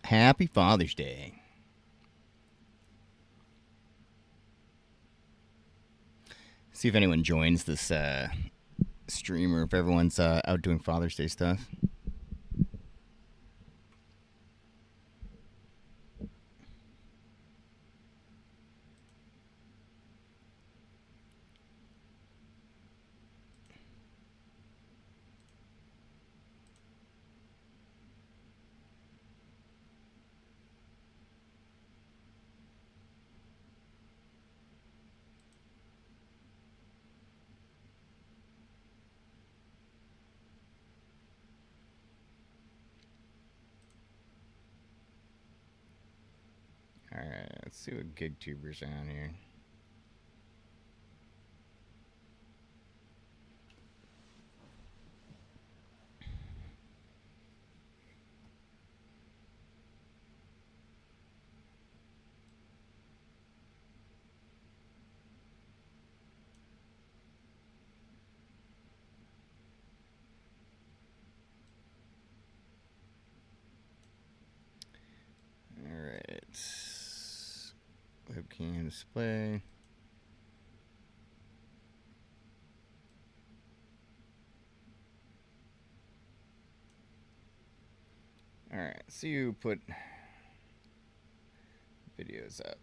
Happy Father's Day. See if anyone joins this stream or if everyone's out doing Father's Day stuff. Alright, let's see what GigTubers are on here. Alright. Webcam display. Alright, so you put videos up.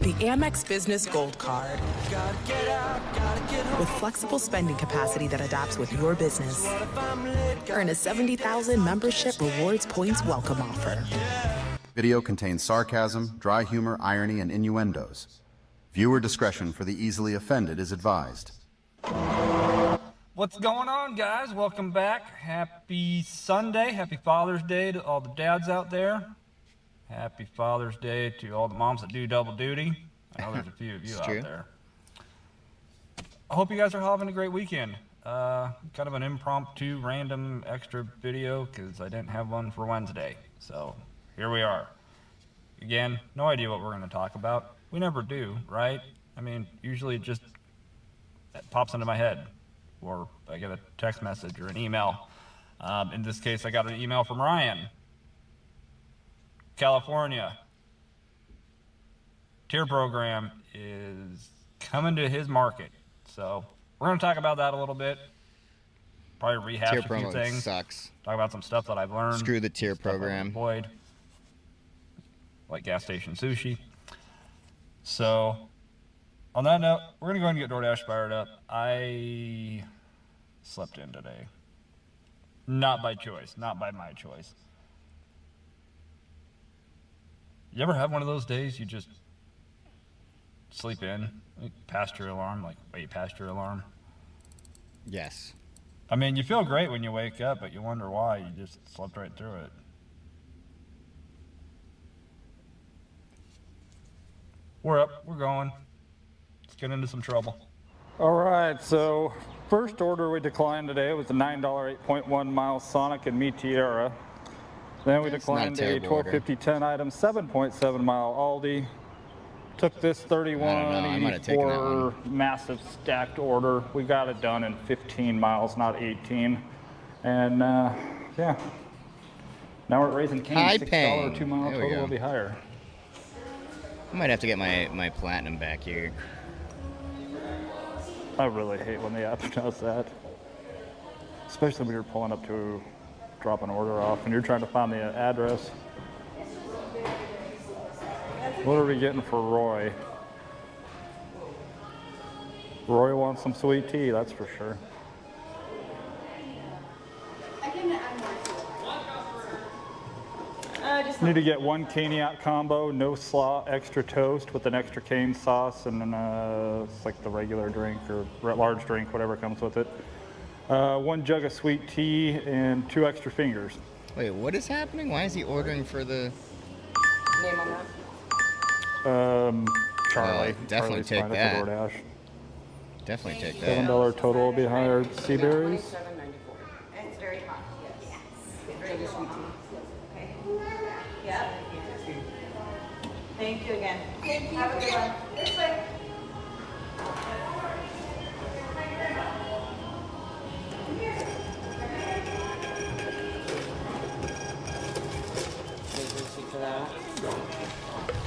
The Amex Business Gold Card. With flexible spending capacity that adapts with your business. Earn a 70,000 membership rewards points welcome offer. Video contains sarcasm, dry humor, irony, and innuendos. Viewer discretion for the easily offended is advised. What's going on, guys? Welcome back. Happy Sunday. Happy Father's Day to all the dads out there. Happy Father's Day to all the moms that do double duty. I know there's a few of you out there. I hope you guys are having a great weekend. Kind of an impromptu, random, extra video because I didn't have one for Wednesday. So here we are. Again, no idea what we're going to talk about. We never do, right? I mean, usually it just pops into my head, or I get a text message or an email. In this case, I got an email from Ryan, California. Tier program is coming to his market. So we're going to talk about that a little bit. Probably rehash Tier a few promo things. sucks. Talk about some stuff that I've learned. Screw the tier program. Avoid, like gas station sushi. So on that note, we're going to go ahead and get DoorDash fired up. I slept in today. Not by choice. Not by my choice. You ever have one of those days you just sleep in, past your alarm, like way past your alarm? Yes. I mean, you feel great when you wake up, but you wonder why you just slept right through it. We're up, we're going. Let's get into some trouble. All right, so first order we declined today was a $9 8.1 mile Sonic and Meteora. Then we declined a 1250-10 item 7.7 mile Aldi. Took this 3184 massive stacked order. We got it done in 15 miles, not 18. And yeah, now we're raising cane. $6 2 mile total will be higher. I might have to get my platinum back here. I really hate when the app does that, especially when you're pulling up to drop an order off and you're trying to find the address. What are we getting for Roy? Roy wants some sweet tea, that's for sure. Need to get one Caniac combo, no slaw, extra toast with an extra cane sauce, and then it's like the regular drink or large drink, whatever comes with it. One jug of sweet tea and 2 extra fingers. Wait, what is happening? Why is he ordering for the name on that? Charlie. Definitely Charlie's take that. DoorDash. Definitely take that. $7 total will be higher. Sea berries. $7.94. It's very hot. Yes. Regular sweet tea. Okay. Yeah. Thank you again. Thank you. Have a good one. This way.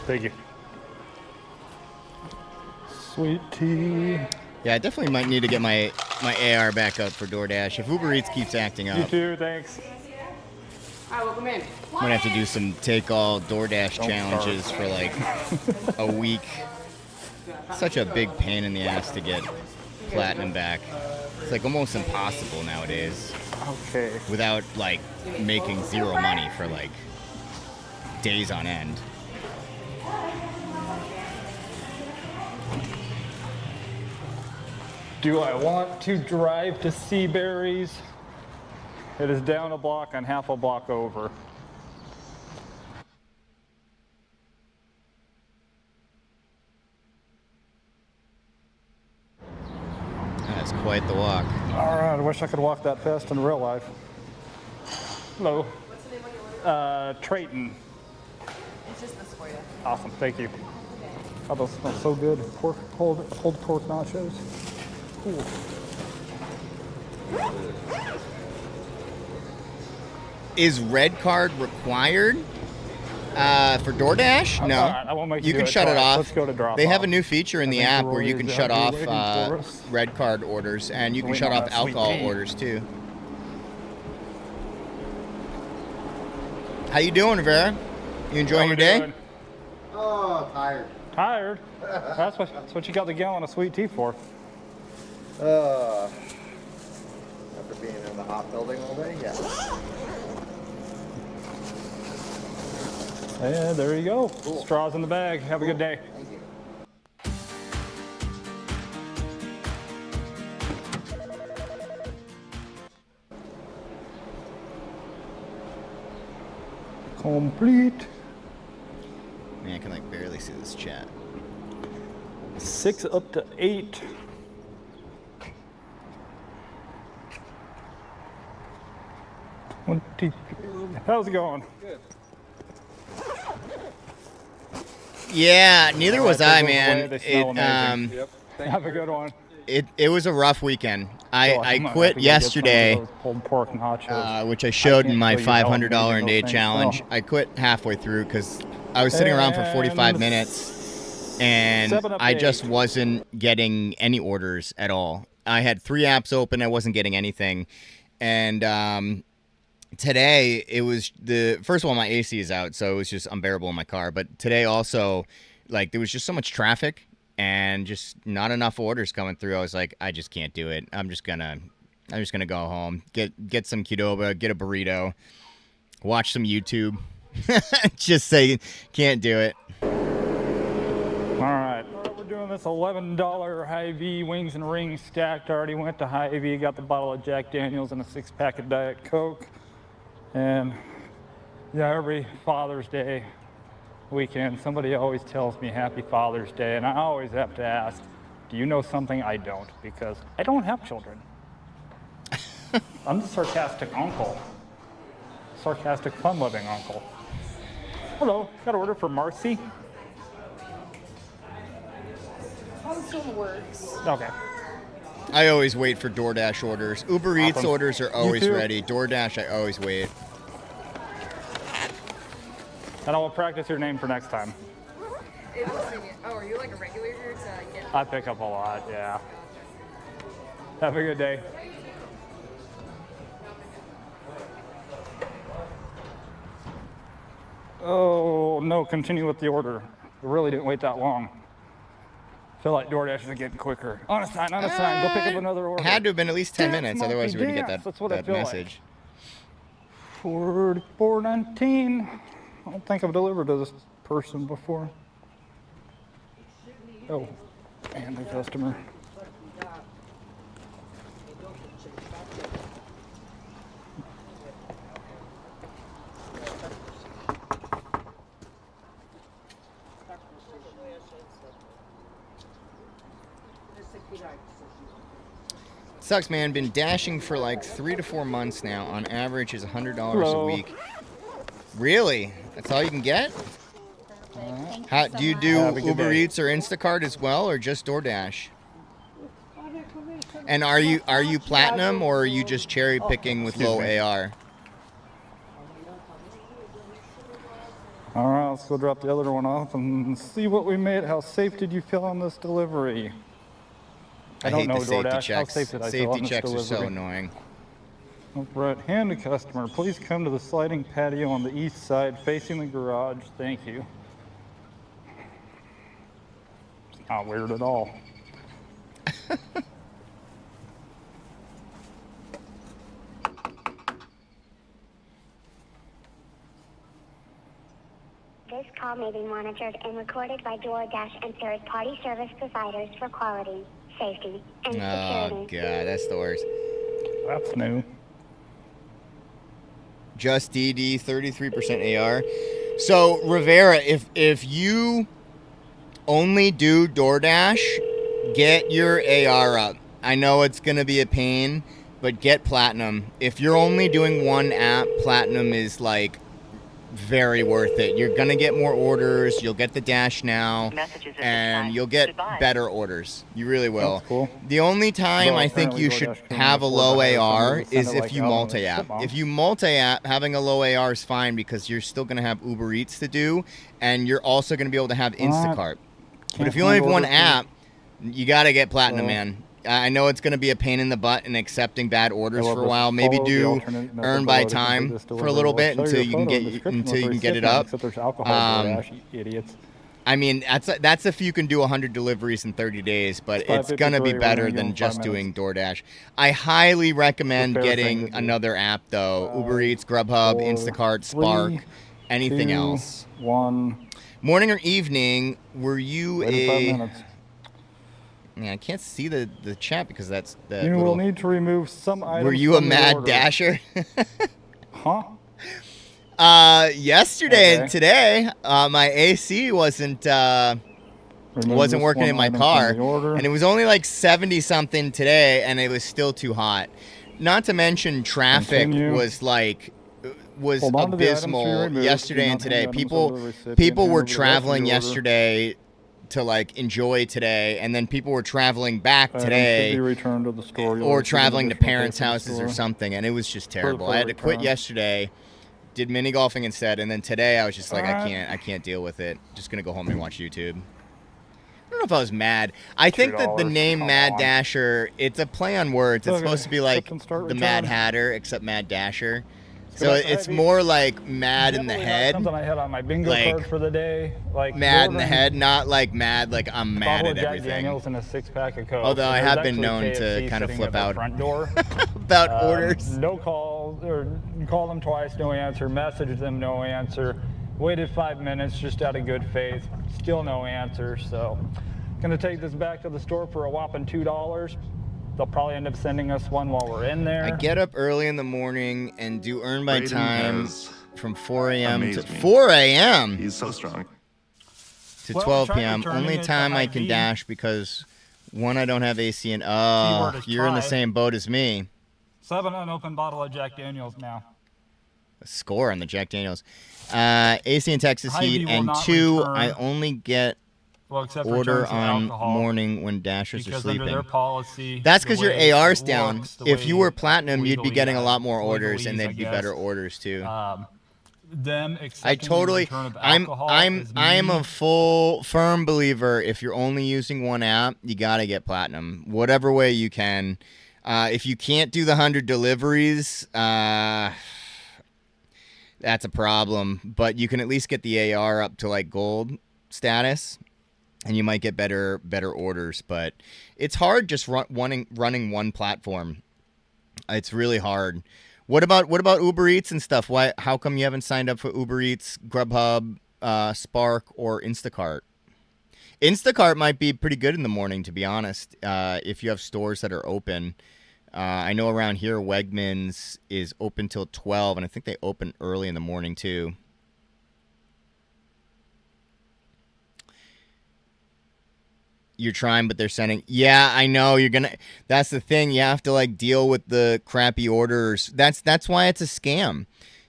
Thank you. Sweet tea. Yeah, I definitely might need to get my AR back up for DoorDash. If Uber Eats keeps acting You up, too, thanks. All right, welcome in. I'm gonna have to do some take-all DoorDash challenges for like a week. Such a big pain in the ass to get Platinum back. It's like almost impossible nowadays Okay. without like making zero money for like days on end. Do I want to drive to Seaberries? It is down a block and half a block over. That's quite the walk. All right, I wish I could walk that fast in real life. Hello. What's the name of your order? Trayton. It's just this for you. Awesome, thank you. Oh, those smell so good. Pork, pulled pork nachos. Cool. Is red card required for DoorDash? No. All right, I won't make you do can it. shut All it right, off. let's go to drop They have off. a new feature in I the think app where you Roy can is shut out off here waiting for us. red card orders, and you can Waiting shut on off that sweet alcohol tea. orders too. How you doing, Rivera? You enjoying your day? Oh, tired. Tired? That's what you got the gallon of sweet tea for. After being in the hot building all day, yeah. Yeah, there you go. Cool. Straws in the bag. Have a good day. Thank you. Complete. Man, I can like barely see this chat. 6 up to 8. How's it going? Yeah, neither was I, Those away, man. they smell amazing. Yep. Have a good one. It was a rough weekend. Oh, I might quit have to go get some of yesterday, those pulled pork nachos. which I showed in can't my tell you how $500 a amazing day those things challenge. smell. I quit halfway through because I was sitting around for 45 And minutes, and 7 up I to just 8. wasn't getting any orders at all. I had 3 apps open. I wasn't getting anything. And today, it was first of all, my AC is out, so it was just unbearable in my car. But today also, like, there was just so much traffic and just not enough orders coming through. I was like, I just can't do it. I'm just gonna go home, get some Qdoba, get a burrito, watch some YouTube. Just say can't do it. All right, we're doing this $11 Hy-Vee wings and rings stacked. I already went to Hy-Vee, got the bottle of Jack Daniels and a 6-pack of Diet Coke. And yeah, every Father's Day weekend, somebody always tells me Happy Father's Day, and I always have to ask, do you know something I don't? Because I don't have children. I'm the sarcastic uncle. Sarcastic, fun-loving uncle. Hello, got an order for Marcy? Also works. Okay. I always wait for DoorDash orders. Uber Eats Awesome. orders are always too. ready. DoorDash, I always wait. And I will practice your name for next time. Oh, are you like a regular here to get? I pick up a lot, yeah. Have a good day. Oh, no, continue with the order. I really didn't wait that long. I feel like DoorDash is getting quicker. On a sign, go pick up another order. Had to have been at least 10 Dance, minutes, otherwise we wouldn't get dance. that, That's what I that feel like. message. 4419. I don't think I've delivered to this person before. Oh, and the customer. Sucks, man. Been dashing for like 3 to 4 months now. On average is $100 Hello. a week. Really? That's all you can get? How do you do Have a good Uber day. Eats or Instacart as well, or just DoorDash? And are you platinum, or are you just cherry picking with Excuse low me. AR? All right, let's go drop the other one off and see what we made. How safe did you feel on this delivery? I don't hate know, the safety DoorDash. How checks. safe did I feel Safety on this checks are so delivery? annoying. Brett, hand to customer. Please come to the sliding patio on the east side facing the garage. Thank you. It's not weird at all. This call may be monitored and recorded by DoorDash and third-party service providers for quality, safety, and Oh security. god, that's the worst. That's new. Just DD, 33% AR. So Rivera, if you only do DoorDash, get your AR up. I know it's gonna be a pain, but get platinum. If you're only doing one app, platinum is like very worth it. You're gonna get more orders. You'll get the dash now, and you'll get better orders. You really will. That's cool. The only time Well, I think apparently you should DoorDash couldn't have a afford low to hire AR somebody to send is it, if like, you out on a multi-app. ship box. If you multi-app, having a low AR is fine because you're still gonna have Uber Eats to do, and you're also gonna be able to have Instacart. But Can't if you only have find one order app, you gotta get platinum, So- man. I know it's gonna be a pain in the butt in accepting bad orders Well, for a just while. Maybe follow the do alternate method earn below by to complete time this for a delivery. little We'll bit show you until a you can photo get in the description until with you the can get it recipient, up. Except there's alcohol DoorDash, you idiots. I mean, that's if you can do 100 deliveries in 30 days, but it's 5:53, gonna be we're better gonna give than them just 5 doing DoorDash. I highly recommend Fair thing to getting do. another app though: Uber Eats, Grubhub, 4, Instacart, Spark, 3, anything 2, else. 1. Morning or evening? Were you Wait 5 a? minutes. Yeah, I can't see the chat because that's the. You little... will need to remove some items. Were you a from your mad order. dasher? Huh? Yesterday and Okay. today, my AC wasn't Remove wasn't this working one in my item from car, the order. and it was only like 70 something today, and it was still too hot. Not to mention traffic Continue. was like was Hold on to the items to be abysmal removed. yesterday Do and not hand today. items People over to the recipient. people Hand were over the rest of traveling the order. yesterday to like enjoy today, and then people were traveling back Items should today be returned to the store. You'll or receive an traveling to additional parents' pay from the houses or store. something, and it was just terrible. for I had to quit return. yesterday, did mini golfing instead, and then today I was just like, Alright. I can't deal with it. Just gonna go home and watch YouTube. I don't know if I was mad. I think that the $2, name come Mad on. Dasher, it's a play on words. It's Okay, supposed to be like accept and start the Mad return. Hatter, except Mad Dasher. Go So back to it's heavy. more like mad in the Definitely not head. Something I had on my bingo Like, card for the day. Like Mad in the ordering head, not like mad like I'm a mad bottle at of Jack everything. Daniels and a 6-pack of Coke. Although And I there's have been actually known to KFC kind of sitting flip at the out. front door. About orders. No call, or call them twice, no answer. Message them, no answer. Waited 5 minutes just out of good faith, still no answer. So, gonna take this back to the store for a whopping $2. They'll probably end up sending us one while we're in there. I get up early in the morning and do earn by Brayden time has from 4 a.m. to amazed me. 4 a.m. He's so strong. to Well, 12 try p.m. returning Only it to time I can IV. dash because one, I don't have AC, and Keyword is you're in the try. same boat as me. 7 unopened bottle of Jack Daniels now. A score on the Jack Daniels. AC and Texas Hy-Vee Heat, will and not 2, return. I only get Well, except order returns of on alcohol, morning when dashers are because under sleeping. their policy, That's the because your way AR's it down. looks, the If you way were platinum, you'd be legally, getting a lot more orders, and legalese, I they'd be guess, better orders too. Them I accepting the totally. return of I'm alcohol I'm is I'm a me. firm believer. If you're only using one app, you gotta get platinum, whatever way you can. If you can't do the 100 deliveries, that's a problem. But you can at least get the AR up to like gold status, and you might get better orders. But it's hard just running one platform. It's really hard. What about Uber Eats and stuff? Why? How come you haven't signed up for Uber Eats, Grubhub, Spark, or Instacart? Instacart might be pretty good in the morning, to be honest. If you have stores that are open, I know around here Wegmans is open till 12, and I think they open early in the morning too. you're trying, but they're sending. Yeah, I know you're gonna. That's the thing. You have to like deal with the crappy orders. That's why it's a scam.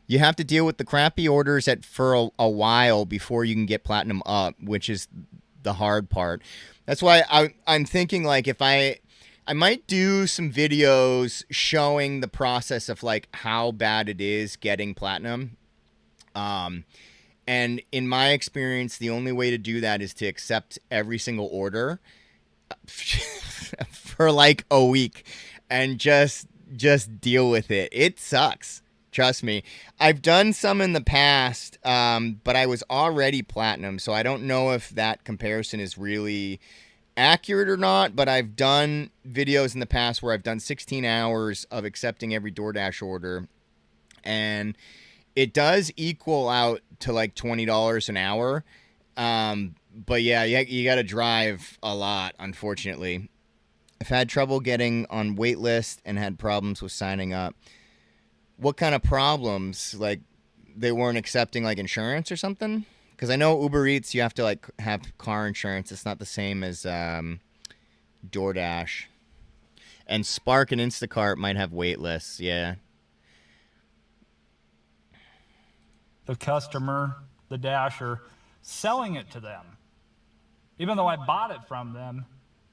You have to deal with the crappy orders for a while before you can get platinum up, which is the hard part. That's why I'm thinking like if I might do some videos showing the process of like how bad it is getting platinum. And in my experience, the only way to do that is to accept every single order for like a week and just deal with it. It sucks. Trust me. I've done some in the past, but I was already platinum, so I don't know if that comparison is really accurate or not, but I've done videos in the past where I've done 16 hours of accepting every DoorDash order, and it does equal out to like $20 an hour. But yeah, you got to drive a lot, unfortunately. I've had trouble getting on wait list and had problems with signing up. What kind of problems? Like they weren't accepting like insurance or something? Because I know Uber Eats, you have to like have car insurance. It's not the same as DoorDash. And Spark and Instacart might have wait lists. Yeah. The customer, the Dasher, selling it to them. Even though I bought it from them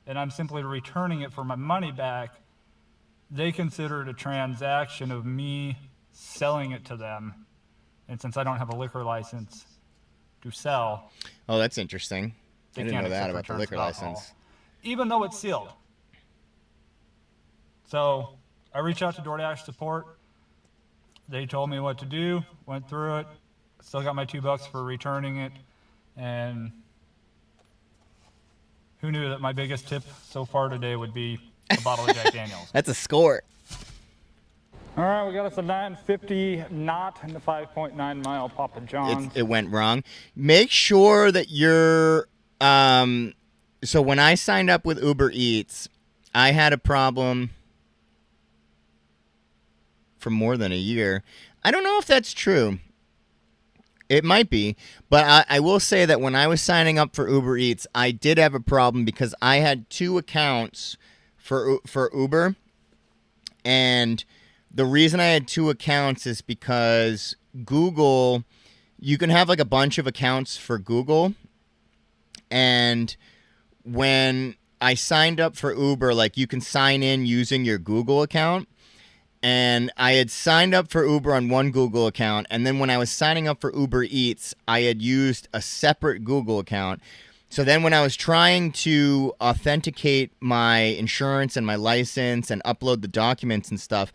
and I'm simply returning it for my money back, they consider it a transaction of me selling it to them. And since I don't have a liquor license to sell. Oh, that's interesting. I didn't know that about the liquor alcohol, license. even though it's sealed. So I reached out to DoorDash support. They told me what to do, went through it, still got my $2 for returning it, and who knew that my biggest tip so far today would be a bottle of Jack Daniels. That's a score. All right, we got us a 950 knot and the 5.9 mile Papa John's. It went wrong. Make sure that you're. So when I signed up with Uber Eats, I had a problem for more than a year. I don't know if that's true. It might be, but I will say that when I was signing up for Uber Eats, I did have a problem because I had 2 accounts for Uber, and the reason I had 2 accounts is because Google, you can have like a bunch of accounts for Google, and when I signed up for Uber, like you can sign in using your Google account. And I had signed up for Uber on one Google account. And then when I was signing up for Uber Eats, I had used a separate Google account. So then when I was trying to authenticate my insurance and my license and upload the documents and stuff,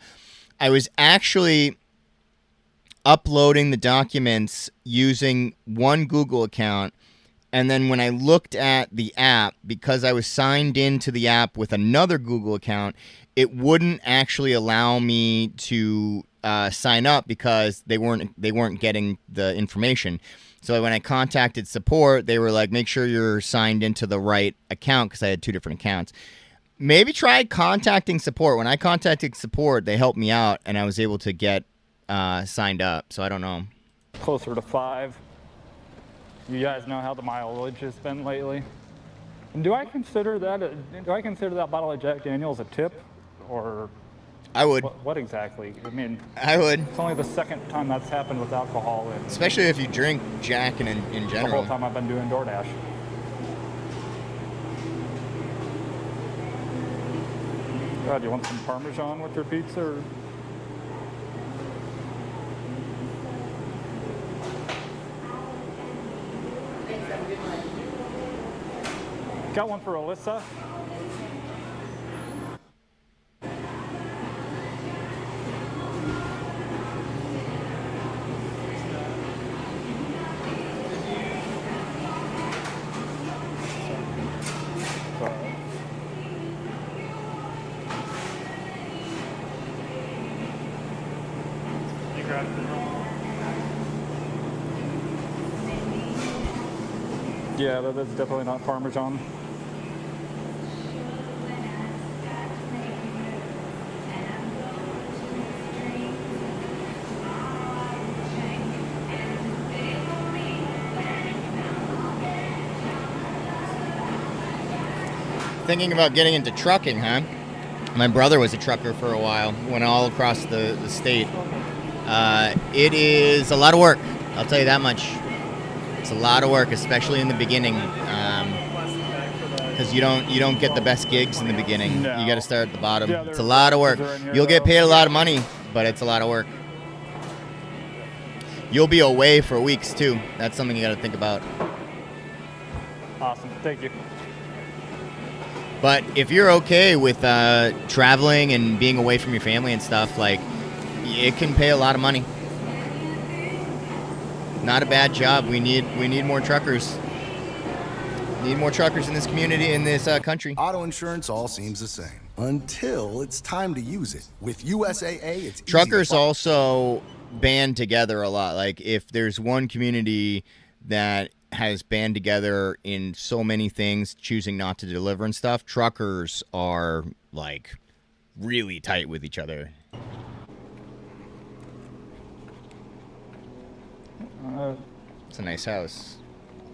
I was actually uploading the documents using one Google account. And then when I looked at the app, because I was signed into the app with another Google account, it wouldn't actually allow me to sign up because they weren't getting the information. So when I contacted support, they were like, make sure you're signed into the right account, because I had 2 different accounts. Maybe try contacting support. When I contacted support, they helped me out, and I was able to get signed up. So I don't know. Closer to 5. You guys know how the mileage has been lately. And do I consider that bottle of Jack Daniels a tip, or I would. What exactly? I mean, I would. It's only the second time that's happened with alcohol. Especially if you drink Jack and in general. The whole time I've been doing DoorDash. God, do you want some Parmesan with your pizza? Or? Got one for Alyssa. Yeah, that's definitely not Parmesan. Thinking about getting into trucking, huh? My brother was a trucker for a while, went all across the state. It is a lot of work, I'll tell you that much. It's a lot of work, especially in the beginning, because you don't get the best gigs in the beginning. No. You got to start at the bottom. Yeah, It's a lot of work. You'll get paid a lot of money, but it's a lot of work. You'll be away for weeks too. That's something you got to think about. Awesome. Thank you. But if you're okay with traveling and being away from your family and stuff, like, it can pay a lot of money. Not a bad job. We need more truckers. Need more truckers in this community, in this country. Auto insurance all seems the same until it's time to use it. With USAA, it's Truckers easy to also band together a lot. Like, if there's one community that has band together in so many things, choosing not to deliver and stuff, truckers are, like, really tight with each other. It's a nice house.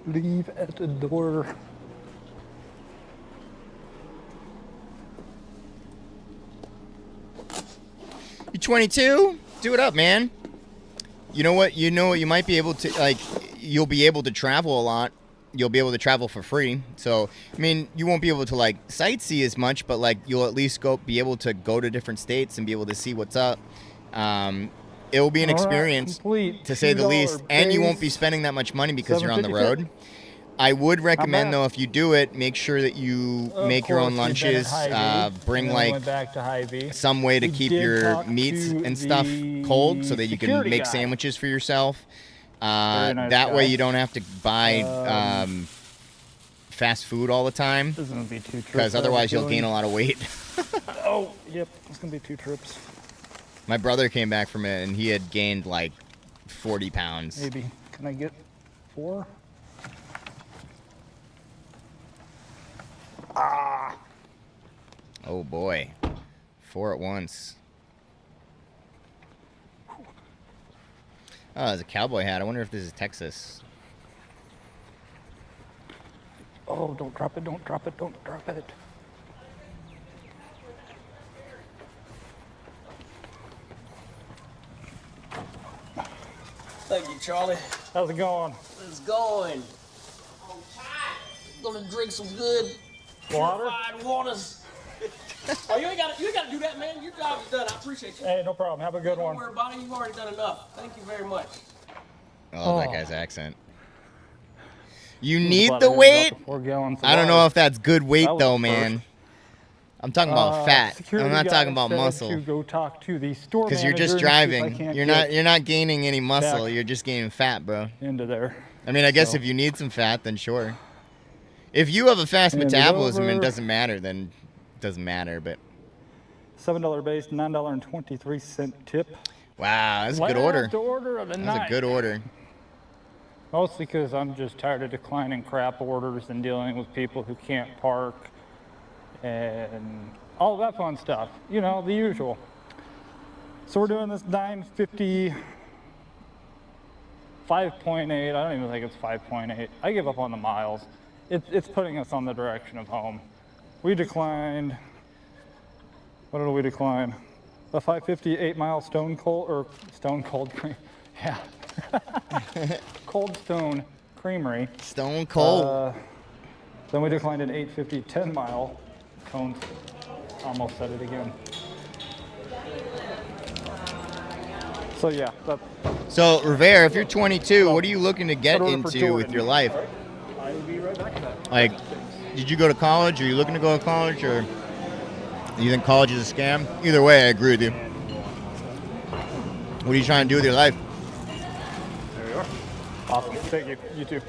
Leave at the door. You 22? Do it up, man. You know what? You might be able to, like, you'll be able to travel a lot. You'll be able to travel for free. So, I mean, you won't be able to, like, sightsee as much, but, like, you'll at least be able to go to different states and be able to see what's up. It will be an experience, to say the least, and you won't be spending that much money because you're on the road. I would recommend, though, if you do it, make sure that you make your own lunches. Bring, like, some way to keep your meats and stuff cold so that you can make sandwiches for yourself. That way you don't have to buy fast food all the time, This is gonna be 2 trips. because otherwise you'll gain a lot of weight. Oh, yep. It's gonna be 2 trips. My brother came back from it, and he had gained, like, 40 pounds. Maybe. Can I get 4? Oh, boy. 4 at once. Oh, there's a cowboy hat. I wonder if this is Texas. Oh, don't drop it, don't drop it, don't drop it. Thank you, Charlie. How's it going? It's going. Gonna drink some good Water? purified waters. Oh, you ain't gotta do that, man. Your job is done. I appreciate you. Hey, no problem. Have a good Don't one. worry about it. You've already done enough. Thank you very much. Oh, that guy's accent. You Just need glad the I got weight? the 4 gallons of I don't know water. if that's good weight, That was though, first. man. I'm talking about fat. Security I'm not guy talking about said muscle. To go talk to the store Because you're just manager and see if I driving. can't You're not gaining any muscle. back. You're just gaining fat, bro. into there. I mean, I guess So- if you need some fat, then sure. If you have a fast Hand it metabolism and it over. doesn't matter, then it doesn't matter. But $7 base, $9.23 tip. wow, that's a good order. Last order of the That's night. a good order. Mostly because I'm just tired of declining crap orders and dealing with people who can't park and all that fun stuff. You know, the usual. So we're doing this 950, 5.8. I don't even think it's 5.8. I give up on the miles. It's putting us on the direction of home. We declined, what did we decline? A 550 8-mile Stone Cold Creamery. Yeah. Cold Stone Creamery. Stone Cold. Then we declined an 850 10-mile cone. Almost said it again. So yeah, So, Rivera, if you're 22, what are you looking to get Order for into with Jordan. your life? I will be right back to that. Like, did you go to college? Are you looking to go to college? Or do you think college is a scam? Either way, I agree with you. What are you trying to do with your life? There you are. Awesome. Thank you. You too.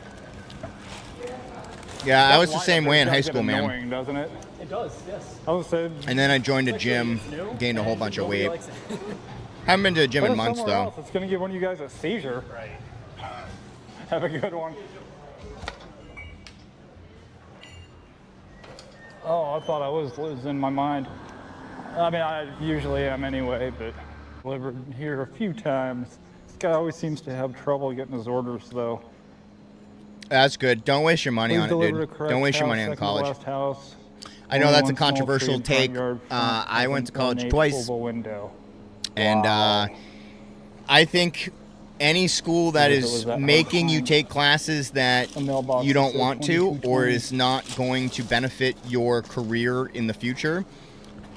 Yeah, I That was the lineup same way in does high get school, man. annoying, doesn't it? It does, yes. I was saying. And then I joined a gym, gained a whole bunch of weight. Haven't been to a gym in months, somewhere though. else, it's going to give one of you guys a seizure. Right. Have a good one. Oh, I thought I was losing my mind. I mean, I usually am anyway, but delivered here a few times. This guy always seems to have trouble getting his orders, though. That's good. Don't waste your money Please on it, deliver dude. to correct Don't waste your house, money on second to college. last house. I know that's a controversial take. I went to college twice, and I think any school that is making you take classes that you don't want to or is not going to benefit your career in the future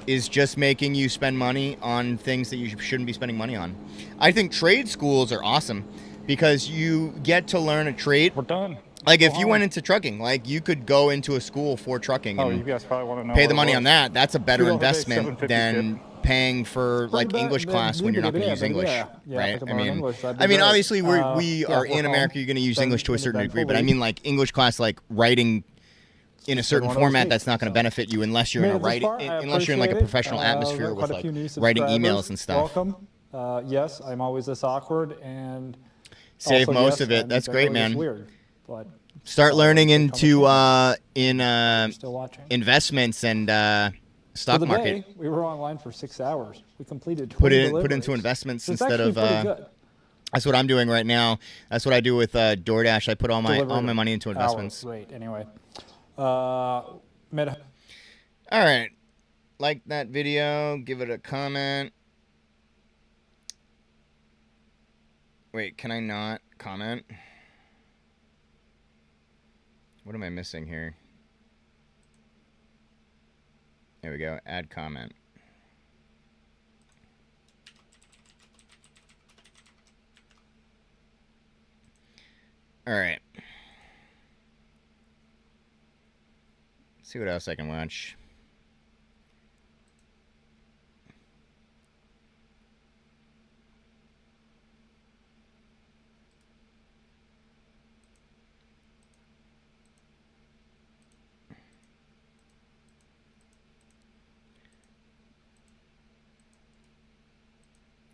is just making you spend money on things that you shouldn't be spending money on. I think trade schools are awesome because you get to learn a trade. We're done. Like if you went into trucking, like you could go into a school for trucking and you guys probably want to know pay the money on that. That's a better investment than paying for like English class when you're not going to use English, right? I mean, obviously we are in America. You're going to use English to a certain degree, but I mean like English class, like writing in a certain format that's not going to benefit you unless you're in a unless you're in like a professional atmosphere with like writing emails and stuff. Welcome. Yes, I'm always this awkward and save most of it. That's great, man. Weird, but start learning into investments and stock market. We were online for 6 hours. We completed 20 put deliveries. into investments instead of that's what I'm doing right now. That's what I do with DoorDash. I put all my money into investments. Great. Anyway, all right, like that video, give it a comment. Wait, can I not comment? What am I missing here? There we go. Add comment. All right. See what else I can watch.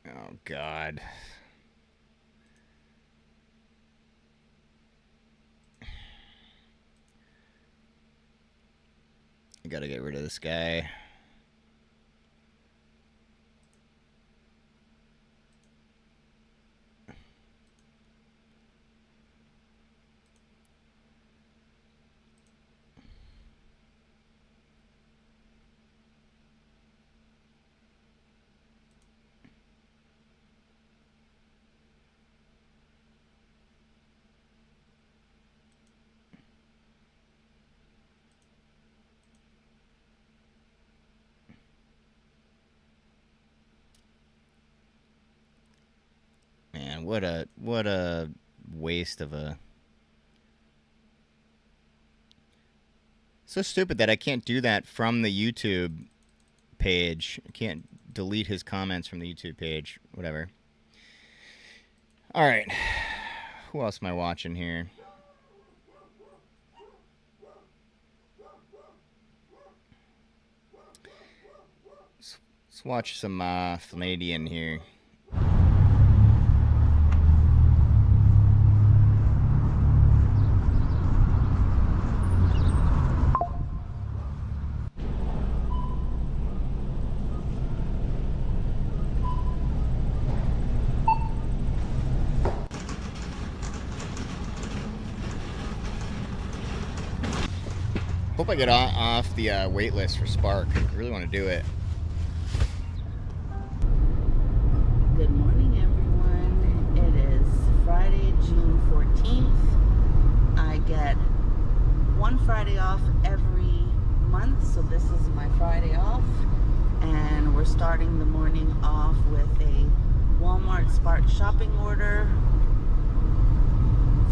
Oh, God. I gotta get rid of this guy. Man, what a waste of a... So stupid that I can't do that from the YouTube page. I can't delete his comments from the YouTube page. Whatever. All right. Who else am I watching here? Let's watch some Fladian here. Hope I get off the wait list for Spark. I really want to do it. Good morning, everyone. It is Friday, June 14th. I get one Friday off every month, so this is my Friday off. And we're starting the morning off with a Walmart Spark shopping order.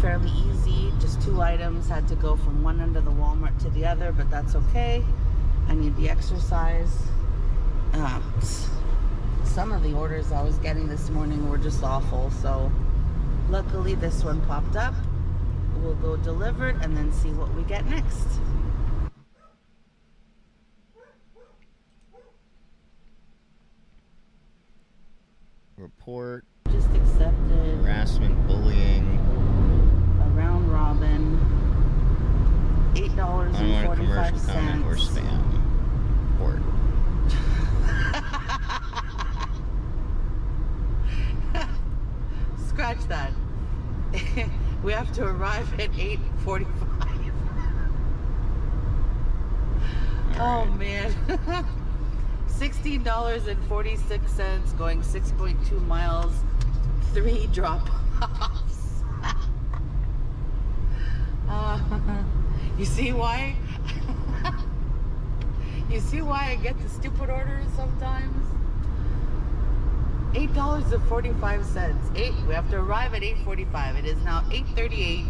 Fairly easy, just 2 items. Had to go from one end of the Walmart to the other, but that's okay. I need the exercise. Some of the orders I was getting this morning were just awful, so luckily this one popped up. We'll go deliver it and then see what we get next. Report. Just accepted. Harassment, bullying. Round robin, $8.45. Commercial comment or spam. Report. Scratch that. We have to arrive at 8:45. Oh man. $16.46 going 6.2 miles, 3 drop-offs. You see why? You see why I get the stupid orders sometimes? $8.45. We have to arrive at 8:45. It is now 8:38.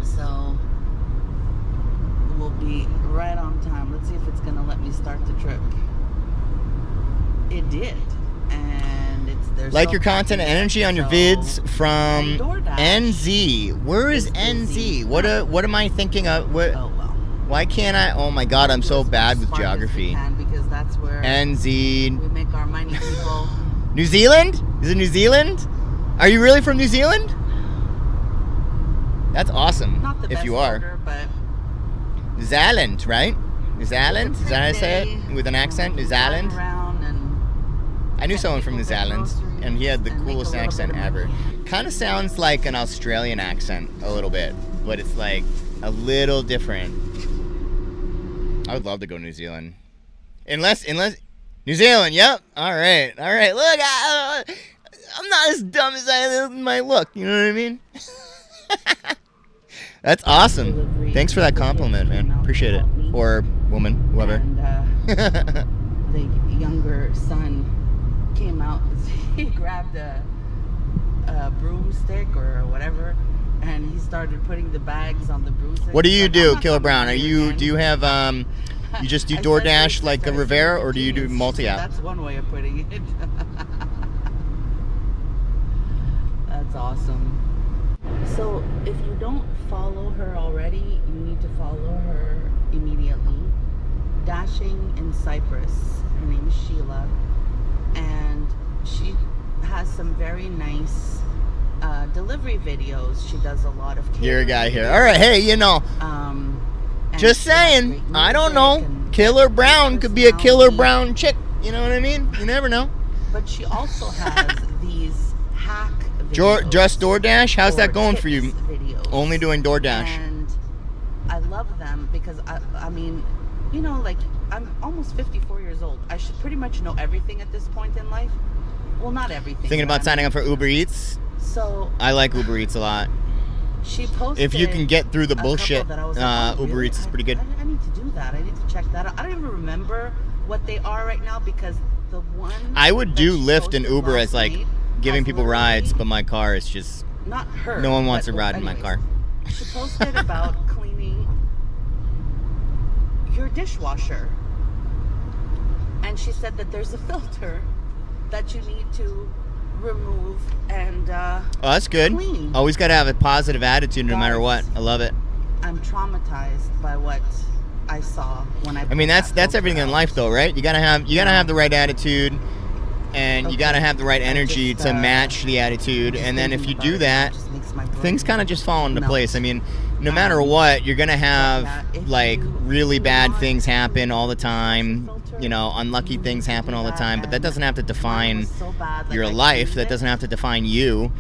So we'll be right on time. Let's see if it's gonna let me start the trip. It did, and there's like your content and energy on your vids from NZ. Where is NZ? What am I thinking of? What? Oh well. Why can't I? Oh my God, I'm so bad with geography. Because that's where NZ. we make our money, people. New Zealand? Is it New Zealand? Are you really from New Zealand? That's awesome. Not the if best you are. order, but New Zealand, right? New Zealand? Is that how I say it? With an accent? New Zealand? I knew someone from New Zealand, and he had the coolest accent ever. Kind of sounds like an Australian accent a little bit, but it's like a little different. I would love to go to New Zealand. Unless New Zealand, yep. All right. Look, I'm not as dumb as I might look. You know what I mean? That's awesome. Thanks for that compliment, man. Appreciate it. Or woman, whoever. And the younger son came out. He grabbed a broomstick or whatever, and he started putting the bags on the broomstick. What do you do, Killer Brown? Do you have you just do DoorDash like a Rivera, or do you do multi-app? That's one way of putting it. That's awesome. So if you don't follow her already, you need to follow her immediately. Dashing in Cyprus. Her name is Sheila, and she has some very nice delivery videos. She does a lot of You're a guy here. All right, hey, you know. Just saying. I don't know. Killer Brown could be a Killer Brown chick. You know what I mean? You never know. But she also has these hack videos. Just DoorDash? How's that going for you? Videos. Only doing DoorDash. And I love them because, I mean, you know, like, I'm almost 54 years old. I should pretty much know everything at this point in life. Well, not everything. Thinking about signing up for Uber Eats? So I like Uber Eats a lot. She posted if you can get through the bullshit, like, oh, Uber really? Eats is pretty good. I need to do that. I need to check that out. I don't even remember what they are right now because the one I would do Lyft and Uber as like giving people rides, but my car is just not her. No one wants to ride in my car. She posted about cleaning your dishwasher, and she said that there's a filter that you need to remove and oh, that's good. Clean. Always got to have a positive attitude no matter what. I love it. I'm traumatized by what I saw when I mean, that's everything in life though, right? You got to have the right attitude, and you got to have the right energy to match the attitude, and then if you do that, things kind of just fall into place. I mean, no matter what, you're going to have like really bad things happen all the time. You know, unlucky things happen all the time, but that doesn't have to define your life. That doesn't have to define you.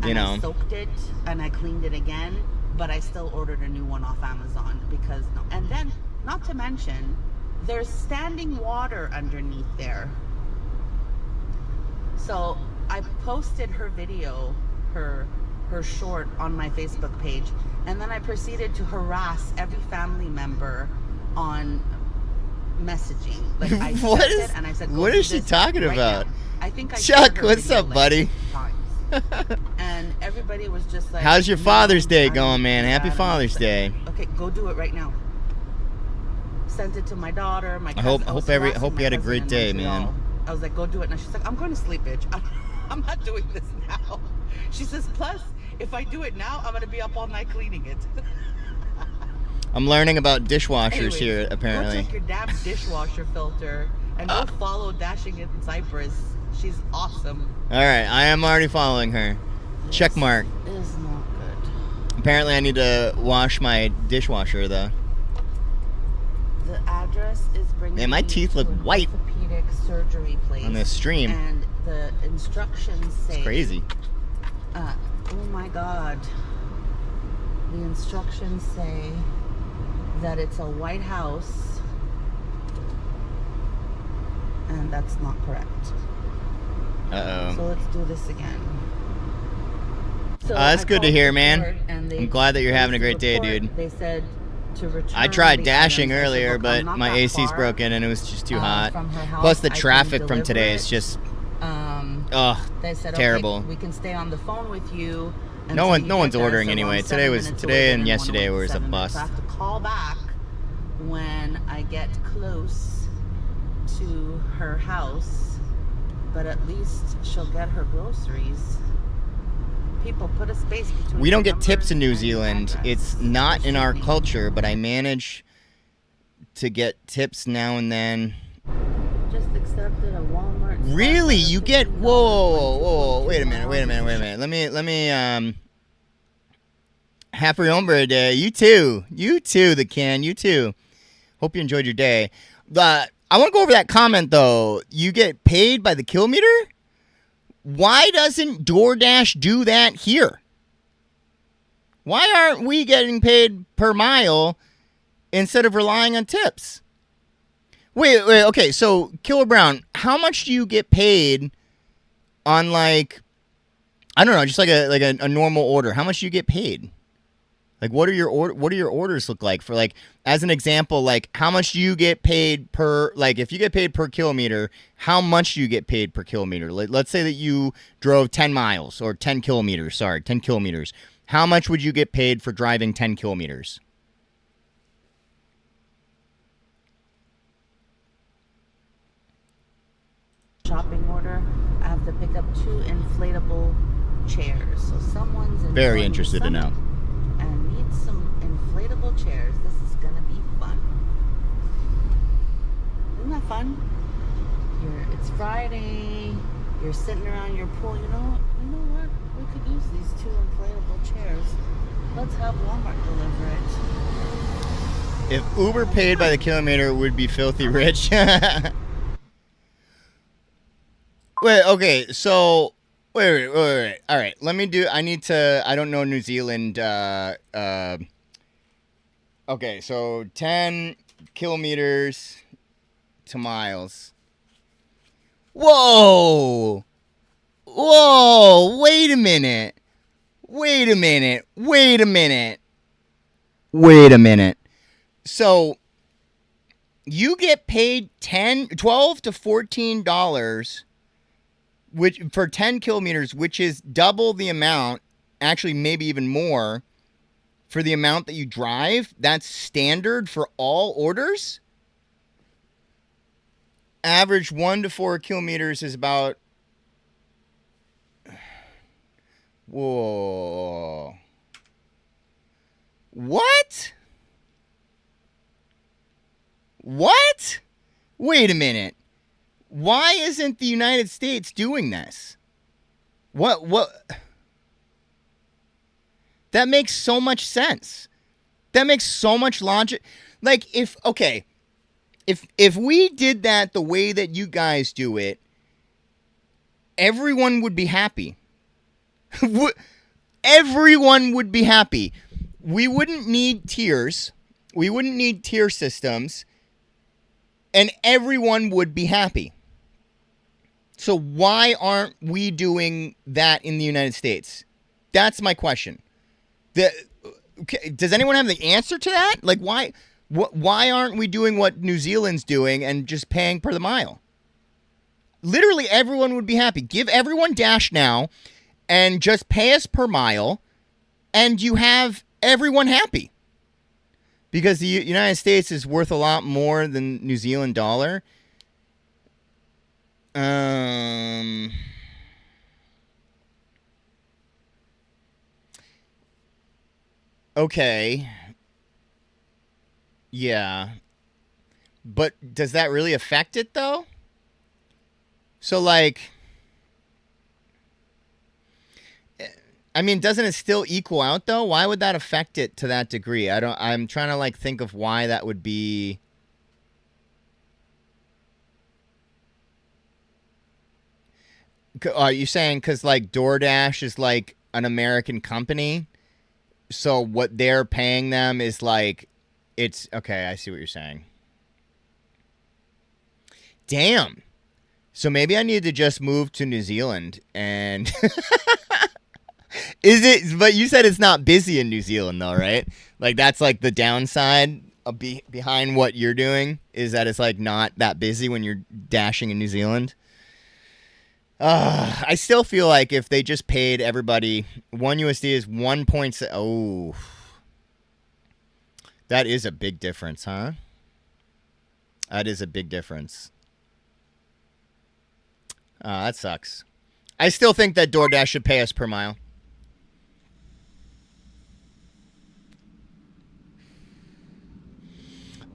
You know. I soaked it and I cleaned it again, but I still ordered a new one off Amazon because and then not to mention there's standing water underneath there. So I posted her video, her short on my Facebook page, and then I proceeded to harass every family member on messaging. Like I what is she talking about? I think Chuck, what's up, buddy? And everybody was just like, how's your Father's Day going, man? Happy Father's Day. Okay, go do it right now. Sent it to my daughter, my cousin. I hope you had a great day, man. I was like, go do it. Now she's like, I'm going to sleep, bitch. I'm not doing this now. She says, plus, if I do it now, I'm going to be up all night cleaning it. I'm learning about dishwashers here, apparently. Go check your damn dishwasher filter and go follow Dashing in Cyprus. She's awesome. All right, I am already following her. Check mark. It is not good. Apparently, I need to wash my dishwasher, though. The address is bringing Man, my teeth look white orthopedic surgery place on this stream. And the instructions say... It's crazy. Oh my God. The instructions say that it's a White House, and that's not correct. Uh-oh. So let's do this again. So that's good to hear, man. I'm glad that you're having a great day, dude. They said to return. I tried the dashing items. earlier, Look, but not my that AC's far, broken and it was just too hot. from her house. Plus the I can traffic from deliver today it. is just They said, terrible. Okay, we can stay on the phone with you. No one's ordering anyway. Today and yesterday was a bust. I have to call back when I get close to her house, but at least she'll get her groceries. People, put a space between. We don't get numbers tips in New and Zealand. address. It's not in our Excuse me. culture, but I manage to get tips now and then. Just accepted a Walmart. Really? You get whoa, wait a minute. Let me happy hombre day. You too, the can, you too. Hope you enjoyed your day. I want to go over that comment though. You get paid by the kilometer? Why doesn't DoorDash do that here? Why aren't we getting paid per mile instead of relying on tips? Wait, okay, so Killer Brown, how much do you get paid on like, I don't know, just like a normal order? How much do you get paid? Like, what do your orders look like? For like, as an example, like how much do you get paid per, like if you get paid per kilometer, how much do you get paid per kilometer? Let's say that you drove 10 miles or 10 kilometers, 10 kilometers. How much would you get paid for driving 10 kilometers? Shopping order, I have to pick up 2 inflatable chairs. So someone's Very enjoying interested to the know. summit and needs some inflatable chairs. This is gonna be fun. Isn't that fun? It's Friday. You're sitting around your pool. You know what? We could use these 2 inflatable chairs. Let's have Walmart deliver it. If Uber paid by the kilometer, it would be filthy rich. Wait, okay, so wait. All right, I don't know New Zealand. Okay, so 10 kilometers to miles. Whoa, wait a minute. So you get paid $12 to $14 which for 10 kilometers, which is double the amount, actually maybe even more, for the amount that you drive. That's standard for all orders. Average 1 to 4 kilometers is about... Whoa. What? Wait a minute. Why isn't the United States doing this? What? That makes so much sense. That makes so much logic. Like, if we did that the way that you guys do it, everyone would be happy. Everyone would be happy. We wouldn't need tiers. We wouldn't need tier systems. And everyone would be happy. So why aren't we doing that in the United States? That's my question. Does anyone have the answer to that? Like, why aren't we doing what New Zealand's doing and just paying per the mile? Literally everyone would be happy. Give everyone Dash now and just pay us per mile, and you have everyone happy. Because the United States is worth a lot more than New Zealand dollar. Okay. Yeah. But does that really affect it, though? So, like... I mean, doesn't it still equal out, though? Why would that affect it to that degree? I'm trying to, like, think of why that would be... Are you saying because, like, DoorDash is, like, an American company? So what they're paying them is, like, It's okay. I see what you're saying. Damn. So maybe I need to just move to New Zealand and is it, but you said it's not busy in New Zealand though, right? Like that's like the downside of behind what you're doing is that it's like not that busy when you're dashing in New Zealand. I still feel like if they just paid everybody, 1 USD is 1.6. Oh, that is a big difference, huh? That is a big difference. That sucks. I still think that DoorDash should pay us per mile.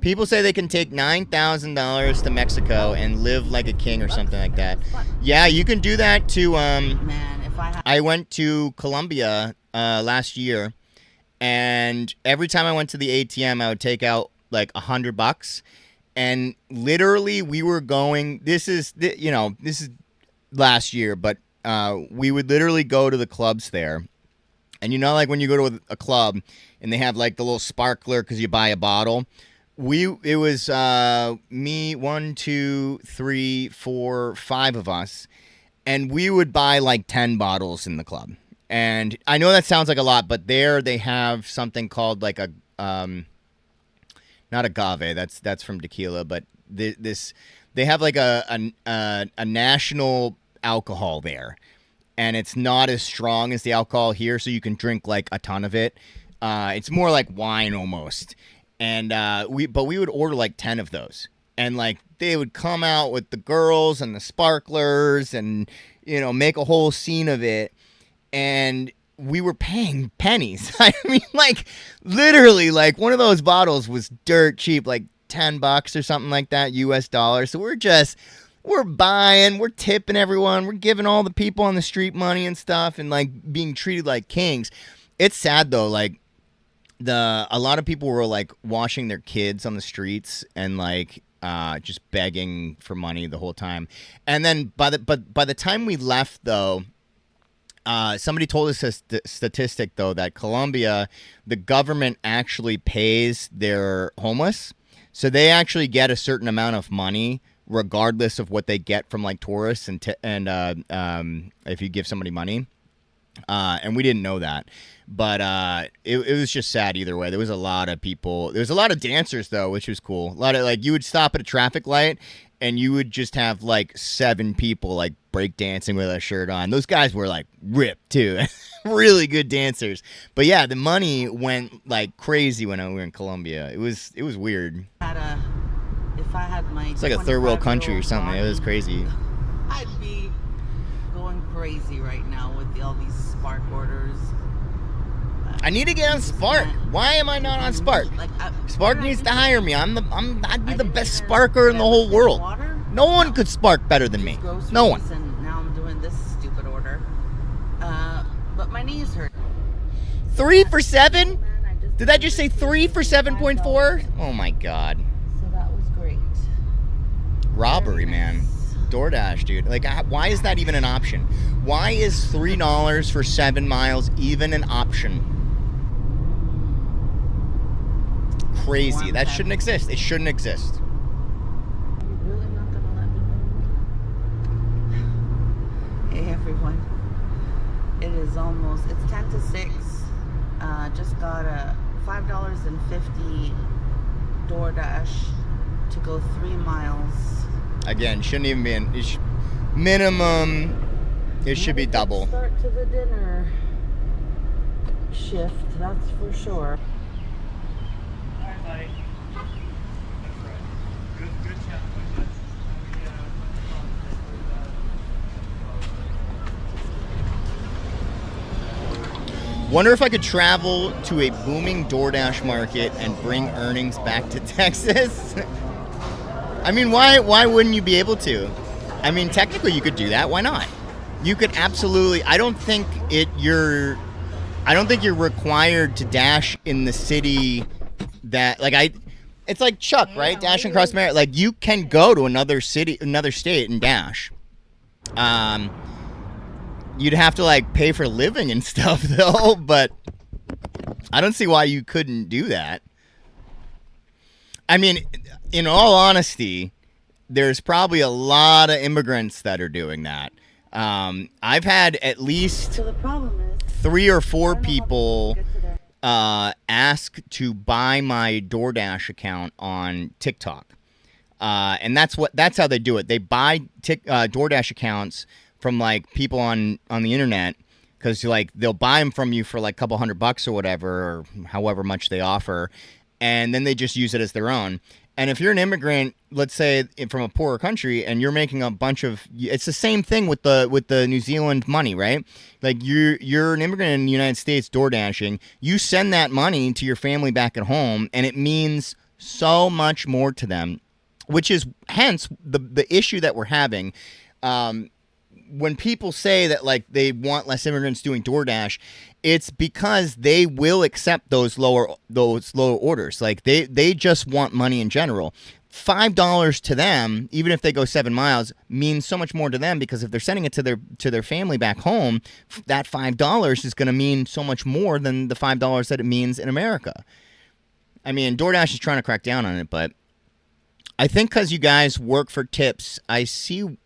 People say they can take $9,000 to Mexico and live like a king or something like that. Yeah, you can do that to, I went to Colombia last year, and every time I went to the ATM, I would take out like $100. And literally we were going, this is last year, but we would literally go to the clubs there. And you know, like when you go to a club and they have like the little sparkler because you buy a bottle. It was me, 1, 2, 3, 4, 5 of us, and we would buy like 10 bottles in the club. And I know that sounds like a lot, but there they have something called like a not agave. That's from tequila, but they have like a national alcohol there, and it's not as strong as the alcohol here, so you can drink like a ton of it. It's more like wine almost. And we would order like 10 of those, and like they would come out with the girls and the sparklers and, you know, make a whole scene of it. And we were paying pennies. I mean, like literally, like one of those bottles was dirt cheap, like $10 or something like that, US dollars. So we're buying, we're tipping everyone, we're giving all the people on the street money and stuff, and like being treated like kings. It's sad though, like. A lot of people were like washing their kids on the streets and like just begging for money the whole time. And then by the time we left though, somebody told us a statistic though that Colombia, the government actually pays their homeless, so they actually get a certain amount of money regardless of what they get from like tourists and if you give somebody money. And we didn't know that. But it was just sad either way. There was a lot of people. There was a lot of dancers, though, which was cool. A lot of, like, you would stop at a traffic light, and you would just have, like, 7 people, like, break dancing with a shirt on. Those guys were, like, ripped, too. Really good dancers. But, yeah, the money went, like, crazy when we were in Colombia. It was weird. If I had my it's like a third world country or something. It was crazy. I'd be going crazy right now with all these Spark orders. I need to get on Spark. Why am I not on Spark? Spark needs to hire me. I'd be the best Sparker in the whole world. No one could Spark better than me. No one. And now I'm doing this stupid order. But my knees hurt. 3 for 7? Did that just say 3 for 7.4? Oh my god. So that was great. Robbery, man. DoorDash, dude. Like, why is that even an option? Why is $3 for 7 miles even an option? Crazy. That shouldn't exist. It shouldn't exist. Are you really not gonna let me go? Hey everyone. It is almost, it's 10 to 6. Just got a $5.50 DoorDash to go 3 miles. Again, shouldn't even be minimum. It should be double. Start to the dinner shift, that's for sure. All right, buddy. That's right. Good chat. Wonder if I could travel to a booming DoorDash market and bring earnings back to Texas. I mean, why wouldn't you be able to? I mean, technically you could do that. Why not? You could absolutely. I don't think you're required to dash in the city that it's like Chuck, right? Dashing across America. Like, you can go to another city, another state and dash. You'd have to like pay for living and stuff though, but I don't see why you couldn't do that. I mean, in all honesty, there's probably a lot of immigrants that are doing that. I've had at least So the problem is 3 or 4 people ask to buy my DoorDash account on TikTok. And that's how they do it. They buy DoorDash accounts from like people on the internet, because like they'll buy them from you for like a couple $100 or whatever, or however much they offer, and then they just use it as their own. And if you're an immigrant, let's say from a poorer country, and you're making a bunch of, it's the same thing with the New Zealand money, right? Like you're an immigrant in the United States door dashing, you send that money to your family back at home, and it means so much more to them, which is hence the issue that we're having. When people say that like they want less immigrants doing DoorDash, it's because they will accept those lower orders. Like they just want money in general. $5 to them, even if they go 7 miles, means so much more to them, because if they're sending it to their family back home, that $5 is going to mean so much more than the $5 that it means in America. I mean, DoorDash is trying to crack down on it, but I think because you guys work for tips, I see what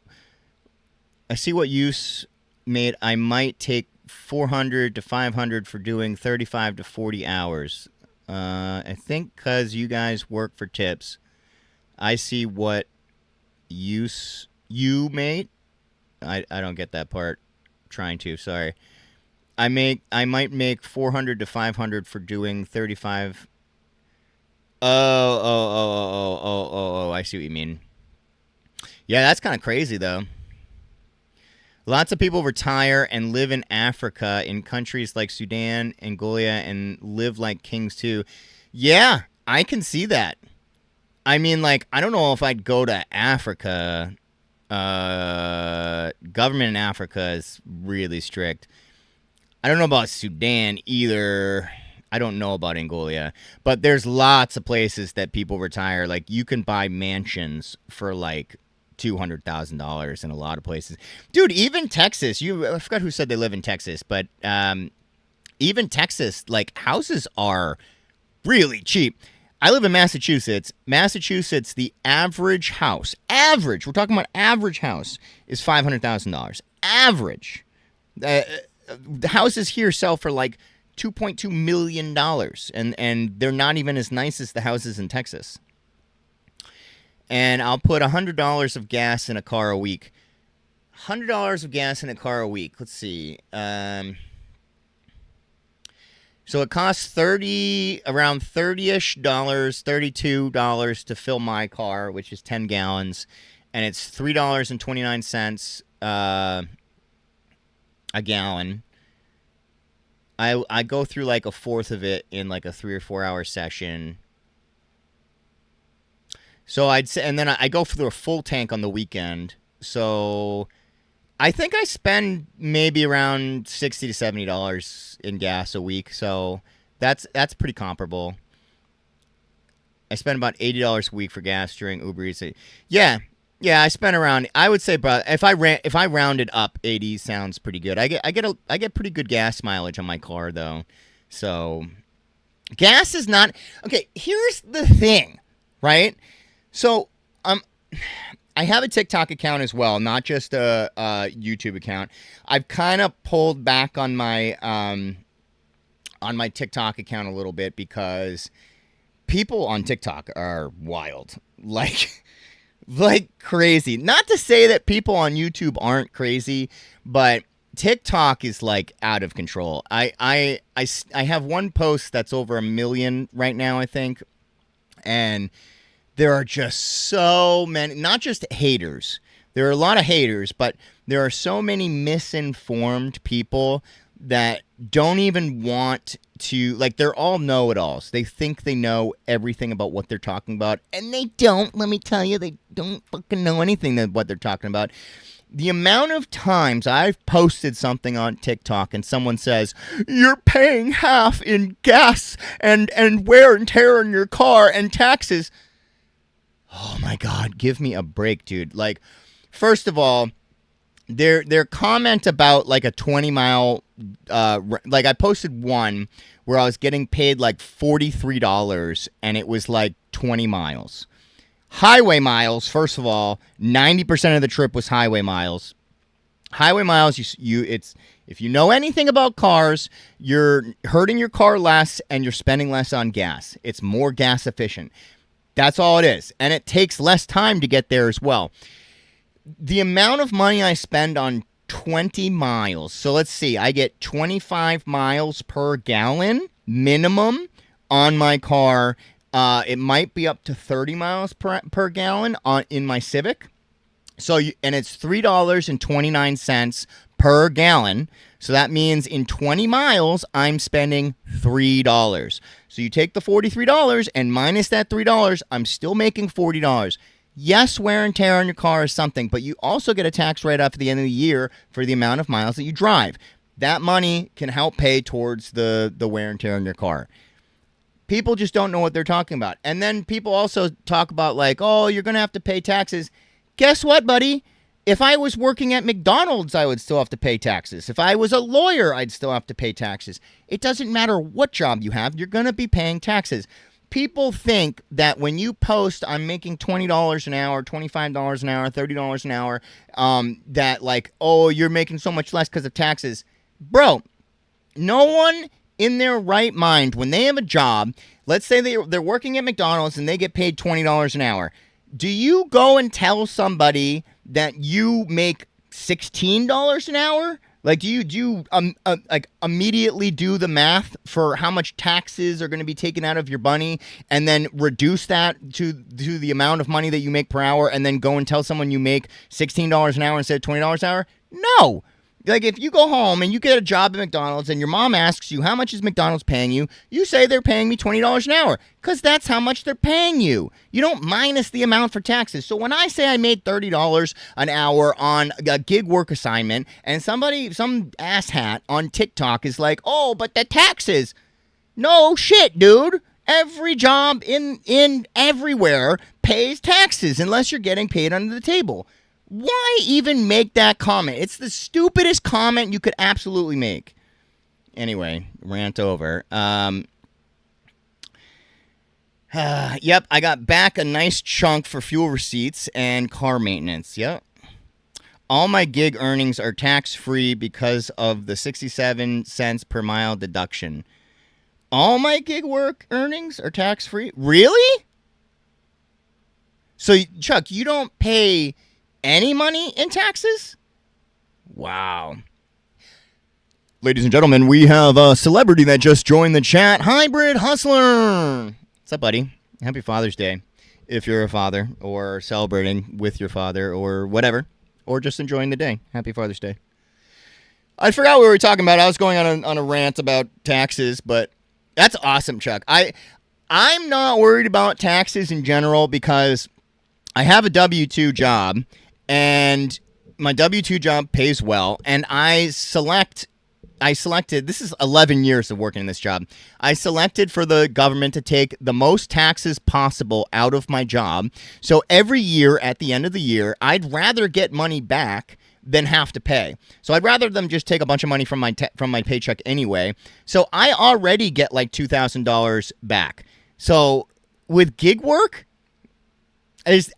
use made. I might take 400 to 500 for doing 35 to 40 hours. I think because you guys work for tips, I see what use you made. I don't get that part. Trying to, sorry. I might make 400 to 500 for doing 35. Oh, I see what you mean. Yeah, that's kind of crazy though. Lots of people retire and live in Africa, in countries like Sudan, Angola, and live like kings too. Yeah, I can see that. I mean, like, I don't know if I'd go to Africa. Government in Africa is really strict. I don't know about Sudan either. I don't know about Angola. But there's lots of places that people retire. Like, you can buy mansions for, like, $200,000 in a lot of places. Dude, even Texas, I forgot who said they live in Texas, but even Texas, like, houses are really cheap. I live in Massachusetts. Massachusetts, the average house, we're talking about average house, is $500,000. Average. The houses here sell for like $2.2 million, and they're not even as nice as the houses in Texas. And I'll put $100 of gas in a car a week. $100 of gas in a car a week. Let's see. So it costs around $30-ish, $32 to fill my car, which is 10 gallons. And it's $3.29 a gallon. I go through like a fourth of it in like a 3 or 4 hour session. So I'd say, and then I go through a full tank on the weekend. So I think I spend maybe around $60 to $70 in gas a week. So that's pretty comparable. I spend about $80 a week for gas during Uber Eats. Yeah, I spend around. I would say, bro, if I rounded up, 80 sounds pretty good. I get pretty good gas mileage on my car though. So gas is not okay. Here's the thing, right? So, I have a TikTok account as well, not just a YouTube account. I've kind of pulled back on my TikTok account a little bit because people on TikTok are wild, like crazy. Not to say that people on YouTube aren't crazy, but TikTok is like out of control. I have one post that's over 1 million right now, I think, and there are just so many, not just haters. There are a lot of haters, but there are so many misinformed people that don't even want to, like, they're all know-it-alls. They think they know everything about what they're talking about, and they don't. Let me tell you, they don't fucking know anything about what they're talking about. The amount of times I've posted something on TikTok and someone says, you're paying half in gas and wear and tear in your car and taxes. Oh my God, give me a break, dude. Like, first of all, their comment about like a 20-mile, like I posted one where I was getting paid like $43 and it was like 20 miles. Highway miles, first of all, 90% of the trip was highway miles. Highway miles, it's if you know anything about cars, you're hurting your car less and you're spending less on gas. It's more gas efficient. That's all it is. And it takes less time to get there as well. The amount of money I spend on 20 miles. So let's see. I get 25 miles per gallon minimum on my car. It might be up to 30 miles per gallon in my Civic. So and it's $3.29 per gallon. So that means in 20 miles, I'm spending $3. So you take the $43 and minus that $3, I'm still making $40. Yes, wear and tear on your car is something, but you also get a tax write-off at the end of the year for the amount of miles that you drive. That money can help pay towards the wear and tear on your car. People just don't know what they're talking about. And then people also talk about like, oh, you're going to have to pay taxes. Guess what, buddy? If I was working at McDonald's, I would still have to pay taxes. If I was a lawyer, I'd still have to pay taxes. It doesn't matter what job you have, you're going to be paying taxes. People think that when you post, I'm making $20 an hour, $25 an hour, $30 an hour, that like, oh, you're making so much less because of taxes. Bro, no one in their right mind, when they have a job, let's say they're working at McDonald's and they get paid $20 an hour. Do you go and tell somebody that you make $16 an hour? Like, do you like immediately do the math for how much taxes are going to be taken out of your money and then reduce that to the amount of money that you make per hour and then go and tell someone you make $16 an hour instead of $20 an hour? No. Like, if you go home and you get a job at McDonald's and your mom asks you, how much is McDonald's paying you? You say they're paying me $20 an hour because that's how much they're paying you. You don't minus the amount for taxes. So when I say I made $30 an hour on a gig work assignment and some asshat on TikTok is like, oh, but the taxes. No shit, dude. Every job in everywhere pays taxes unless you're getting paid under the table. Why even make that comment? It's the stupidest comment you could absolutely make. Anyway, rant over. Yep, I got back a nice chunk for fuel receipts and car maintenance. Yep. All my gig earnings are tax-free because of the 67 cents per mile deduction. All my gig work earnings are tax-free? Really? So, Chuck, you don't pay any money in taxes? Wow. Ladies and gentlemen, we have a celebrity that just joined the chat. Hybrid Hustler. What's up, buddy? Happy Father's Day. If you're a father or celebrating with your father or whatever, or just enjoying the day. Happy Father's Day. I forgot what we were talking about. I was going on a rant about taxes, but that's awesome, Chuck. I'm not worried about taxes in general because I have a W-2 job. And my W-2 job pays well, and I selected, this is 11 years of working in this job, I selected for the government to take the most taxes possible out of my job. So every year, at the end of the year, I'd rather get money back than have to pay. So I'd rather them just take a bunch of money from my paycheck anyway. So I already get like $2,000 back. So with gig work,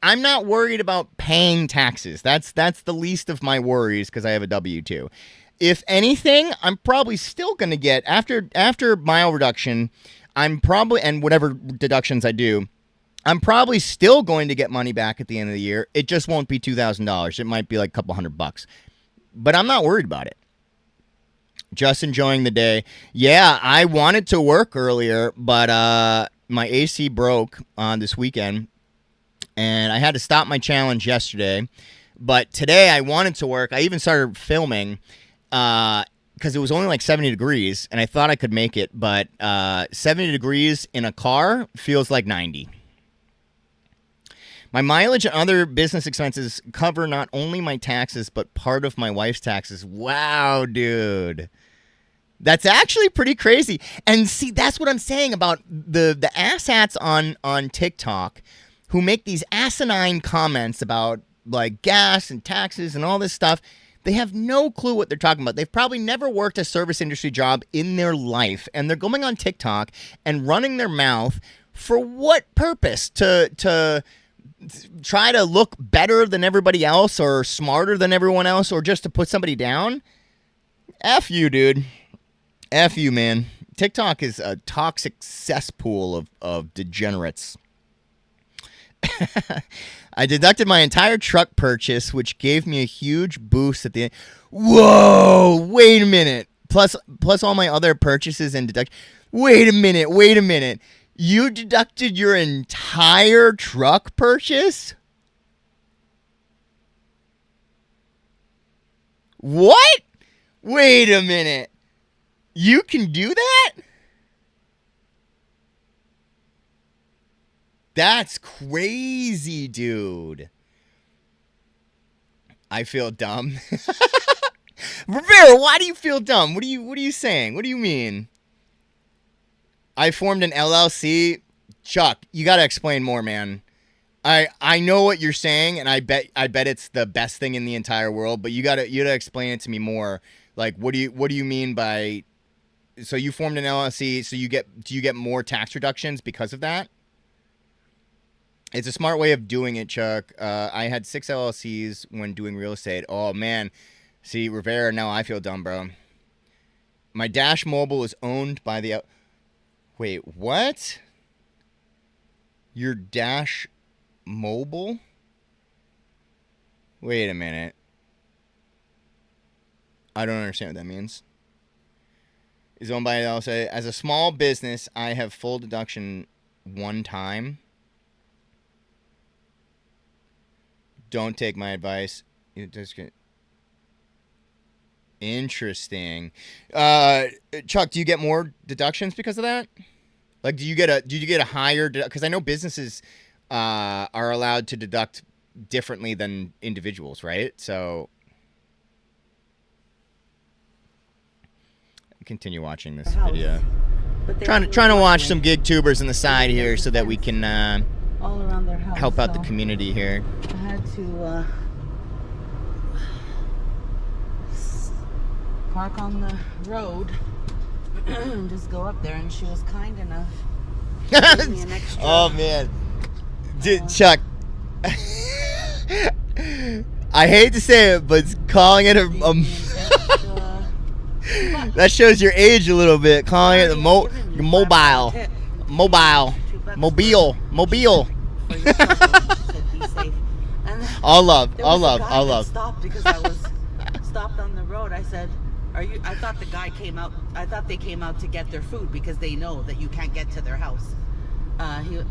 I'm not worried about paying taxes. That's the least of my worries because I have a W-2. If anything, I'm probably still going to get, after mile reduction, and whatever deductions I do, I'm probably still going to get money back at the end of the year. It just won't be $2,000. It might be like a couple $100. But I'm not worried about it. Just enjoying the day. Yeah, I wanted to work earlier, but my AC broke on this weekend. And I had to stop my challenge yesterday. But today I wanted to work. I even started filming because it was only like 70 degrees. And I thought I could make it. But 70 degrees in a car feels like 90. My mileage and other business expenses cover not only my taxes, but part of my wife's taxes. Wow, dude. That's actually pretty crazy. And see, that's what I'm saying about the asshats on TikTok who make these asinine comments about like gas and taxes and all this stuff. They have no clue what they're talking about. They've probably never worked a service industry job in their life, and they're going on TikTok and running their mouth for what purpose? To try to look better than everybody else or smarter than everyone else or just to put somebody down? F you, dude. F you, man. TikTok is a toxic cesspool of degenerates. I deducted my entire truck purchase, which gave me a huge boost at the end. Whoa, wait a minute. Plus all my other purchases and deduct. Wait a minute. You deducted your entire truck purchase? What? Wait a minute. You can do that? That's crazy, dude. I feel dumb. Rivera, why do you feel dumb? What are you saying? What do you mean? I formed an LLC. Chuck, you got to explain more, man. I know what you're saying, and I bet it's the best thing in the entire world, but you gotta explain it to me more. Like, what do you mean by? So you formed an LLC, so do you get more tax reductions because of that? It's a smart way of doing it, Chuck. I had 6 LLCs when doing real estate. Oh man, see Rivera. Now I feel dumb, bro. My Dash Mobile is owned by the. Wait, what? Your Dash Mobile? Wait a minute. I don't understand what that means. Is owned by LLC. As a small business, I have full deduction one time. Don't take my advice. Interesting. Chuck, do you get more deductions because of that? Like, did you get a higher? Because I know businesses are allowed to deduct differently than individuals, right? So, continue watching this video. Trying to watch some gig tubers on the side here so that we can all around their house, help out the community here. I had to park on the road and just go up there, and she was kind enough to give me an extra. Oh man, Chuck, I hate to say it, but calling it that shows your age a little bit. Calling it mobile. All love. Stopped because I was stopped on the road. I said, I thought the guy came out. I thought they came out to get their food because they know that you can't get to their house. And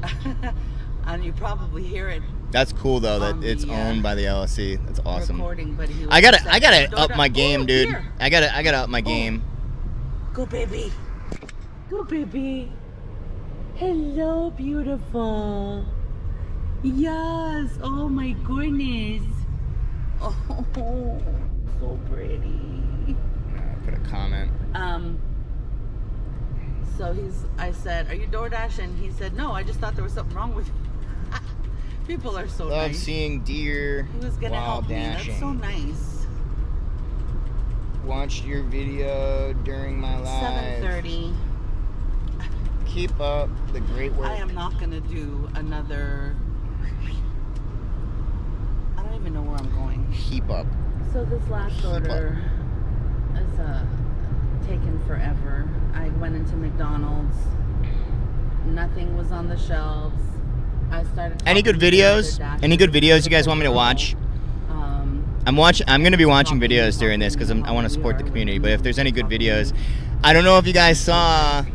you probably hear it. That's cool though that it's owned by the LLC. That's awesome. Recording, but he was I gotta up my game, dude. Here. I gotta up my game. Go baby. Hello, beautiful. Yes. Oh my goodness. Oh, so pretty. Put a comment. So I said, "Are you DoorDash?" And he said, "No, I just thought there was something wrong with you." People are so Love nice. seeing deer. He was gonna help dashing. me. That's so nice. Watched your video during my live. 7:30. Keep up the great work. I am not gonna do another. I don't even know where I'm going. Keep up. So this last order is taken forever. I went into McDonald's. Nothing was on the shelves. I started. Any good videos? Any good videos you guys want me to watch? I'm going to be watching videos during this because I want to support the community. But if there's any good videos, I don't know if you guys saw. I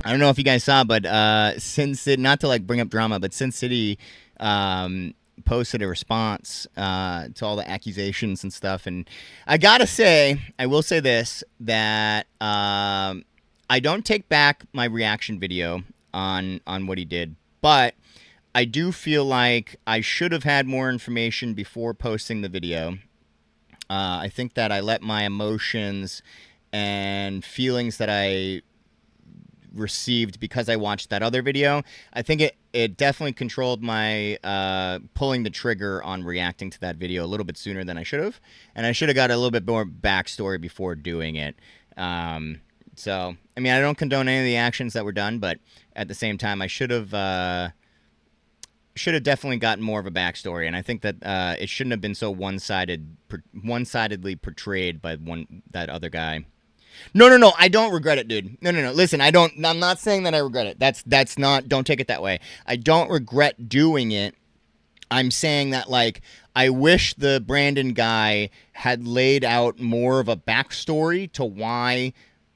don't know if you guys saw, but not to like bring up drama, but Sin City posted a response to all the accusations and stuff, and I gotta say, I will say this, that I don't take back my reaction video on what he did, but I do feel like I should have had more information before posting the video. I think that I let my emotions and feelings that I received because I watched that other video. I think it definitely controlled my pulling the trigger on reacting to that video a little bit sooner than I should have, and I should have got a little bit more backstory before doing it. So, I mean, I don't condone any of the actions that were done, but at the same time, I should have definitely gotten more of a backstory, and I think that it shouldn't have been so one-sidedly portrayed by that other guy. No, I don't regret it, dude. No. Listen, I'm not saying that I regret it. That's not, don't take it that way. I don't regret doing it. I'm saying that, like, I wish the Brandon guy had laid out more of a backstory to why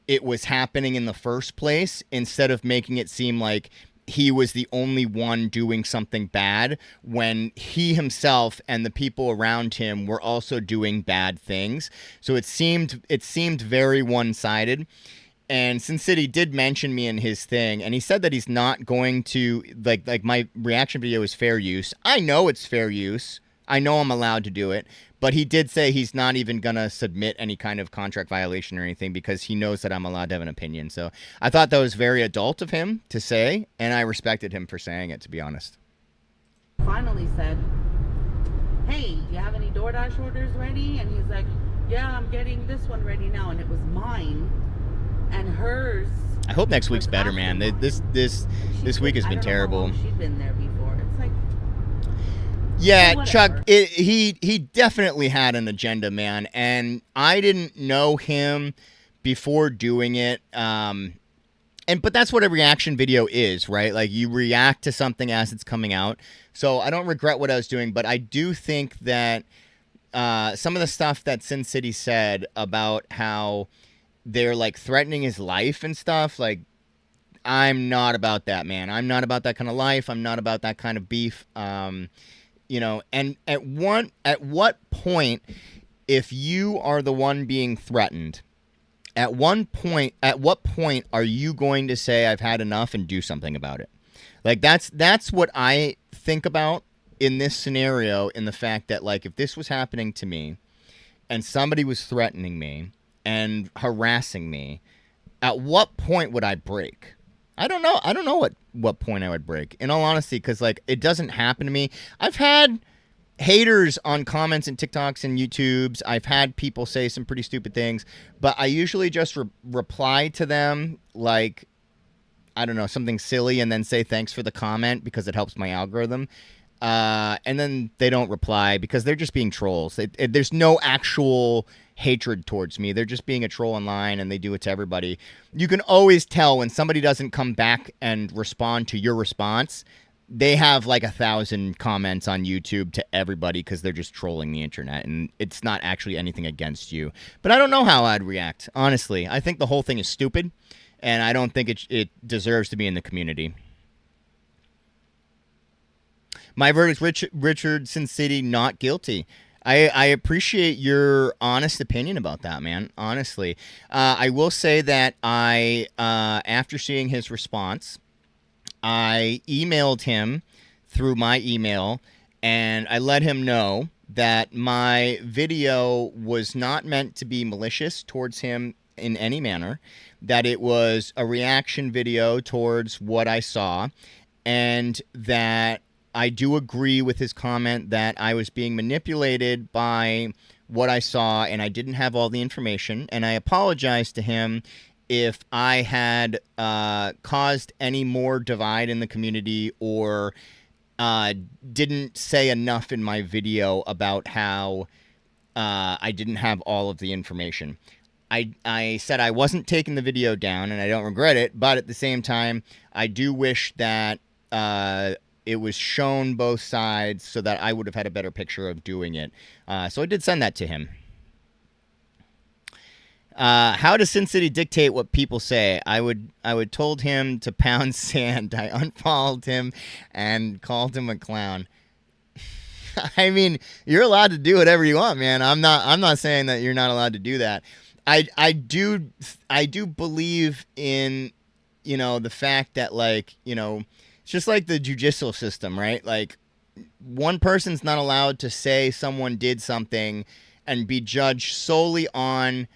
it was happening in the first place, instead of making it seem like he was the only one doing something bad when he himself and the people around him were also doing bad things. So it seemed very one-sided. And Sin City did mention me in his thing, and he said that he's not going to, like my reaction video is fair use. I know it's fair use. I know I'm allowed to do it. But he did say he's not even going to submit any kind of contract violation or anything because he knows that I'm allowed to have an opinion. So I thought that was very adult of him to say, and I respected him for saying it, to be honest. Finally said, hey, do you have any DoorDash orders ready? And he's like, yeah, I'm getting this one ready now. And it was mine and hers. I hope next week's better, man. This week has been terrible. She'd been there before. It's like, yeah, Chuck, he definitely had an agenda, man, and I didn't know him before doing it. But that's what a reaction video is, right? Like, you react to something as it's coming out. So I don't regret what I was doing, but I do think that some of the stuff that Sin City said about how they're, like, threatening his life and stuff, like, I'm not about that, man. I'm not about that kind of life. I'm not about that kind of beef. You know, and at what point, if you are the one being threatened, at what point are you going to say I've had enough and do something about it? Like, that's what I think about in this scenario, in the fact that, like, if this was happening to me and somebody was threatening me and harassing me, at what point would I break? I don't know. I don't know what point I would break, in all honesty, because, like, it doesn't happen to me. I've had haters on comments and TikToks and YouTubes. I've had people say some pretty stupid things, but I usually just reply to them, like, I don't know, something silly, and then say thanks for the comment because it helps my algorithm. And then they don't reply because they're just being trolls. There's no actual hatred towards me. They're just being a troll online, and they do it to everybody. You can always tell when somebody doesn't come back and respond to your response. They have like 1,000 comments on YouTube to everybody because they're just trolling the internet, and it's not actually anything against you. But I don't know how I'd react, honestly. I think the whole thing is stupid, and I don't think it deserves to be in the community. My verdict, Richard Sin City, not guilty. I appreciate your honest opinion about that, man. Honestly, I will say that after seeing his response, I emailed him through my email, and I let him know that my video was not meant to be malicious towards him in any manner, that it was a reaction video towards what I saw, and that I do agree with his comment that I was being manipulated by what I saw and I didn't have all the information. And I apologized to him if I had caused any more divide in the community or didn't say enough in my video about how I didn't have all of the information. I said I wasn't taking the video down, and I don't regret it, but at the same time, I do wish that it was shown both sides so that I would have had a better picture of doing it. So I did send that to him. How does Sin City dictate what people say? I would told him to pound sand. I unfollowed him and called him a clown. I mean, you're allowed to do whatever you want, man. I'm not saying that you're not allowed to do that. I do believe in, you know, the fact that, like, you know, it's just like the judicial system, right? Like, one person's not allowed to say someone did something and be judged solely on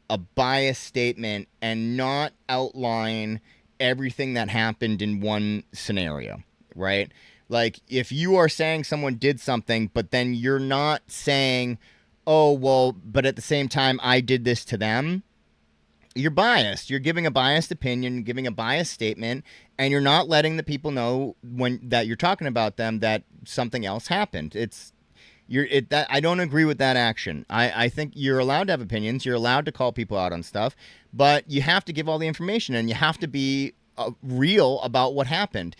a biased statement and not outline everything that happened in one scenario, right? Like, if you are saying someone did something, but then you're not saying, oh, well, but at the same time, I did this to them, you're biased. You're giving a biased opinion, giving a biased statement, and you're not letting the people know that you're talking about them that something else happened. I don't agree with that action. I think you're allowed to have opinions. You're allowed to call people out on stuff, but you have to give all the information, and you have to be real about what happened.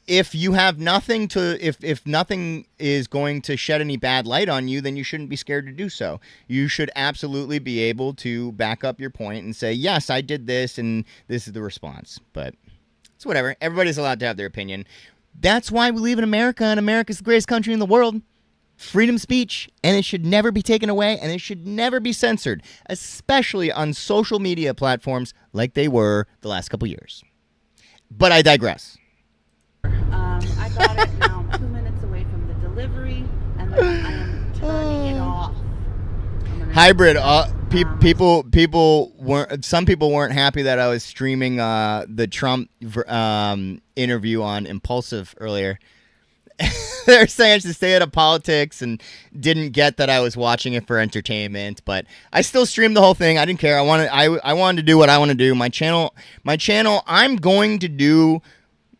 If you have nothing if nothing is going to shed any bad light on you, then you shouldn't be scared to do so. You should absolutely be able to back up your point and say, yes, I did this, and this is the response. But it's whatever. Everybody's allowed to have their opinion. That's why we live in America, and America's the greatest country in the world. Freedom of speech, and it should never be taken away, and it should never be censored, especially on social media platforms like they were the last couple years. But I digress. I got it. Now I'm 2 minutes away from the delivery, and then I am turning it off. Hybrid. People weren't. Some people weren't happy that I was streaming the Trump interview on Impulsive earlier. They're saying I should stay out of politics and didn't get that I was watching it for entertainment, but I still streamed the whole thing. I didn't care. I wanted to do what I want to do. My channel. I'm going to do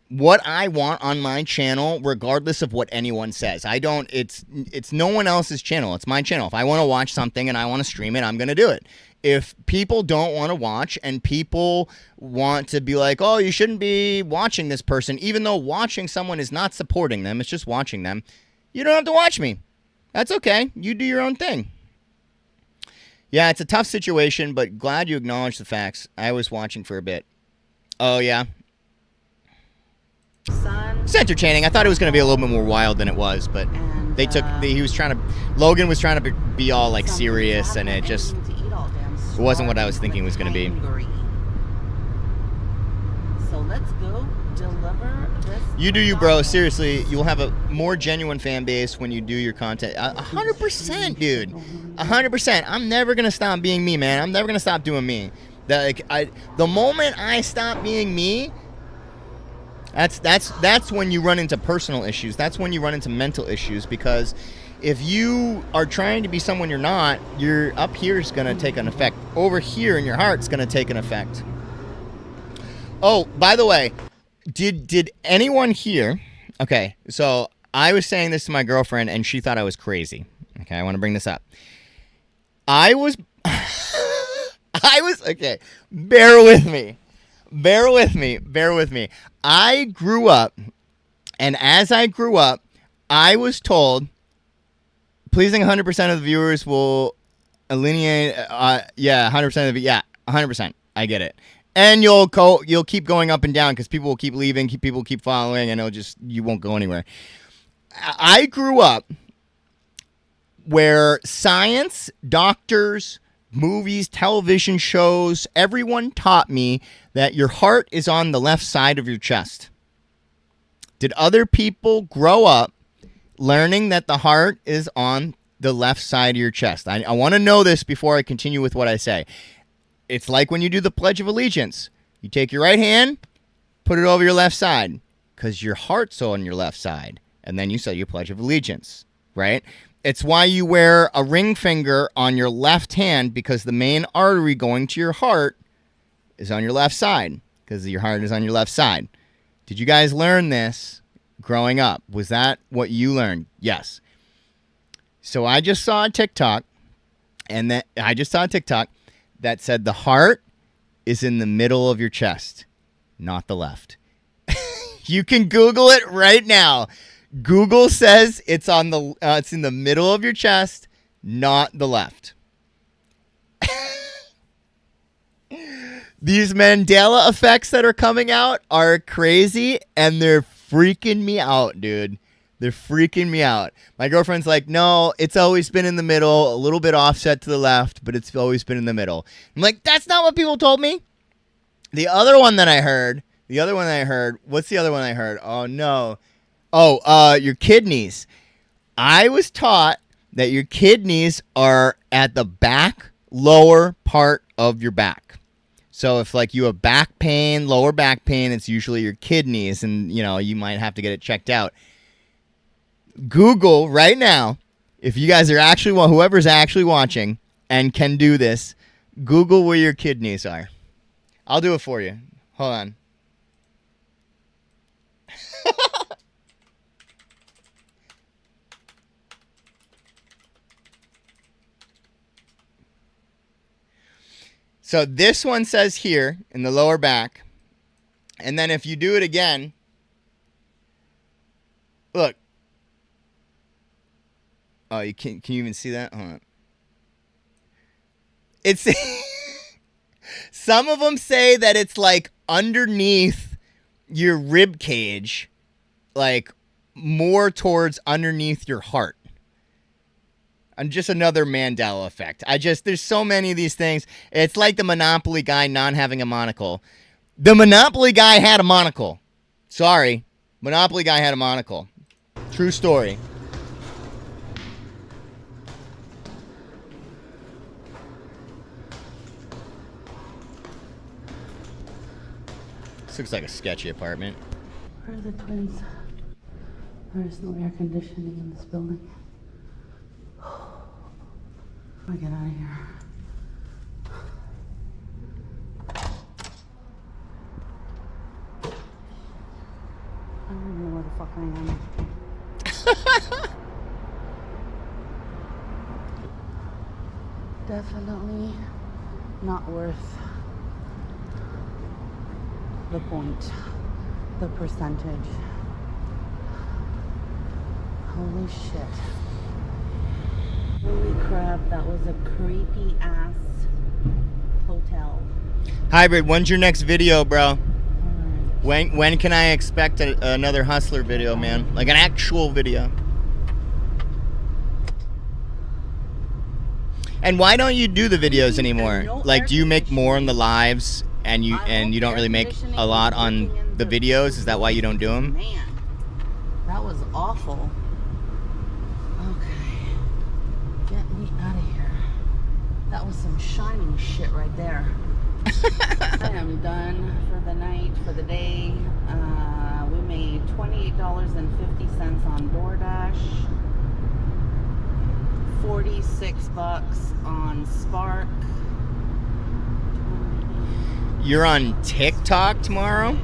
what I want on my channel, regardless of what anyone says. It's no one else's channel. It's my channel. If I want to watch something and I want to stream it, I'm going to do it. If people don't want to watch and people want to be like, oh, you shouldn't be watching this person, even though watching someone is not supporting them, it's just watching them, you don't have to watch me. That's okay. You do your own thing. Yeah, it's a tough situation, but glad you acknowledged the facts. I was watching for a bit. Oh, yeah. It's entertaining. I thought it was going to be a little bit more wild than it was, but Logan was trying to be all like serious, and it wasn't what I was thinking it was going to be. So let's go deliver this. You do you, bro. Seriously, you'll have a more genuine fan base when you do your content. 100%, dude. 100%. I'm never going to stop being me, man. I'm never going to stop doing me. The moment I stop being me, that's when you run into personal issues. That's when you run into mental issues, because if you are trying to be someone you're not, your up here is going to take an effect. Over here in your heart's going to take an effect. Oh, by the way, did anyone here? Okay, so I was saying this to my girlfriend, and she thought I was crazy. Okay, I want to bring this up. I was okay. Bear with me. I grew up, and as I grew up, I was told, pleasing 100% of the viewers will alienate. 100% of the 100%. I get it, and you'll keep going up and down because people will keep leaving, people keep following, and you won't go anywhere. I grew up where science, doctors, movies, television shows, everyone taught me that your heart is on the left side of your chest. Did other people grow up learning that the heart is on the left side of your chest? I want to know this before I continue with what I say. It's like when you do the Pledge of Allegiance. You take your right hand, put it over your left side, because your heart's on your left side, and then you say your Pledge of Allegiance, right? It's why you wear a ring finger on your left hand, because the main artery going to your heart is on your left side, because your heart is on your left side. Did you guys learn this growing up? Was that what you learned? Yes. So I just saw a TikTok, that said the heart is in the middle of your chest, not the left. You can Google it right now. Google says it's in the middle of your chest, not the left. These Mandela effects that are coming out are crazy, and they're freaking me out, dude. They're freaking me out. My girlfriend's like, no, it's always been in the middle, a little bit offset to the left, but it's always been in the middle. I'm like, that's not what people told me. The other one that I heard, what's the other one I heard? Oh, no. Oh, your kidneys. I was taught that your kidneys are at the back, lower part of your back. So if like you have back pain, lower back pain, it's usually your kidneys, and you might have to get it checked out. Google right now, if you guys are actually, whoever's actually watching and can do this, Google where your kidneys are. I'll do it for you. Hold on. So this one says here in the lower back. And then if you do it again, look. Oh, can you even see that? Hold on. It's some of them say that it's like underneath your rib cage, like more towards underneath your heart. And just another Mandela effect. There's so many of these things. It's like the Monopoly guy not having a monocle. The Monopoly guy had a monocle. Sorry. Monopoly guy had a monocle. True story. This looks like a sketchy apartment. Where are the twins? There's no air conditioning in this building. I get out of here. I don't even know where the fuck I am. Definitely not worth the point, the percentage. Holy shit. Holy crap, that was a creepy ass hotel. Hybrid, when's your next video, bro? When can I expect another Hustler video, man? Like an actual video. And why don't you do the videos anymore? Like, do you make more on the lives and you don't really make a lot on the videos? Is that why you don't do them? Man, that was awful. Okay, get me out of here. That was some shining shit right there. I am done for the night, for the day. We made $28.50 on DoorDash. 46 bucks on Spark. You're on TikTok tomorrow?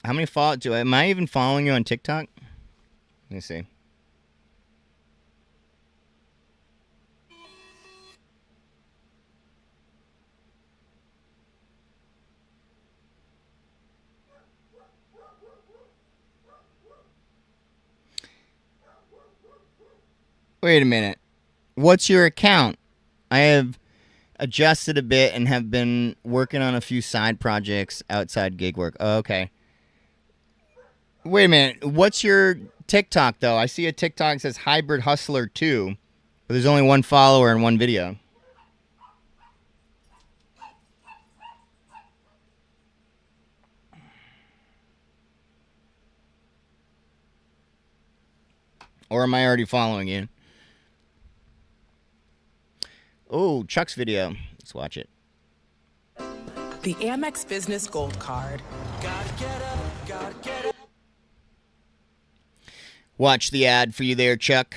How many am I even following you on TikTok? Let me see. Wait a minute. What's your account? I have adjusted a bit and have been working on a few side projects outside gig work. Oh, okay. Wait a minute. What's your TikTok, though? I see a TikTok that says Hybrid Hustler 2, but there's only one follower and one video. Or am I already following you? Oh, Chuck's video. Let's watch it. The Amex Business Gold Card. Watch the ad for you there, Chuck.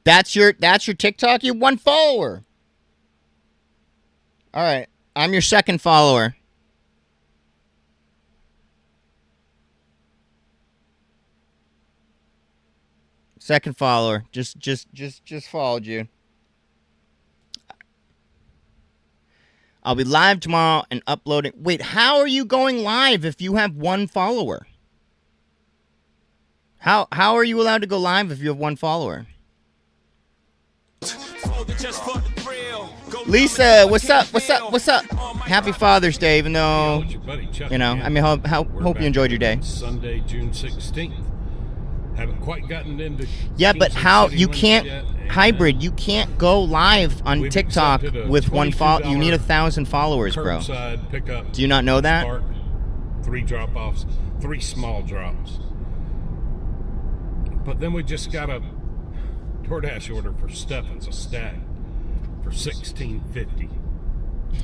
That's your TikTok? You're one follower. All right. I'm your second follower. Second follower. Just followed you. I'll be live tomorrow and uploading. Wait, how are you going live if you have one follower? How are you allowed to go live if you have one follower? Lisa, what's up? Happy Father's Day, even though, I mean, hope you enjoyed your day. Sunday, June 16th. Haven't quite gotten into. Yeah, but how you can't Hybrid? You can't go live on TikTok with one follow. You need 1,000 followers, bro. Pickup. Do you not know that? Spark, 3 drop-offs, 3 small drops. But then we just got a DoorDash order for Stephens, a stack, for $16.50.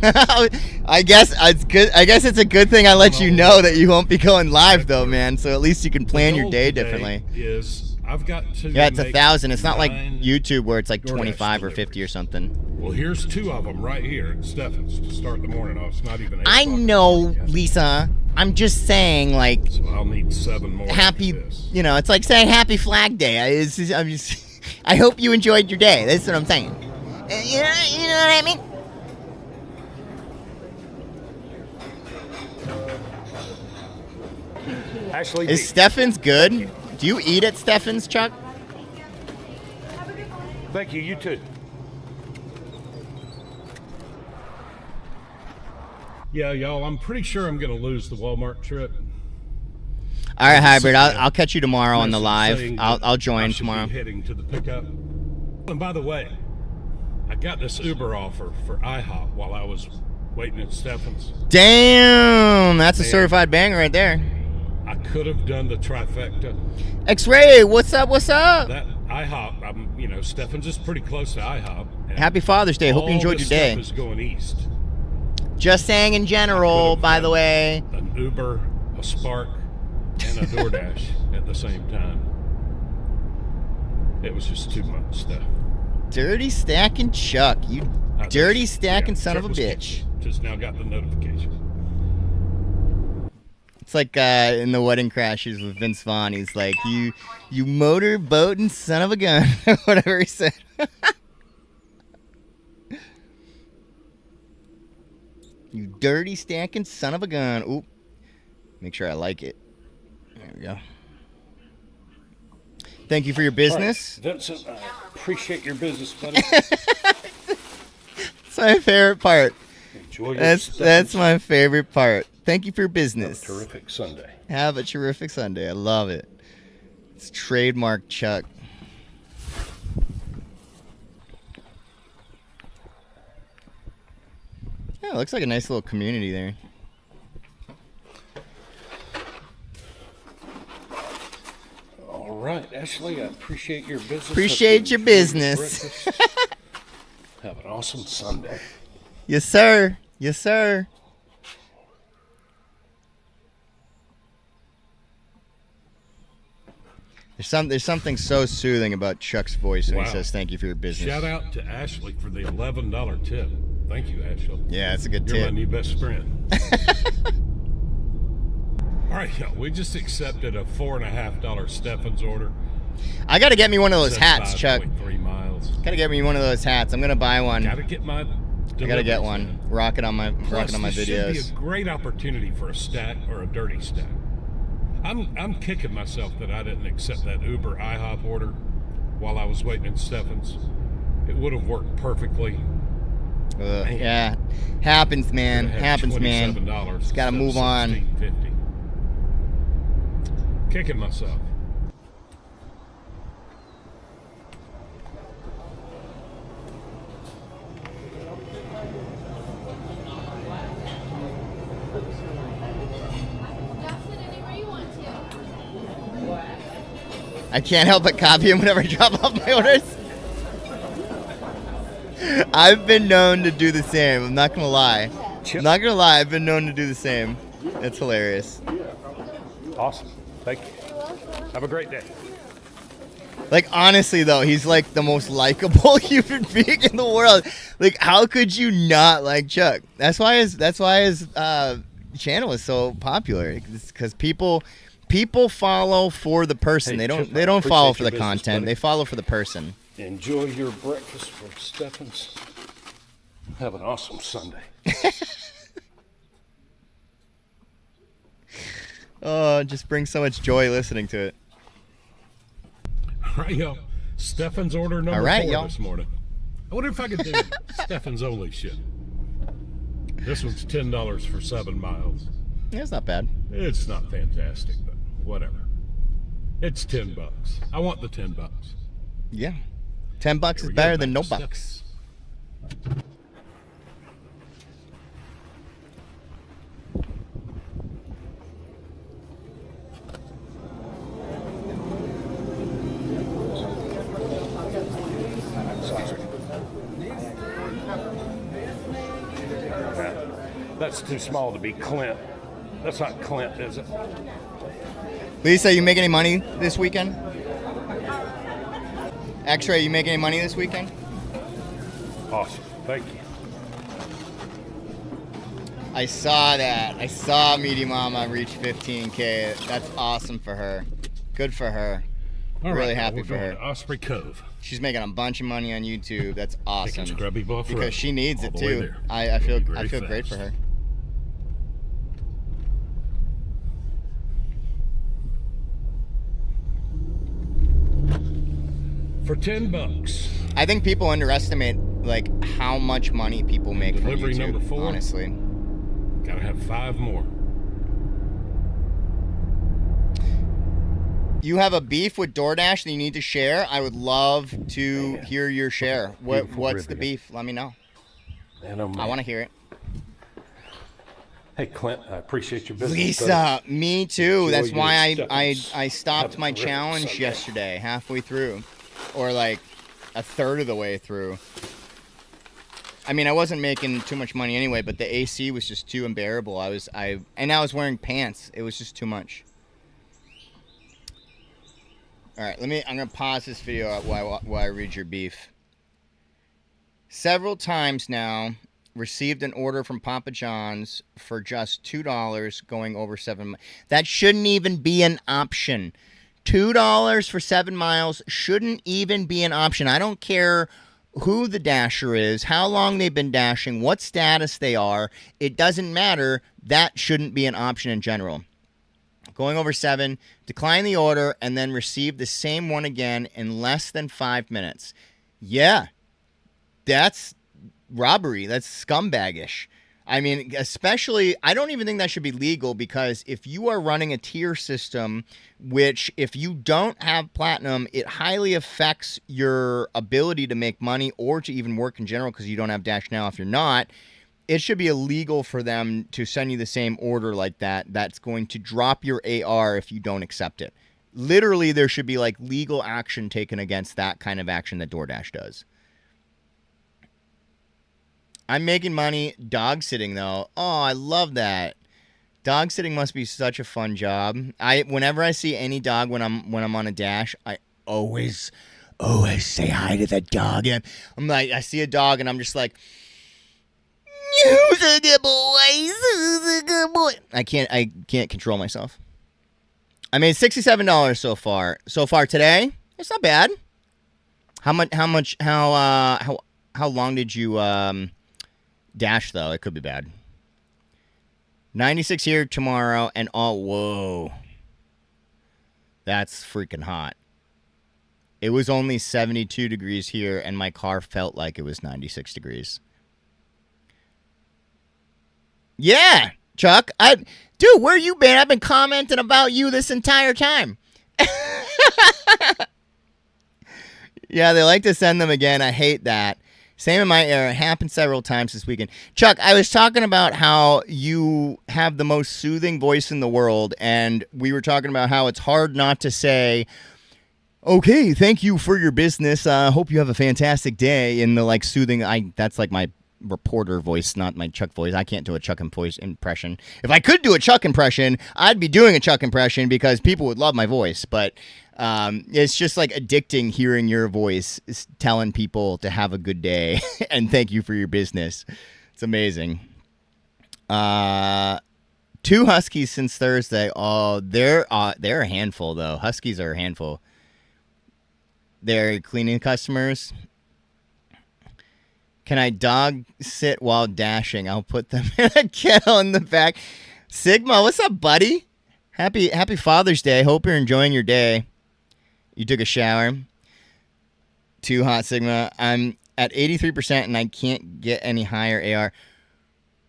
I guess it's good. I guess it's a good thing I let you know that you won't be going live though, man. So at least you can plan your day differently. I've got to. Yeah, it's 1,000. It's not like YouTube where it's like 25 or 50 or something. Well, here's 2 of them right here at Stephens to start the morning off. It's not even 8 I o'clock. know, Lisa. I'm just saying, like. So I'll need 7 more. Happy, you know, it's like saying Happy Flag Day. I'm just. I hope you enjoyed your day. That's what I'm saying. You know what I mean? Ashley, is Stephens good? Do you eat at Stephens, Chuck? Thank you. You too. Yeah, y'all. I'm pretty sure I'm going to lose the Walmart trip. All right, Hybrid. I'll catch you tomorrow on the live. I'll join tomorrow. Heading to the pickup. And by the way, I got this Uber offer for IHOP while I was waiting at Stephens. Damn, that's a certified banger right there. I could have done the trifecta. X-Ray, what's up? What's up? That IHOP, Stephens is pretty close to IHOP. Happy Father's Day. Hope you enjoyed your day. All this stuff is going east. Just saying in general, by the way. An Uber, a Spark, and a DoorDash at the same time. It was just too much stuff. Dirty stacking Chuck. You dirty stacking son of a bitch. Just now got the notification. It's like in the Wedding Crashers with Vince Vaughn. He's like, you motor boating son of a gun. Whatever he said. You dirty stacking son of a gun. Oop. Make sure I like it. There we go. Thank you for your business. Right. Vincent, I appreciate your business, buddy. It's my favorite part. Enjoy your That's my favorite part. Thank you for your business. Have a terrific Sunday. Have a terrific Sunday. I love it. It's trademark Chuck. Yeah, it looks like a nice little community there. All right, Ashley, I appreciate your business. Appreciate your business. Have an awesome Sunday. Yes, sir. Yes, sir. There's something so soothing about Chuck's voice when he says thank you for your business. Shout out to Ashley for the $11 tip. Thank you, Ashley. Yeah, that's a good tip. You're my new best friend. All right, y'all, we just accepted a $4.50 Stephens order. I got to get me one of those hats, Chuck. 3 miles. Got to get me one of those hats. I'm going to buy one. Got to get my I got to get one. Rock it on my videos. This should be a great opportunity for a stack or a dirty stack. I'm kicking myself that I didn't accept that Uber IHOP order while I was waiting at Stephens. It would have worked perfectly. Yeah, happens, man. Happens, man. Just gotta move on. $16.50. Kicking myself. I can't help but copy him whenever I drop off my orders. I've been known to do the same. I'm not gonna lie. I've been known to do the same. It's hilarious. Awesome. Thank you. Have a great day. Like, honestly, though, he's like the most likable human being in the world. Like, how could you not like Chuck? That's why his channel is so popular. Because people follow for the person. Hey, they don't follow for the content. Buddy. They follow for the person. Enjoy your breakfast from Stephens. Have an awesome Sunday. Oh, it just brings so much joy listening to it. All right, y'all. Stephens order number 4 this morning. I wonder if I could do Stephens only shit. This one's $10 for 7 miles. Yeah, it's not bad. It's not fantastic, but whatever. It's $10. I want the $10. Yeah. $10 is better than no bucks. That's too small to be Clint. That's not Clint, is it? Lisa, you make any money this weekend? X-Ray, you make any money this weekend? Awesome. Thank you. I saw that. I saw Meaty Mama reach 15K. That's awesome for her. Good for her. Really happy for her. Osprey Cove. She's making a bunch of money on YouTube. That's awesome. Scrubby Bluff Road, because she needs it all the way too. there. I feel Very great for fast. her. For $10. I think people underestimate like how much money people make from Delivery YouTube. number 4. Honestly, Gotta have 5 more. you have a beef with DoorDash that you need to share. I would love to hear your share. What's the beef? Let me know. Man, oh, man. I want to hear it. Hey, Clint, I appreciate your business. Lisa, me too. Enjoy That's your why steppings. I stopped Have a my terrific challenge Sunday. yesterday, halfway through, or like a third of the way through. I mean, I wasn't making too much money anyway, but the AC was just too unbearable. I was wearing pants. It was just too much. All right, I'm gonna pause this video while I read your beef. Several times now, received an order from Papa John's for just $2 going over 7 miles. That shouldn't even be an option. $2 for 7 miles shouldn't even be an option. I don't care who the dasher is, how long they've been dashing, what status they are. It doesn't matter. That shouldn't be an option in general. Going over 7, decline the order, and then receive the same one again in less than 5 minutes. Yeah, that's robbery. That's scumbaggish. I mean, especially, I don't even think that should be legal, because if you are running a tier system, which if you don't have platinum, it highly affects your ability to make money or to even work in general, because you don't have Dash Now if you're not. It should be illegal for them to send you the same order like that. That's going to drop your AR if you don't accept it. Literally, there should be like legal action taken against that kind of action that DoorDash does. I'm making money dog sitting though. Oh, I love that. Dog sitting must be such a fun job. Whenever I see any dog when I'm on a dash, I always say hi to the dog. And I'm like, I see a dog and I'm just like, who's a good boy? Who's a good boy? I can't control myself. I made $67 so far. So far today, it's not bad. How long did you dash though? It could be bad. 96 here tomorrow, and whoa, that's freaking hot. It was only 72 degrees here, and my car felt like it was 96 degrees. Yeah, Chuck. Dude, where you been? I've been commenting about you this entire time. Yeah, they like to send them again. I hate that. Same in my era. It happened several times this weekend. Chuck, I was talking about how you have the most soothing voice in the world, and we were talking about how it's hard not to say, okay, thank you for your business. Hope you have a fantastic day. In the like soothing, that's like my reporter voice, not my Chuck voice. I can't do a Chuck voice impression. If I could do a Chuck impression, I'd be doing a Chuck impression because people would love my voice. But it's just like addicting hearing your voice telling people to have a good day and thank you for your business. It's amazing. 2 Huskies since Thursday. Oh, they're a handful though. Huskies are a handful. They're cleaning customers. Can I dog sit while dashing? I'll put them in a kennel in the back. Sigma, what's up, buddy? Happy Father's Day. Hope you're enjoying your day. You took a shower. Too hot, Sigma. I'm at 83% and I can't get any higher AR.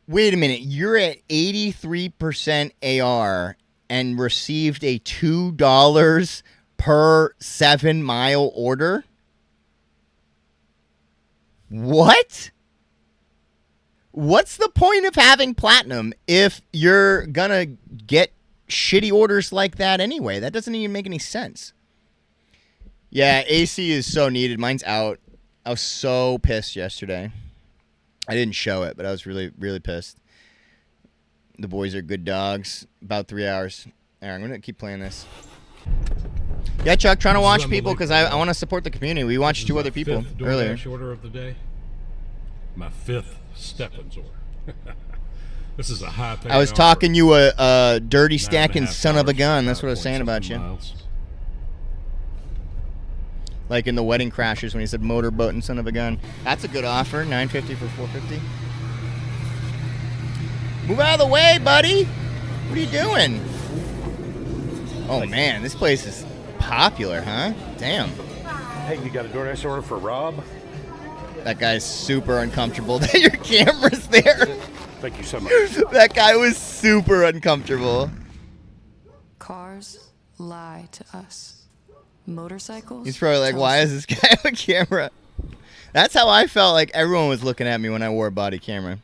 Wait a minute. You're at 83% AR and received a $2 per 7 mile order? What? What's the point of having platinum if you're gonna get shitty orders like that anyway? That doesn't even make any sense. Yeah, AC is so needed. Mine's out. I was so pissed yesterday. I didn't show it, but I was really, really pissed. The boys are good dogs. About 3 hours. All right, I'm gonna keep playing this. Yeah, Chuck, trying to watch people because I want to support the community. We watched 2 other people earlier. Order of the day. My 5th Stephens order. This is a high. I was talking you a dirty stacking son of a gun. That's what I was saying about you. Like in the Wedding Crashers when he said motorboat and son of a gun. That's a good offer. $9.50 for $4.50. Move out of the way, buddy. What are you doing? Oh man, this place is popular, huh? Damn. Hey, you got a DoorDash order for Rob? That guy's super uncomfortable that your camera's there. Thank you so much. That guy was super uncomfortable. Cars lie to us. Motorcycles. He's probably like, why is this guy on camera? That's how I felt like everyone was looking at me when I wore a body camera.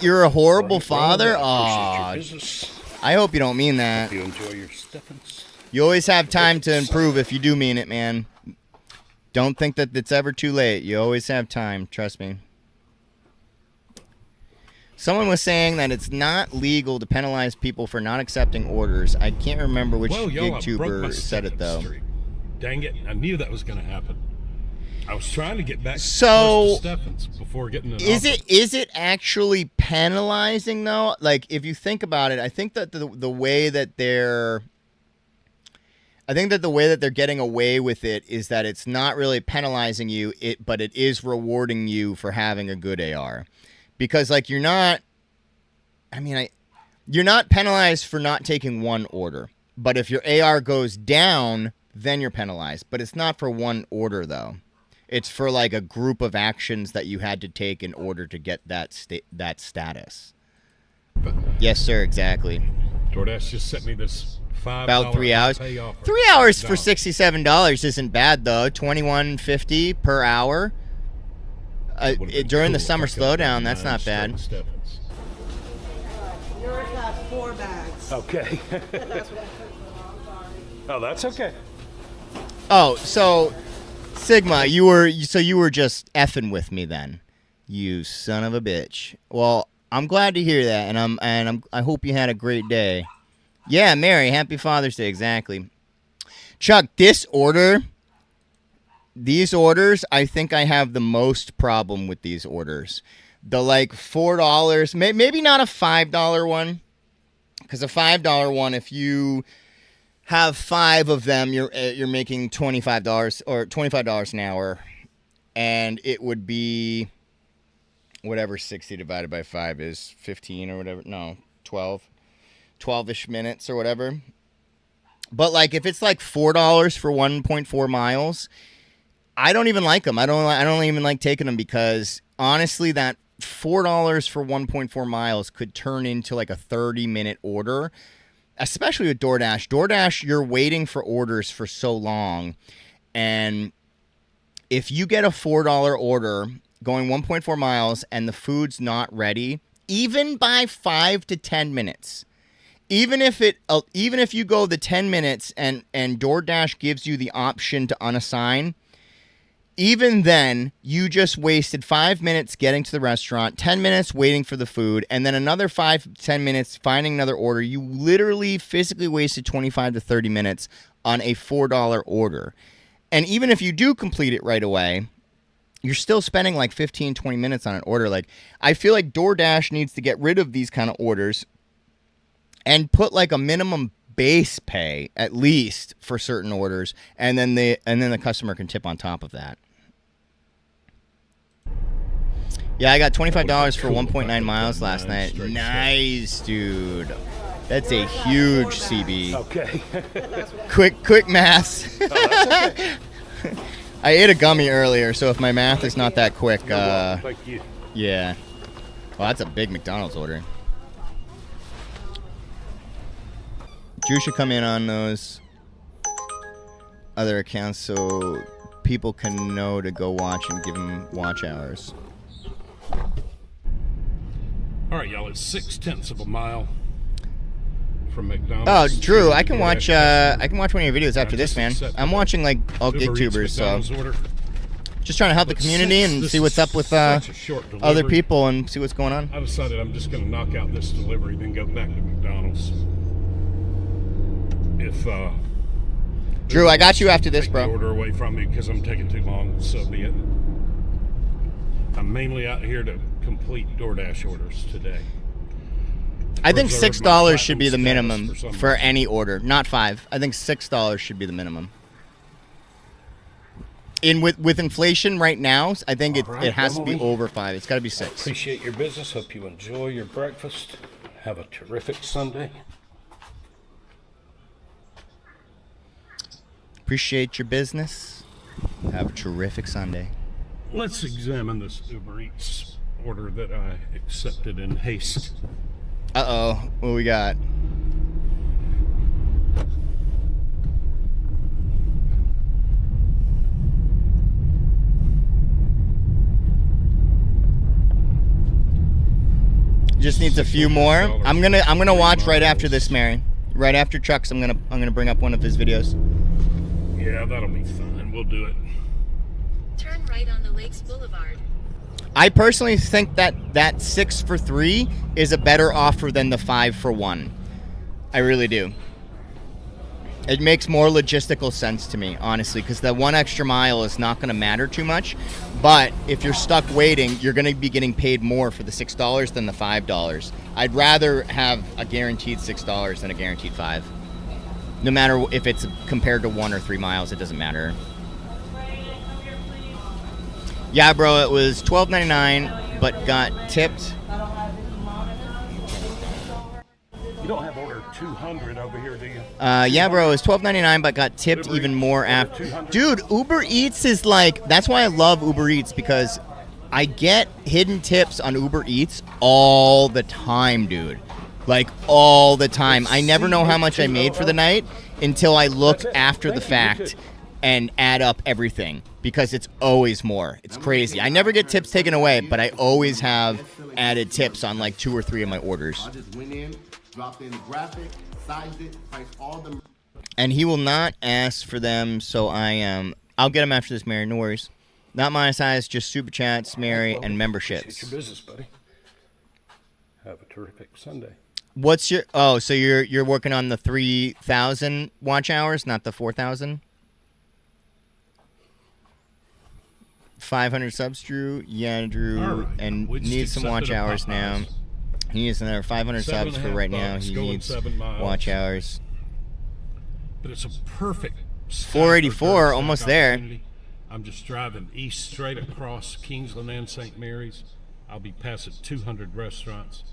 You're a horrible father? Aw, I hope you don't mean that. You enjoy your Stephens. You always have time to improve if you do mean it, man. Don't think that it's ever too late. You always have time. Trust me. Someone was saying that it's not legal to penalize people for not accepting orders. I can't remember which GigTuber said it, though. Dang it. I knew that was going to happen. I was trying to get back to Stephens before getting an Is it actually penalizing, though? Like, if you think about it, I think that the way that they're getting away with it is that it's not really penalizing you, but it is rewarding you for having a good AR. Because, like, you're not penalized for not taking one order. But if your AR goes down, then you're penalized. But it's not for one order, though. It's for, like, a group of actions that you had to take in order to get that status. Yes, sir, exactly. DoorDash just sent me this $5 about 3 hours. 3 hours for $67 isn't bad, though. $21.50 per hour. During the summer slowdown, that's not bad. Yours has 4 bags. Okay. Oh, that's okay. Oh, so Sigma, you were just effing with me then, you son of a bitch. Well, I'm glad to hear that, and I hope you had a great day. Yeah, Mary, happy Father's Day, exactly. Chuck, these orders, I think I have the most problem with these orders. The like $4, maybe not a $5 one, because a $5 one, if you have 5 of them, you're making $25 or $25 an hour, and it would be whatever 60 divided by 5 is, 15 or whatever. No, 12-ish minutes or whatever. But like if it's like $4 for 1.4 miles, I don't even like them. I don't even like taking them because honestly, that $4 for 1.4 miles could turn into like a 30-minute order. Especially with DoorDash. DoorDash, you're waiting for orders for so long. And if you get a $4 order going 1.4 miles and the food's not ready, even by 5 to 10 minutes, even if you go the 10 minutes and DoorDash gives you the option to unassign, even then, you just wasted 5 minutes getting to the restaurant, 10 minutes waiting for the food, and then another 5 to 10 minutes finding another order. You literally physically wasted 25 to 30 minutes on a $4 order. And even if you do complete it right away, you're still spending like 15, 20 minutes on an order. Like, I feel like DoorDash needs to get rid of these kind of orders and put like a minimum base pay at least for certain orders, and then the customer can tip on top of that. Yeah, I got $25 for 1.9 miles last night. Nice, dude. That's a huge CB. Okay. Quick maths. Oh, that's okay. I ate a gummy earlier, so if my math is not that quick, thank you. Yeah. Well, that's a big McDonald's order. You should come in on those other accounts so people can know to go watch and give them watch hours. All right, y'all. It's 0.6 of a mile from McDonald's. Oh, Drew, I can watch one of your videos after this, man. I'm watching like all GigTubers, so Just trying to help the community and see what's up with other people and see what's going on. I decided I'm just going to knock out this delivery, then go back to McDonald's. If Drew, I got you after this, bro. Order away from me because I'm taking too long, so be it. I'm mainly out here to complete DoorDash orders today. I think $6 should be the minimum for any order, not $5. I think $6 should be the minimum. With inflation right now, I think it has to be over $5. It's got to be $6. Appreciate your business. Hope you enjoy your breakfast. Have a terrific Sunday. Appreciate your business. Have a terrific Sunday. Let's examine this Uber Eats order that I accepted in haste. Uh-oh. What we got? Just needs a few more. I'm gonna watch right after this, Mary. Right after Chuck's, I'm gonna bring up one of his videos. Yeah, that'll be fine. We'll do it. Turn right on the Lakes Boulevard. I personally think that 6 for $3 is a better offer than the 5 for $1. I really do. It makes more logistical sense to me, honestly, because that 1 extra mile is not going to matter too much. But if you're stuck waiting, you're going to be getting paid more for the $6 than the $5. I'd rather have a guaranteed $6 than a guaranteed $5. No matter if it's compared to 1 or 3 miles, it doesn't matter. Yeah, bro, it was $12.99, but got tipped. You don't have order 200 over here, do you? Yeah, bro, it was $12.99, but got tipped even more after. Dude, Uber Eats is like, that's why I love Uber Eats, because I get hidden tips on Uber Eats all the time, dude. Like, all the time. I never know how much I made for the night until I look after the fact and add up everything, because it's always more. It's crazy. I never get tips taken away, but I always have added tips on like 2 or 3 of my orders. Dropped in the graphic, sized it, priced all the... And he will not ask for them, so I'll get them after this, Mary. No worries. Not monetized, just super chats, Mary, and memberships. It's your business, buddy. Have a terrific Sunday. What's your... Oh, so you're working on the 3,000 watch hours, not the 4,000? 500 subs, Drew. Yeah, Drew. Right. And needs some watch hours now. He needs another 500 subs for right now. He needs watch hours. But it's a perfect 484, almost there. I'm just driving east straight across Kingsland and St. Mary's. I'll be passing 200 restaurants.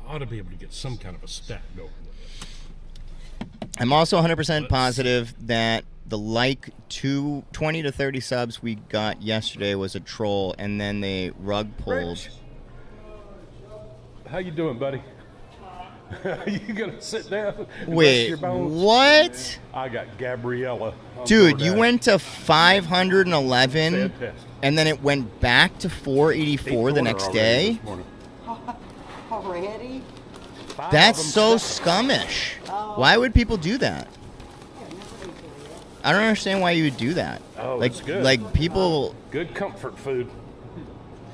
I ought to be able to get some kind of a stat going with it. I'm also 100% positive that the 20 to 30 subs we got yesterday was a troll, and then they rug pulled. Rich. How you doing, buddy? You gonna sit down? Wait, what? I got Gabriella. Dude, you went to 511, and then it went back to 484 the next day? Already? That's so scummish. Why would people do that? I don't understand why you would do that. Oh, like, it's good. Like people. Good comfort food.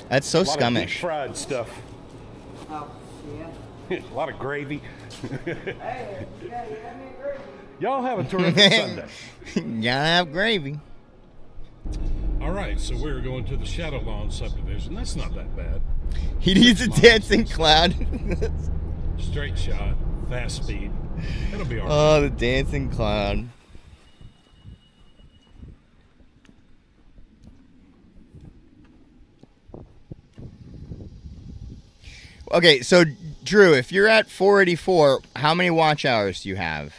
That's so a lot scummish. Of deep fried stuff. Oh, yeah. A lot of gravy. Y'all have a terrific Sunday. Gotta have gravy. All right, so we're going to the Shadow Lawn subdivision. That's not that bad. He needs a dancing cloud. Straight shot, fast speed. It'll be all right. Oh, the dancing cloud. Okay, so Drew, if you're at 484, how many watch hours do you have?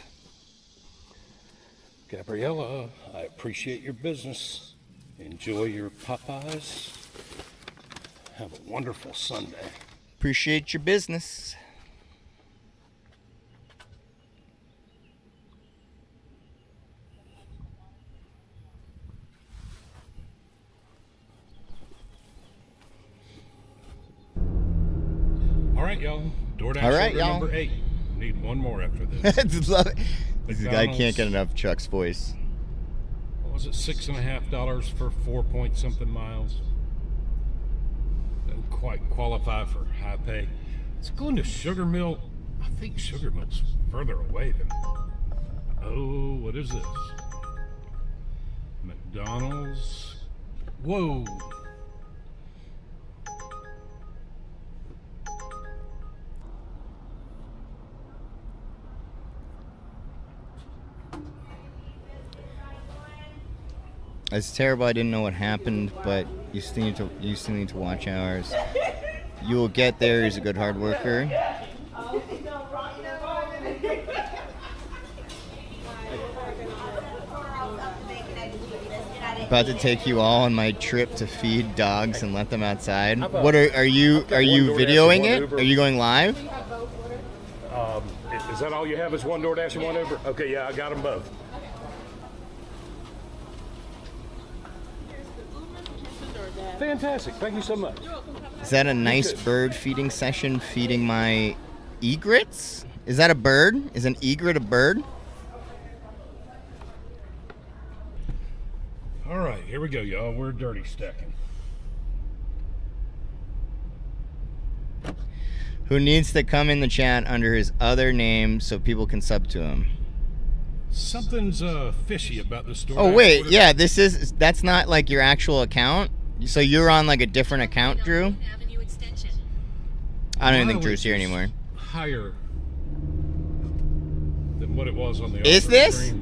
Gabriella, I appreciate your business. Enjoy your Popeyes. Have a wonderful Sunday. Appreciate your business. All right, y'all. DoorDash order number 8. Need one more after this. This guy can't get enough Chuck's voice. Well, was it $6.50 for 4-point-something miles? Doesn't quite qualify for high pay. It's going to Sugar Mill. I think Sugar Mill's further away than. Oh, what is this? McDonald's. Whoa. It's terrible. I didn't know what happened, but you still need to watch ours. You will get there. He's a good hard worker. About to take you all on my trip to feed dogs and let them outside. What are you videoing it? Are you going live? Is that all you have? Is one DoorDash and one Uber? Okay, yeah, I got them both. Fantastic. Thank you so much. Is that a nice bird feeding session? Feeding my egrets? Is that a bird? Is an egret a bird? All right, here we go, y'all. We're dirty stacking. Who needs to come in the chat under his other name so people can sub to him? Something's fishy about this story. Oh wait, yeah, that's not like your actual account. So you're on like a different account, Drew? I don't even think Drew's here anymore. Higher than what it was on the. Is this?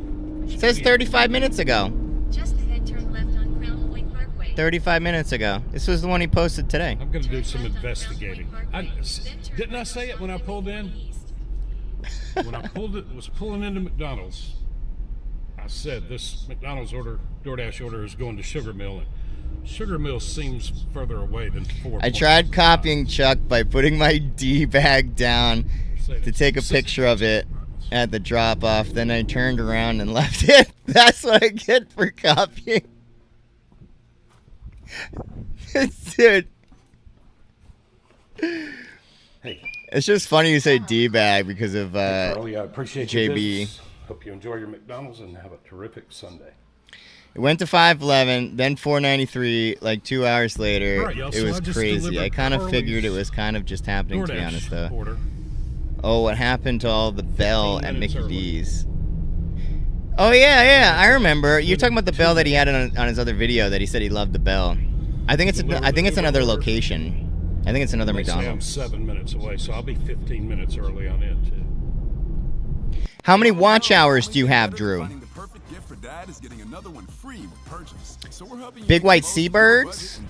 It says 35 minutes ago. Just ahead, turn left on Crown Point Parkway. 35 minutes ago. This was the one he posted today. I'm gonna do some investigating. Didn't I say it when I pulled in? When I was pulling into McDonald's, I said this McDonald's DoorDash order is going to Sugar Mill, and Sugar Mill seems further away than 4. I tried copying Chuck by putting my D bag down to take a picture of it at the drop off. Then I turned around and left it. That's what I get for copying. Dude. Hey. It's just funny you say D bag because of Carly, I appreciate your JB. business. Hope you enjoy your McDonald's and have a terrific Sunday. It went to 511, then 493, like 2 hours later. Right, it was crazy. I kind of figured it was kind of just happening, to be honest, though. Order. Oh, what happened to all the bell at Mickey D's? Oh, yeah, I remember. You're talking about the bell that he had on his other video that he said he loved the bell. I think it's another location. I think it's another McDonald's. I'm 7 minutes away, so I'll be 15 minutes early on it, too. How many watch hours do you have, Drew? Big white seabirds?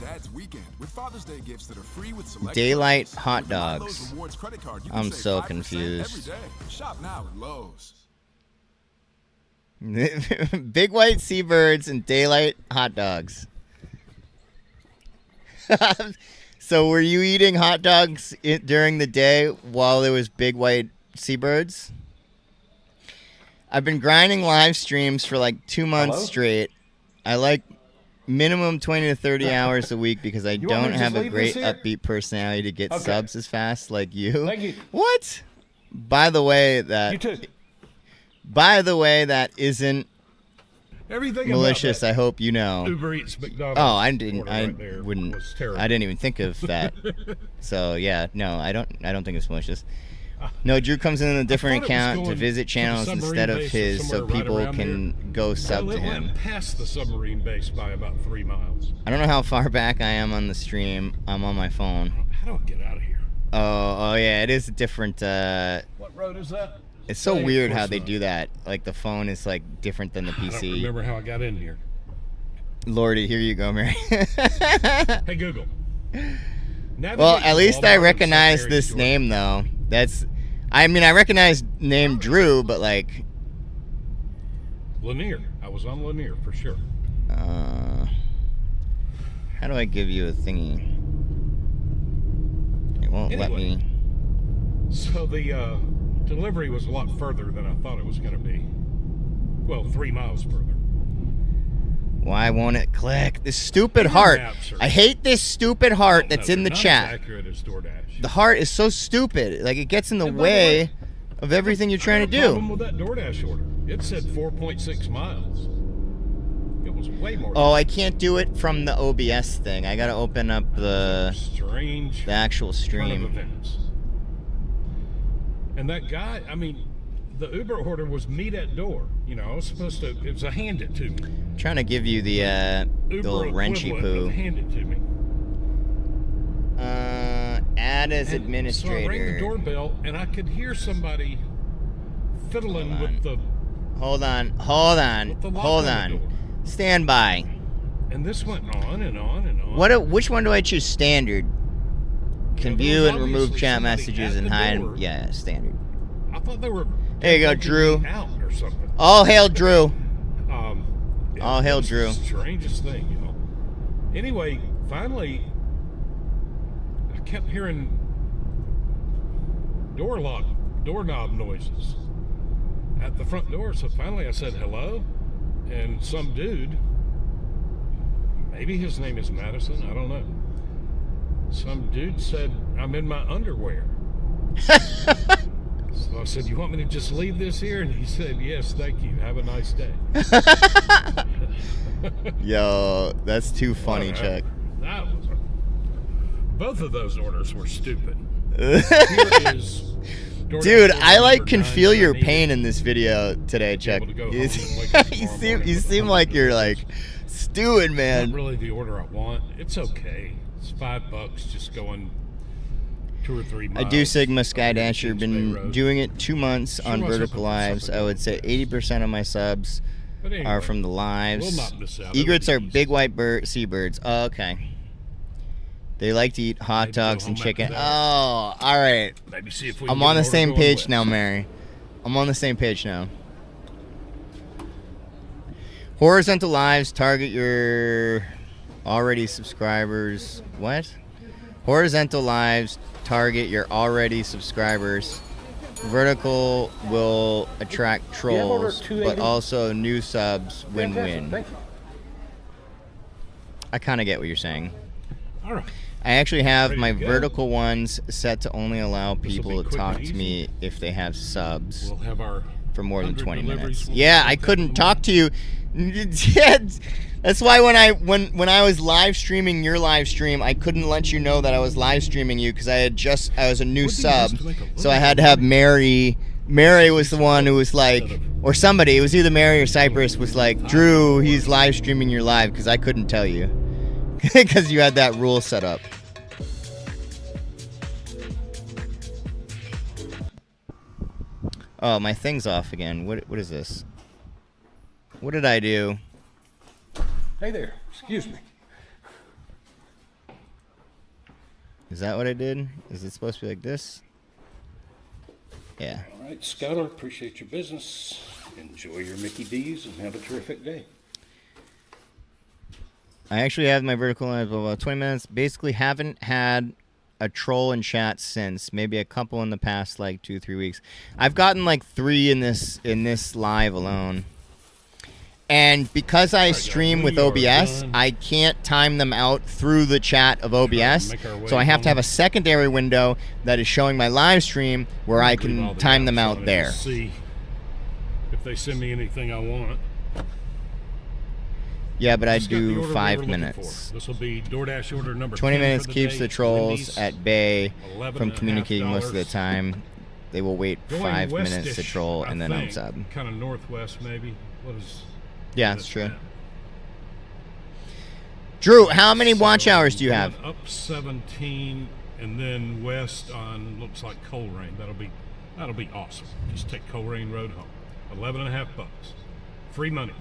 Daylight hot dogs. I'm so confused. Big white seabirds and daylight hot dogs. So were you eating hot dogs during the day while there was big white seabirds? I've been grinding live streams for like 2 months straight. I like minimum 20 to 30 hours a week because I don't have a great upbeat personality to get subs as fast like you. Thank you. What? By the way, that isn't everything malicious. I hope you know. Uber Eats, McDonald's. Oh, I didn't even think of that. So yeah, no, I don't think it's malicious. No, Drew comes in a different account to visit channels instead of his, so people can go sub to him. Went past the submarine base by about 3 miles. I don't know how far back I am on the stream. I'm on my phone. How do I get out of here? Oh yeah, it is a different. What road is that? It's so weird how they do that. Like the phone is like different than the PC. I don't remember how I got in here. Lordy, here you go, Mary. Hey Google. Well, at least I recognize this name though. I recognize name Drew, but like Lanier. I was on Lanier for sure. How do I give you a thingy? It won't let me. So the delivery was a lot further than I thought it was going to be. Well, 3 miles further. Why won't it click? This stupid heart. I hate this stupid heart that's in the chat. Accurate as DoorDash. The heart is so stupid. Like it gets in the way of everything you're trying to do. Problem with that DoorDash order. It said 4.6 miles. It was was way more. Oh, I can't do it from the OBS thing. I gotta open up the actual turn of stream. events. And that guy, I mean, the Uber order was meet at door. You know, I was supposed to. It was a hand it to me. I'm trying to give you the little wrenchy poo. Hand it to me. Add as So I administrator. rang the doorbell and I could hear somebody fiddling with the. Hold on. the lock on the door. Stand by. And this went on and on and on. Which one do I choose? Standard. Can there view was and remove obviously chat somebody messages at and the hide. door. Yeah, standard. I thought they were. There you go, taking Drew. me out or something. All hail Drew. All hail Drew. The strangest thing, you know. Anyway, finally, I kept hearing doorknob noises at the front door. So finally, I said hello, and some dude, maybe his name is Madison, I don't know. Some dude said, "I'm in my underwear." So I said, "You want me to just leave this here?" And he said, "Yes, thank you. Have a nice day." Yo, that's too funny, Whatever. Chuck. That was both of those orders were stupid. Dude, I can feel your pain in this video today, Chuck. You seem like you're stewing, man. Not really the order I want. It's okay. It's $5 just going 2 or 3 miles. I do Sigma Skydasher. Been doing it 2 months on Vertical Lives. I would say 80% of my subs are from the lives. we'll not miss out. Egrets are big white seabirds. Oh, okay. They like to eat hot dogs and chicken. Oh, all right. Maybe see if we I'm can on get the an same order page going now, west. Mary. I'm on the same page now. Horizontal Lives target your already subscribers. What? Horizontal Lives target your already subscribers. Vertical will attract trolls, but also new subs. Win-win. Thank you. I kind of get what you're saying. All right. I actually have Ready my to go? vertical ones set to only allow This'll be people to quick talk and to me if they have subs We'll have our for more than 100 20 deliveries minutes. when we Yeah, get I there in couldn't the talk to you. That's why when I was live streaming your live stream, I couldn't let you know that I was live streaming you because I was a new sub, so I had to have Mary. Mary was the one who was like, or somebody. It was either Mary or Cypress was like, Drew, he's live streaming your live because I couldn't tell you because you had that rule set up. Oh, my thing's off again. What is this? What did I do? Hey there. Excuse me. Is that what I did? Is it supposed to be like this? Yeah. All right, Skylar, appreciate your business. Enjoy your Mickey D's and have a terrific day. I actually have my vertical live about 20 minutes. Basically haven't had a troll in chat since. Maybe a couple in the past 2-3 weeks. I've gotten 3 in this live alone. And because I stream with OBS, I can't time them out through the chat of OBS. So I have to have a secondary window that is showing my live stream where I can time them out there. See if they send me anything I want. Yeah, but I Just got the do order we 5 were looking minutes. for. This will be DoorDash order number 20 10 minutes for the keeps day. the trolls Wendy's, at bay from $11.50. communicating most of the time. They will wait Going 5 minutes to westish, troll and then I think. unsub. Kind of northwest, maybe. What is? Yeah, what that's is true. that? Drew, how many watch So, hours do you have? going Up 17 and then west on looks like Coleraine. That'll be awesome. Just take Coleraine Road home. $11.50. Free money.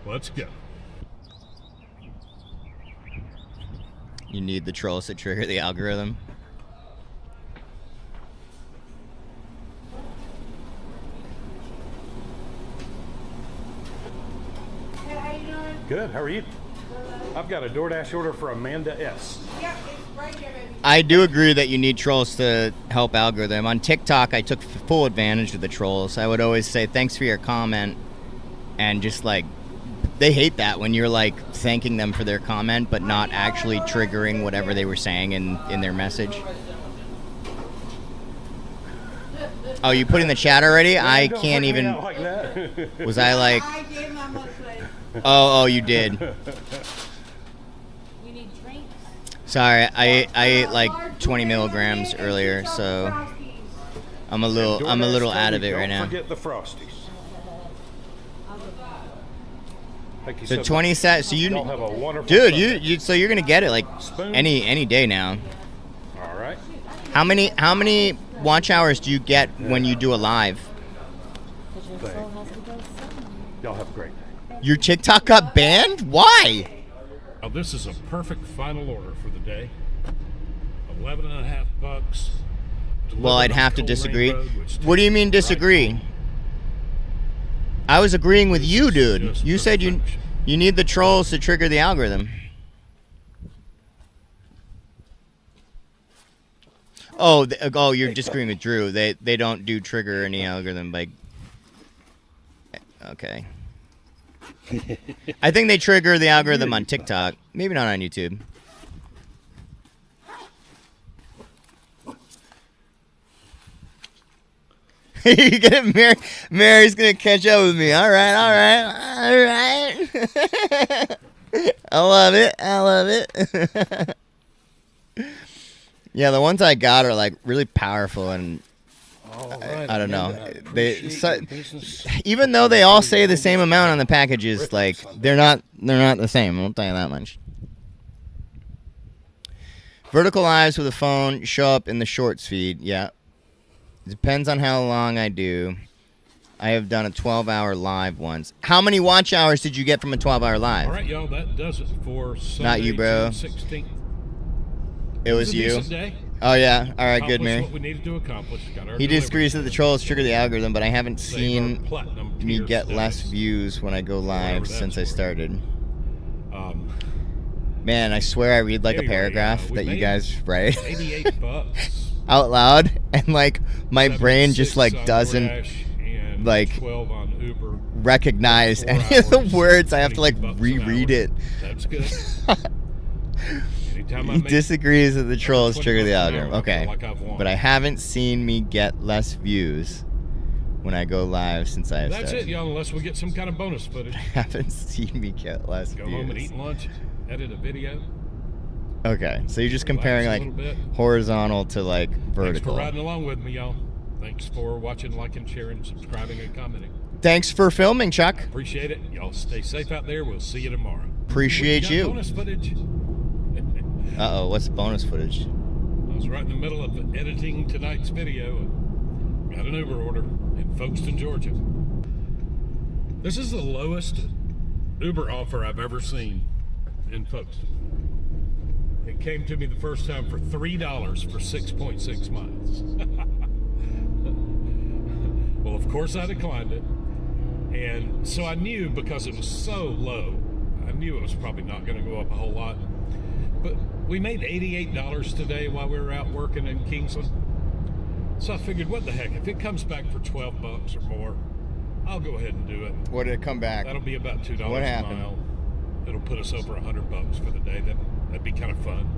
Let's go. You need the trolls to trigger the algorithm. Good. How are you? I've got a DoorDash order for Amanda S. I do agree that you need trolls to help algorithm. On TikTok, I took full advantage of the trolls. I would always say, thanks for your comment. And just they hate that when you're thanking them for their comment, but not actually triggering whatever they were saying in their message. Oh, you put in the chat already? I Don't can't freak me even. out like that. Was I I gave my much later. Oh, you did. You need drinks? Sorry, I ate like 20 milligrams earlier, so I'm a little out of it right now. Don't forget the Frosties. Like you So said, 20 sets. So y'all have a wonderful dude, Sunday. you so you're gonna get it like Spoon? any day now. All right. How many watch hours do you get when you do a live? Y'all have a great day. Your TikTok got banned? Why? Now this is a perfect final order for the day. $11.50. Well, I'd have to disagree. What do you mean disagree? I was agreeing with you, dude. You said you need the trolls to trigger the algorithm. Oh, you're disagreeing with Drew. They don't do trigger any algorithm by. Okay. I think they trigger the algorithm on TikTok. Maybe not on YouTube. You're gonna Mary's gonna catch up with me. All right. I love it. Yeah, the ones I got are like really powerful and I don't know. Even though they all say the same amount on the packages, like they're not the same. I'll tell you that much. Vertical lives with a phone show up in the shorts feed. Yeah. It depends on how long I do. I have done a 12-hour live once. How many watch hours did you get from a 12-hour live? All right, y'all, that does it for Sunday, Not you, bro. June 16th. It was a you. decent day. Oh yeah. All right, good, Accomplished Mary. what we needed to accomplish. Got our He disagrees that the trolls trigger the algorithm, but I haven't Save seen our platinum me tier get less status. views when I go live that's since I worth. started. Man, I swear I read like Anyway, a paragraph we that you made guys write $88 out loud, and like my brain just 76 like on doesn't DoorDash and like 12 on Uber. recognize 4 any of the hours, words. I have to like $22 an reread hour. it. That's good. Anytime I He make disagrees that the trolls trigger the $20 an algorithm. hour, I feel Okay, like I've won. but I haven't seen me get less views when I go live since I have That's started. it, y'all, unless we get some kind of bonus footage. I haven't seen me get less Go views. home and eat lunch, edit a video. Okay, so you're just Relax comparing a like little bit. horizontal to like Thanks vertical. for riding along with me, y'all. Thanks for watching, liking, sharing, subscribing, and commenting. Thanks for filming, Chuck. Appreciate it. Y'all stay safe out there. We'll see you tomorrow. Appreciate We got you. Bonus footage. Uh-oh, what's the bonus footage? I was right in the middle of editing tonight's video. Got an Uber order in Folkestone, Georgia. This is the lowest Uber offer I've ever seen in Folkestone. It came to me the first time for $3 for 6.6 miles. Well, of course I declined it. And so I knew, because it was so low, I knew it was probably not going to go up a whole lot. But we made $88 today while we were out working in Kingsland. So I figured, what the heck, if it comes back for $12 or more, I'll go ahead and do it. What did it come back? That'll be about $2 What a happened? mile. It'll put us over $100 for the day. That'd be kind of fun.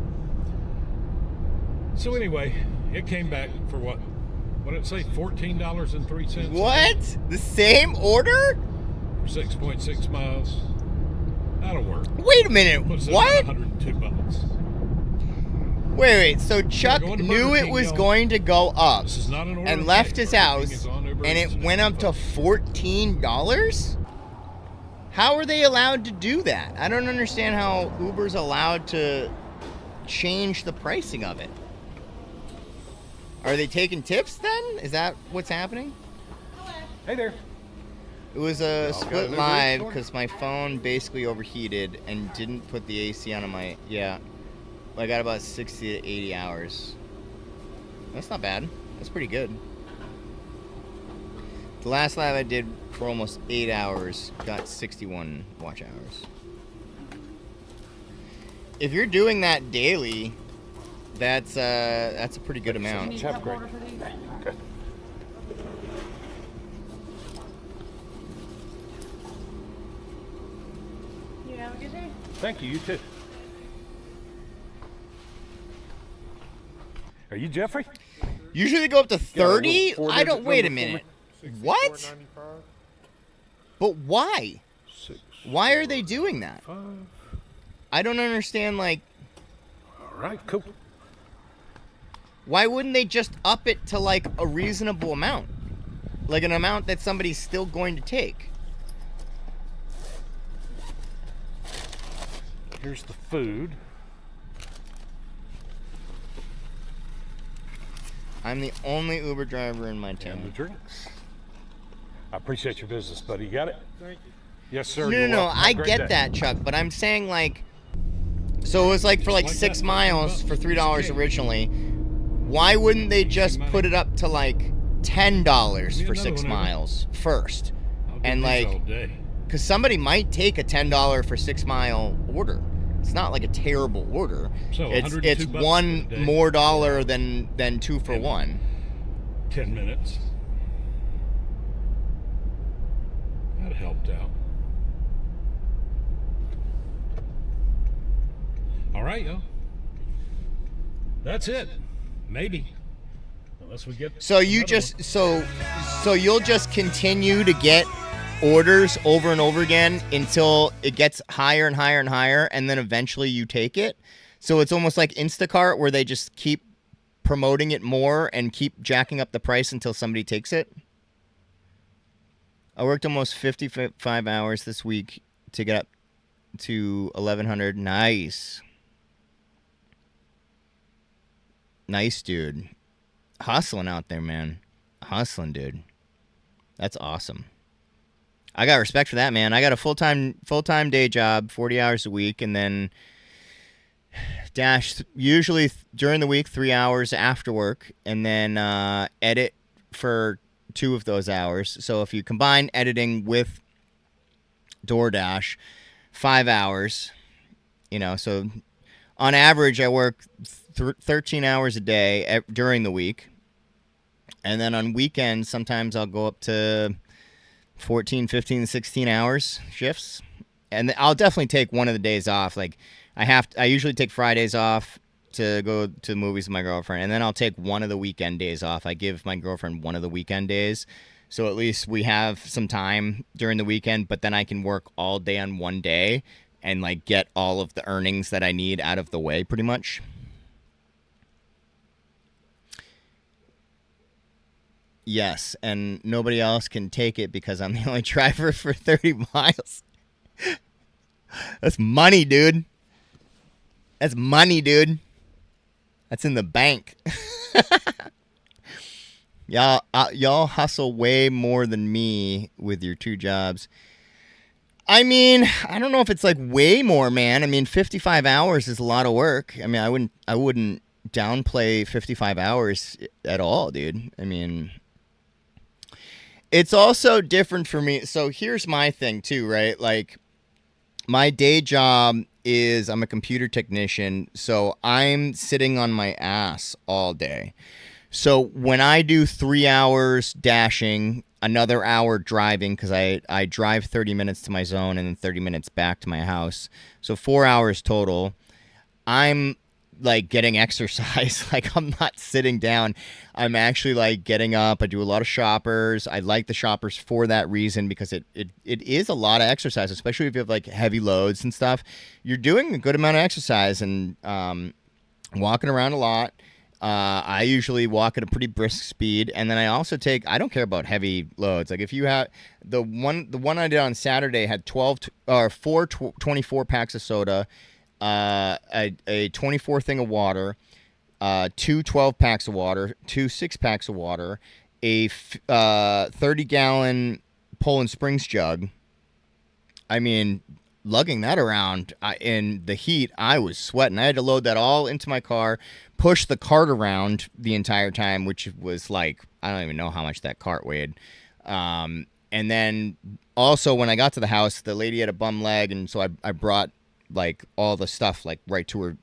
So anyway, it came back for what did it say? $14.03. What? The same order? For 6.6 miles. That'll work. Wait a minute. Puts us What? at $102. Wait. So Chuck going to knew Burger it King, was y'all. going to go up This is not an order and of left day. his Burger King house, is on Uber and Eats it now. went up to $14? How are they allowed to do that? I don't understand how Uber's allowed to change the pricing of it. Are they taking tips then? Is that what's happening? Hey there. It was a Y'all got split an Uber live Eats because my phone basically overheated and didn't put the AC on my, yeah. I got about 60 to 80 hours. That's not bad. That's pretty good. The last live I did for almost 8 hours got 61 watch hours. If you're doing that daily, that's a pretty good amount. Have a great. Okay. You have a good day. Thank you. You too. Are you Jeffrey? Usually they go up to Got a little 30? I four-digit don't. Wait a number for minute. me? What? But why? 6 Why are they doing that? I don't understand, like... All right, cool. Why wouldn't they just up it to, like, a reasonable amount? Like an amount that somebody's still going to take. Here's the food. I'm the only Uber driver in my And the town. drinks. I appreciate your business, buddy. You got it? Thank you. Yes, sir. No, I get that, Chuck, but I'm saying, like... So it was, like, for, like, 6 miles for $3 originally. Why wouldn't they just put it up to, like, $10 for 6 miles first? And, like... Because somebody might take a $10 for 6 mile order. It's not like a terrible order. So it's one more dollar than 2 for 1. 10 minutes. That helped out. All right, yo. That's it. Maybe. Unless we get... So you just... So you'll just continue to get orders over and over again until it gets higher and higher and higher, and then eventually you take it. So it's almost like Instacart, where they just keep promoting it more and keep jacking up the price until somebody takes it. I worked almost 55 hours this week to get up to 1,100. Nice. Nice, dude. Hustling out there, man. Hustling, dude. That's awesome. I got respect for that, man. I got a full-time day job, 40 hours a week, and then dash usually during the week 3 hours after work, and then edit for 2 of those hours. So if you combine editing with DoorDash, 5 hours, you know, so on average I work 13 hours a day during the week. And then on weekends, sometimes I'll go up to 14, 15, 16 hours shifts. And I'll definitely take one of the days off. Like I usually take Fridays off to go to the movies with my girlfriend. And then I'll take one of the weekend days off. I give my girlfriend one of the weekend days. So at least we have some time during the weekend, but then I can work all day on one day and like get all of the earnings that I need out of the way pretty much. Yes, and nobody else can take it because I'm the only driver for 30 miles. That's money, dude. That's money, dude. That's in the bank. Y'all hustle way more than me with your 2 jobs. I mean, I don't know if it's like way more, man. I mean, 55 hours is a lot of work. I mean, I wouldn't downplay 55 hours at all, dude. I mean, it's also different for me. So here's my thing too, right? Like my day job is I'm a computer technician, so I'm sitting on my ass all day. So when I do 3 hours dashing, another hour driving, because I drive 30 minutes to my zone and then 30 minutes back to my house, so 4 hours total, I'm like getting exercise. Like I'm not sitting down. I'm actually like getting up. I do a lot of shoppers. I like the shoppers for that reason, because it is a lot of exercise, especially if you have like heavy loads and stuff. You're doing a good amount of exercise and walking around a lot. I usually walk at a pretty brisk speed, and then I also I don't care about heavy loads. Like if you have the one I did on Saturday had 4 24 packs of soda, a 24 thing of water, 2 12 packs of water, 2 6 packs of water, a 30-gallon Poland Springs jug. I mean, lugging that around in the heat, I was sweating. I had to load that all into my car, push the cart around the entire time, which was like, I don't even know how much that cart weighed. And then also when I got to the house, the lady had a bum leg, and so I brought like all the stuff like right to her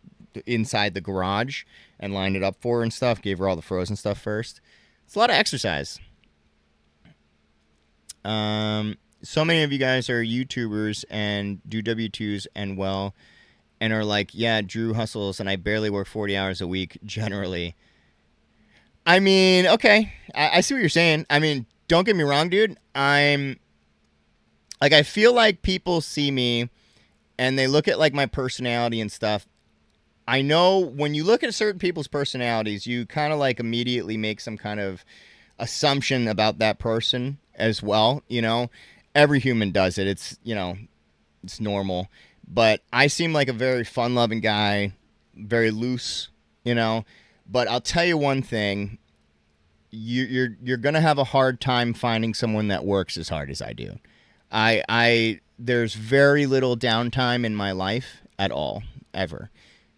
inside the garage and lined it up for her and stuff. Gave her all the frozen stuff first. It's a lot of exercise. So many of you guys are YouTubers and do W-2s and are like, yeah, Drew hustles and I barely work 40 hours a week generally. I mean, okay, I see what you're saying. I mean, don't get me wrong, dude. I'm like, I feel like people see me and they look at like my personality and stuff. I know when you look at certain people's personalities, you kind of like immediately make some kind of assumption about that person as well. You know, every human does it. It's, you know, it's normal. But I seem like a very fun-loving guy, very loose, you know. But I'll tell you one thing: you're gonna have a hard time finding someone that works as hard as I do. There's very little downtime in my life at all, ever.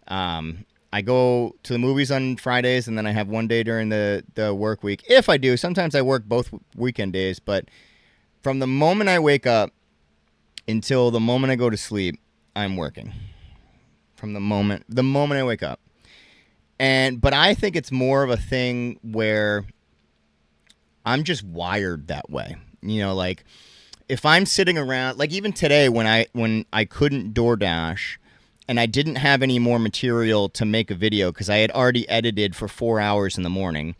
I go to the movies on Fridays, and then I have one day during the work week. If I do, sometimes I work both weekend days, but from the moment I wake up until the moment I go to sleep, I'm working. From the moment I wake up. But I think it's more of a thing where I'm just wired that way. You know, like if I'm sitting around, like even today when I couldn't DoorDash, and I didn't have any more material to make a video because I had already edited for 4 hours in the morning.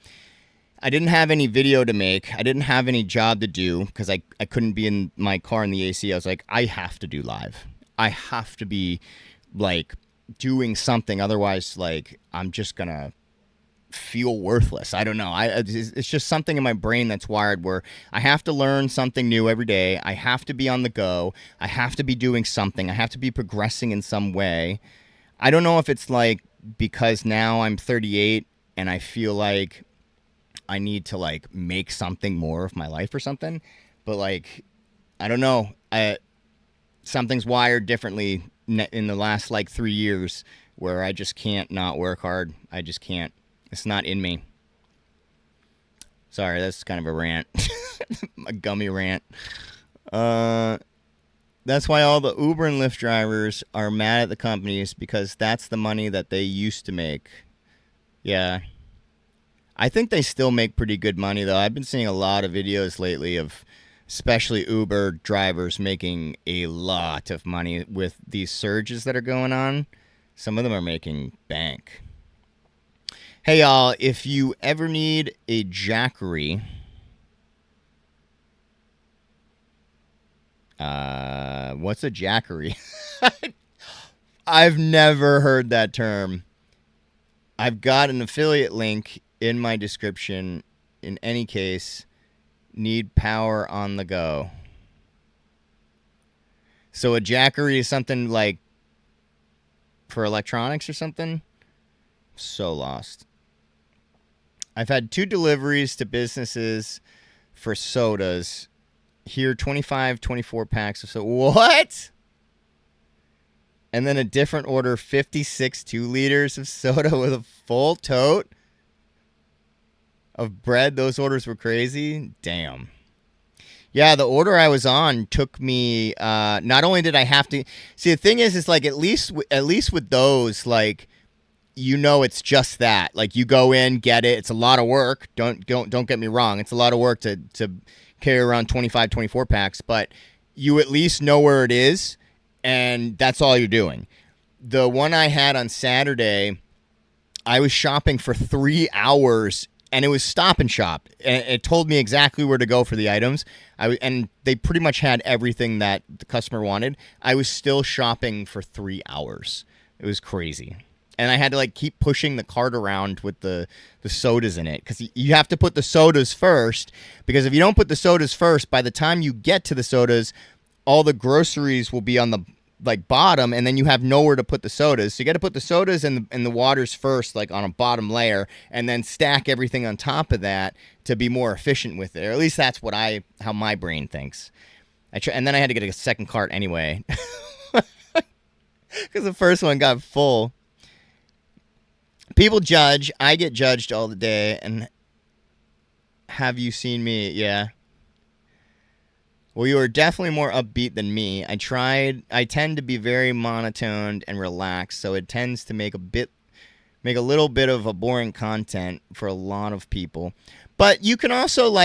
I didn't have any video to make. I didn't have any job to do because I couldn't be in my car in the AC. I was like, I have to do live. I have to be, like, doing something. Otherwise, like, I'm just going to feel worthless. I don't know. It's just something in my brain that's wired where I have to learn something new every day. I have to be on the go. I have to be doing something. I have to be progressing in some way. I don't know if it's like because now I'm 38 and I feel like I need to like make something more of my life or something. But like, I don't know. Something's wired differently in the last like 3 years where I just can't not work hard. I just can't. It's not in me. Sorry, that's kind of a rant. A gummy rant. That's why all the Uber and Lyft drivers are mad at the companies because that's the money that they used to make. Yeah. I think they still make pretty good money, though. I've been seeing a lot of videos lately of especially Uber drivers making a lot of money with these surges that are going on. Some of them are making bank. Hey, y'all, if you ever need a Jackery, what's a Jackery? I've never heard that term. I've got an affiliate link in my description. In any case, need power on the go. So a Jackery is something like for electronics or something? So lost. I've had 2 deliveries to businesses for sodas. Here, 25, 24 packs of soda. What? And then a different order, 56 2-liters of soda with a full tote of bread. Those orders were crazy. Damn. Yeah, the order I was on took me, not only did I have to... See, the thing is like, at least with those, like... You know it's just that. Like you go in, get it. It's a lot of work. Don't get me wrong. It's a lot of work to carry around 25, 24 packs, but you at least know where it is, and that's all you're doing. The one I had on Saturday, I was shopping for 3 hours, and it was Stop and Shop. And it told me exactly where to go for the items. And they pretty much had everything that the customer wanted. I was still shopping for 3 hours. It was crazy. And I had to like keep pushing the cart around with the sodas in it because you have to put the sodas first, because if you don't put the sodas first, by the time you get to the sodas, all the groceries will be on the like bottom, and then you have nowhere to put the sodas. So you got to put the sodas and the waters first, like on a bottom layer, and then stack everything on top of that to be more efficient with it. Or at least that's what how my brain thinks. And then I had to get a second cart anyway because the first one got full. People judge. I get judged all the day. And have you seen me? Yeah. Well, you are definitely more upbeat than me. I tend to be very monotoned and relaxed, so it tends to make a little bit of a boring content for a lot of people. But you can also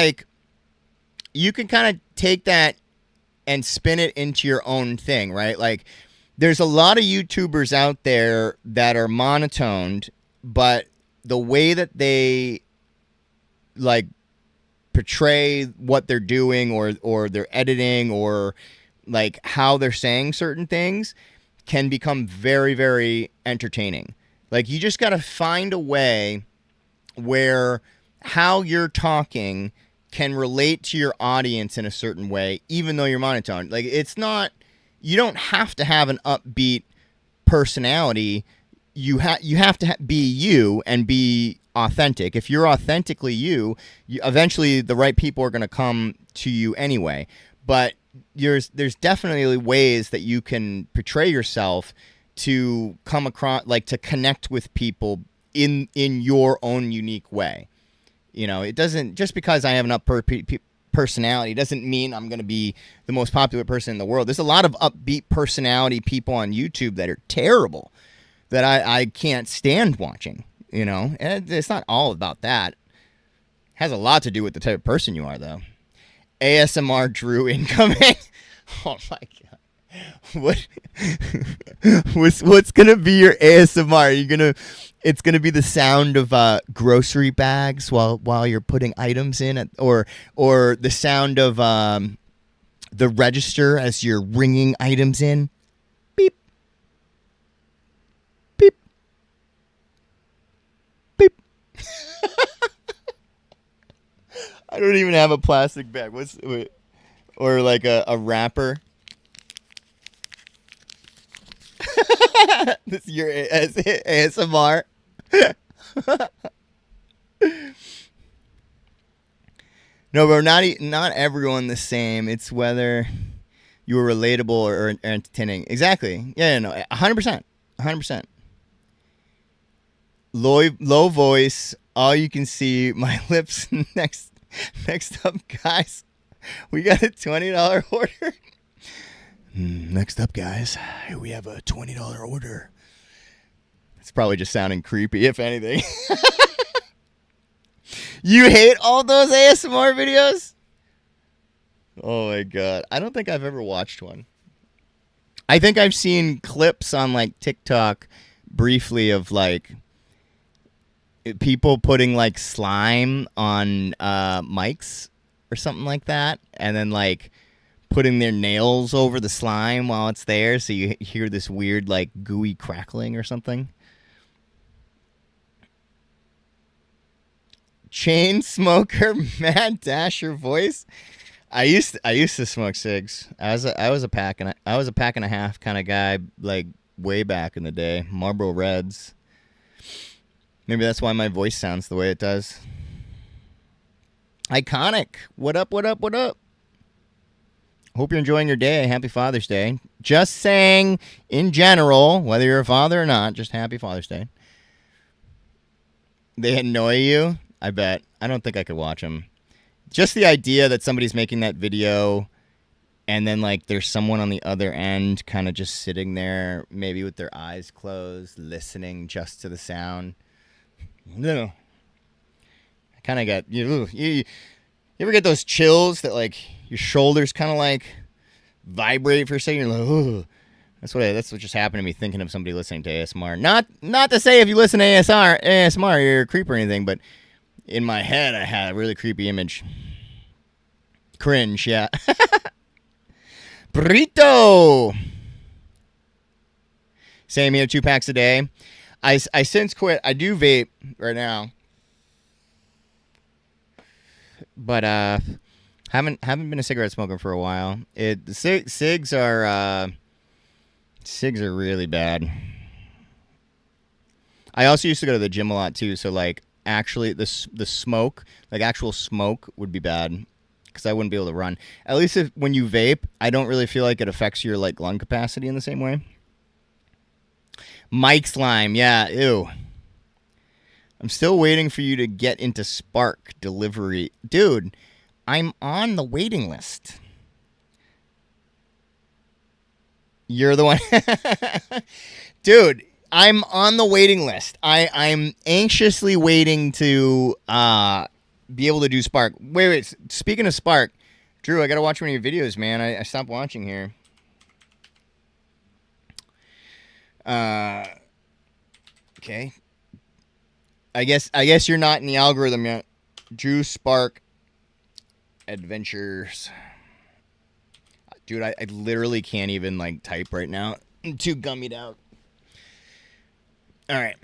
you can kind of take that and spin it into your own thing, right? Like, there's a lot of YouTubers out there that are monotoned, but the way that they portray what they're doing or their editing or like how they're saying certain things can become very, very entertaining. Like, you just got to find a way where how you're talking can relate to your audience in a certain way, even though you're monotone. Like, it's not, you don't have to have an upbeat personality. You have to be you and be authentic. If you're authentically you, eventually the right people are going to come to you anyway. But there's definitely ways that you can portray yourself to come across, like, to connect with people in your own unique way. You know, it doesn't, just because I have an personality doesn't mean I'm going to be the most popular person in the world. There's a lot of upbeat personality people on YouTube that are terrible that I can't stand watching, you know. And it's not all about that. It has a lot to do with the type of person you are, though. ASMR Drew incoming. Oh my god. What's gonna be your ASMR? It's gonna be the sound of grocery bags while you're putting items in, or the sound of the register as you're ringing items in. Beep. Beep. Beep. I don't even have a plastic bag. Or like a wrapper. This is your ASMR. No, but not everyone the same. It's whether you are relatable or entertaining. Exactly. Yeah, no, 100%. 100%. Low voice. All you can see. My lips. Next up, guys. We got a $20 order. Next up, guys, we have a $20 order. It's probably just sounding creepy, if anything. You hate all those ASMR videos? Oh my god. I don't think I've ever watched one. I think I've seen clips on like TikTok briefly of like people putting like slime on mics or something like that, and then like putting their nails over the slime while it's there, so you hear this weird like gooey crackling or something. Chain smoker Mad Dasher voice. I used to smoke cigs. I was a pack and a half kind of guy, like way back in the day. Marlboro Reds. Maybe that's why my voice sounds the way it does. Iconic. What up, what up, what up? Hope you're enjoying your day. Happy Father's Day. Just saying, in general, whether you're a father or not, just happy Father's Day. They annoy you? I bet. I don't think I could watch them. Just the idea that somebody's making that video and then like there's someone on the other end kind of just sitting there, maybe with their eyes closed, listening just to the sound. No. I kind of got, you ever get those chills that like your shoulders kind of like vibrate for a second? You're like, ooh. That's what just happened to me thinking of somebody listening to ASMR. Not to say if you listen to ASMR you're a creep or anything, but in my head I had a really creepy image. Cringe, yeah. Burrito. Same here, 2 packs a day. I since quit. I do vape right now, but haven't been a cigarette smoker for a while. Cigs are really bad. I also used to go to the gym a lot too, so like actually the smoke, like actual smoke, would be bad because I wouldn't be able to run. At least when you vape, I don't really feel like it affects your like lung capacity in the same way. Mike Slime, yeah, ew. I'm still waiting for you to get into Spark delivery. Dude, I'm on the waiting list. You're the one. Dude, I'm on the waiting list. I'm anxiously waiting to be able to do Spark. Wait. Speaking of Spark, Drew, I got to watch one of your videos, man. I stopped watching here. Okay. I guess you're not in the algorithm yet. Drew Spark Adventures. Dude, I literally can't even, like, type right now. I'm too gummied out. All right.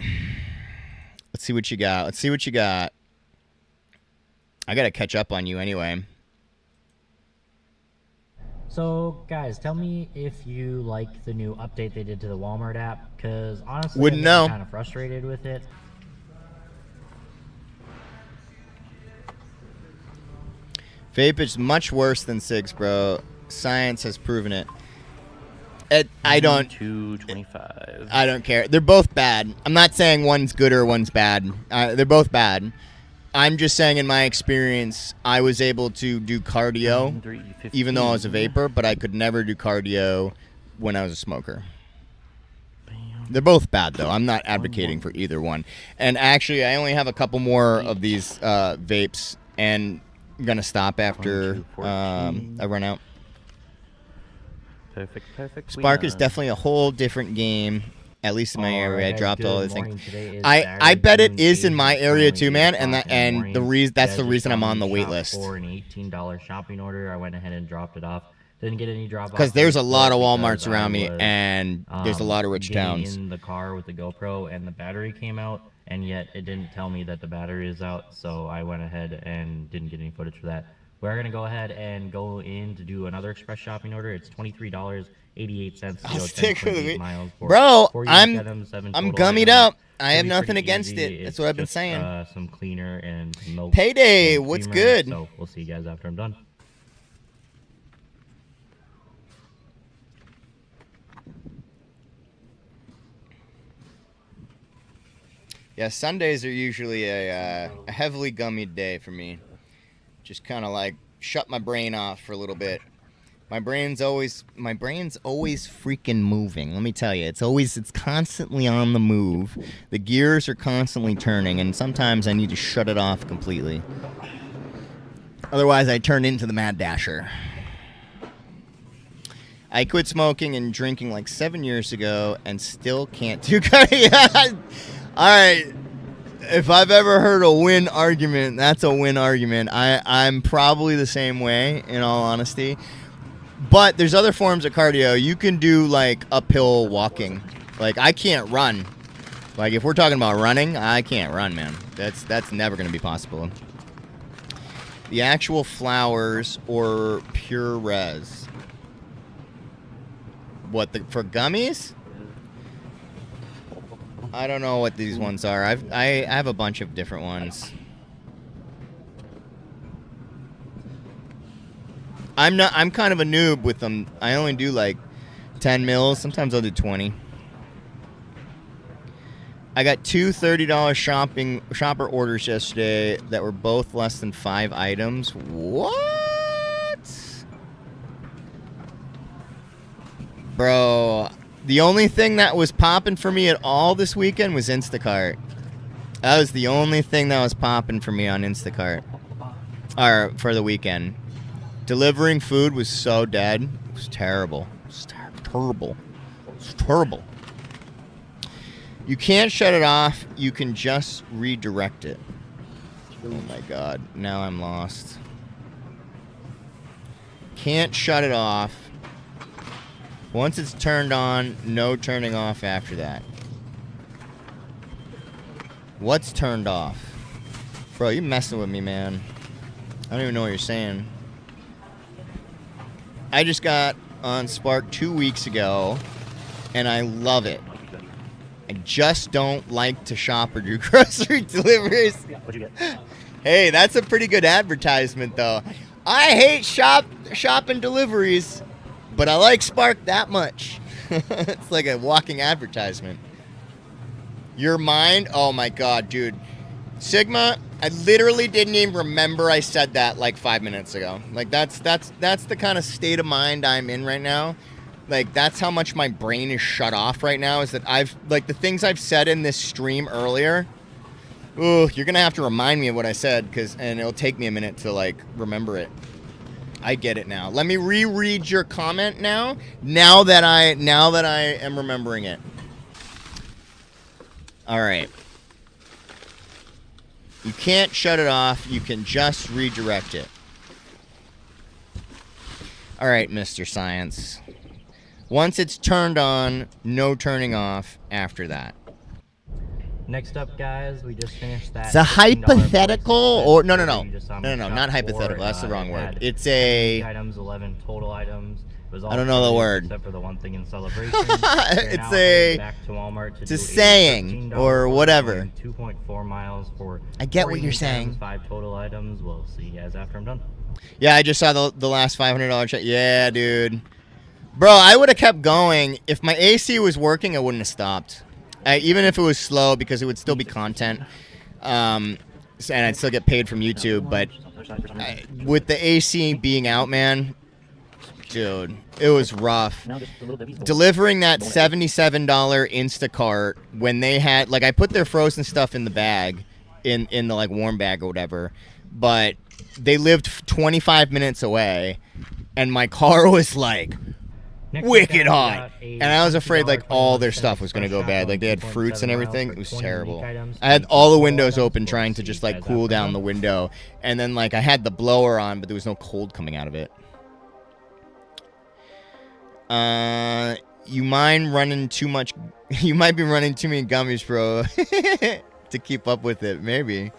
Let's see what you got. Let's see what you got. I got to catch up on you anyway. So, guys, tell me if you like the new update they did to the Walmart app, because honestly, Wouldn't know. I'm kind of frustrated with it. Vape is much worse than cigs, bro. Science has proven it. I don't. 225. I don't care. They're both bad. I'm not saying one's good or one's bad. They're both bad. I'm just saying, in my experience, I was able to do cardio, even though I was a vapor, but I could never do cardio when I was a smoker. They're both bad, though. I'm not advocating for either one. And actually, I only have a couple more of these vapes, and I'm going to stop after I run out. Perfect. Spark is definitely a whole different game, at least in my area. I dropped all the things. I bet it is in my area too, man. And that's the reason I'm on the wait list. For an $18 shopping order, I went ahead and dropped it off. Didn't get any drop-off. Because there's a lot of Walmarts around me, and there's a lot of rich towns. In the car with the GoPro, and the battery came out, and yet it didn't tell me that the battery is out. So I went ahead and didn't get any footage for that. We're going to go ahead and go in to do another express shopping order. It's $23.88. I'll stick with it. Bro, I'm gummied up. I have nothing against it. That's what I've been saying. Some cleaner and milk. Payday, what's good? So we'll see you guys after I'm done. Yeah, Sundays are usually a heavily gummied day for me. Just kind of like shut my brain off for a little bit. My brain's always freaking moving. Let me tell you, it's constantly on the move. The gears are constantly turning, and sometimes I need to shut it off completely. Otherwise, I turn into the Mad Dasher. I quit smoking and drinking like 7 years ago, and still can't do cardio. All right. If I've ever heard a win argument, that's a win argument. I'm probably the same way, in all honesty. But there's other forms of cardio. You can do, like, uphill walking. Like, I can't run. Like, if we're talking about running, I can't run, man. That's never going to be possible. The actual flowers or pure res. What, for gummies? I don't know what these ones are. I have a bunch of different ones. I'm kind of a noob with them. I only do like 10 mils. Sometimes I'll do 20. I got two $30 shopper orders yesterday that were both less than 5 items. What? Bro, the only thing that was popping for me at all this weekend was Instacart. That was the only thing that was popping for me on Instacart. Or for the weekend. Delivering food was so dead. It was terrible. It was terrible. It was terrible. You can't shut it off. You can just redirect it. Oh my god. Now I'm lost. Can't shut it off. Once it's turned on, no turning off after that. What's turned off? Bro, you messing with me, man. I don't even know what you're saying. I just got on Spark 2 weeks ago, and I love it. I just don't like to shop or do grocery deliveries. What'd you get? Hey, that's a pretty good advertisement, though. I hate shopping deliveries, but I like Spark that much. It's like a walking advertisement. Your mind? Oh my god, dude. Sigma, I literally didn't even remember I said that like 5 minutes ago. Like that's the kind of state of mind I'm in right now. Like that's how much my brain is shut off right now, is that I've like the things I've said in this stream earlier. Ooh, you're gonna have to remind me of what I said, and it'll take me a minute to like remember it. I get it now. Let me reread your comment now. Now that I am remembering it. All right. You can't shut it off. You can just redirect it. All right, Mr. Science. Once it's turned on, no turning off after that. Next up, guys, we just finished that. It's a hypothetical, or no, not not hypothetical. That's the wrong word. It's a. Items, 11 total items. It was all I don't know the word. Except for the one thing in celebration. It's a. Back to Walmart to it's a do saying or whatever. 2.4 miles for. I get what you're saying. 5 total items. We'll see you guys after I'm done. Yeah, I just saw the last $500 check. Yeah, dude. Bro, I would have kept going. If my AC was working, I wouldn't have stopped. Even if it was slow, because it would still be content. And I'd still get paid from YouTube. But with the AC being out, man, dude, it was rough. Delivering that $77 Instacart when they had, like, I put their frozen stuff in the bag, in the, like, warm bag or whatever. But they lived 25 minutes away, and my car was, like, wicked hot. And I was afraid, like, all their stuff was going to go bad. Like, they had fruits and everything. It was terrible. I had all the windows open trying to just, like, cool down the window. And then, like, I had the blower on, but there was no cold coming out of it. You mind running too much? You might be running too many gummies, bro, to keep up with it. Maybe.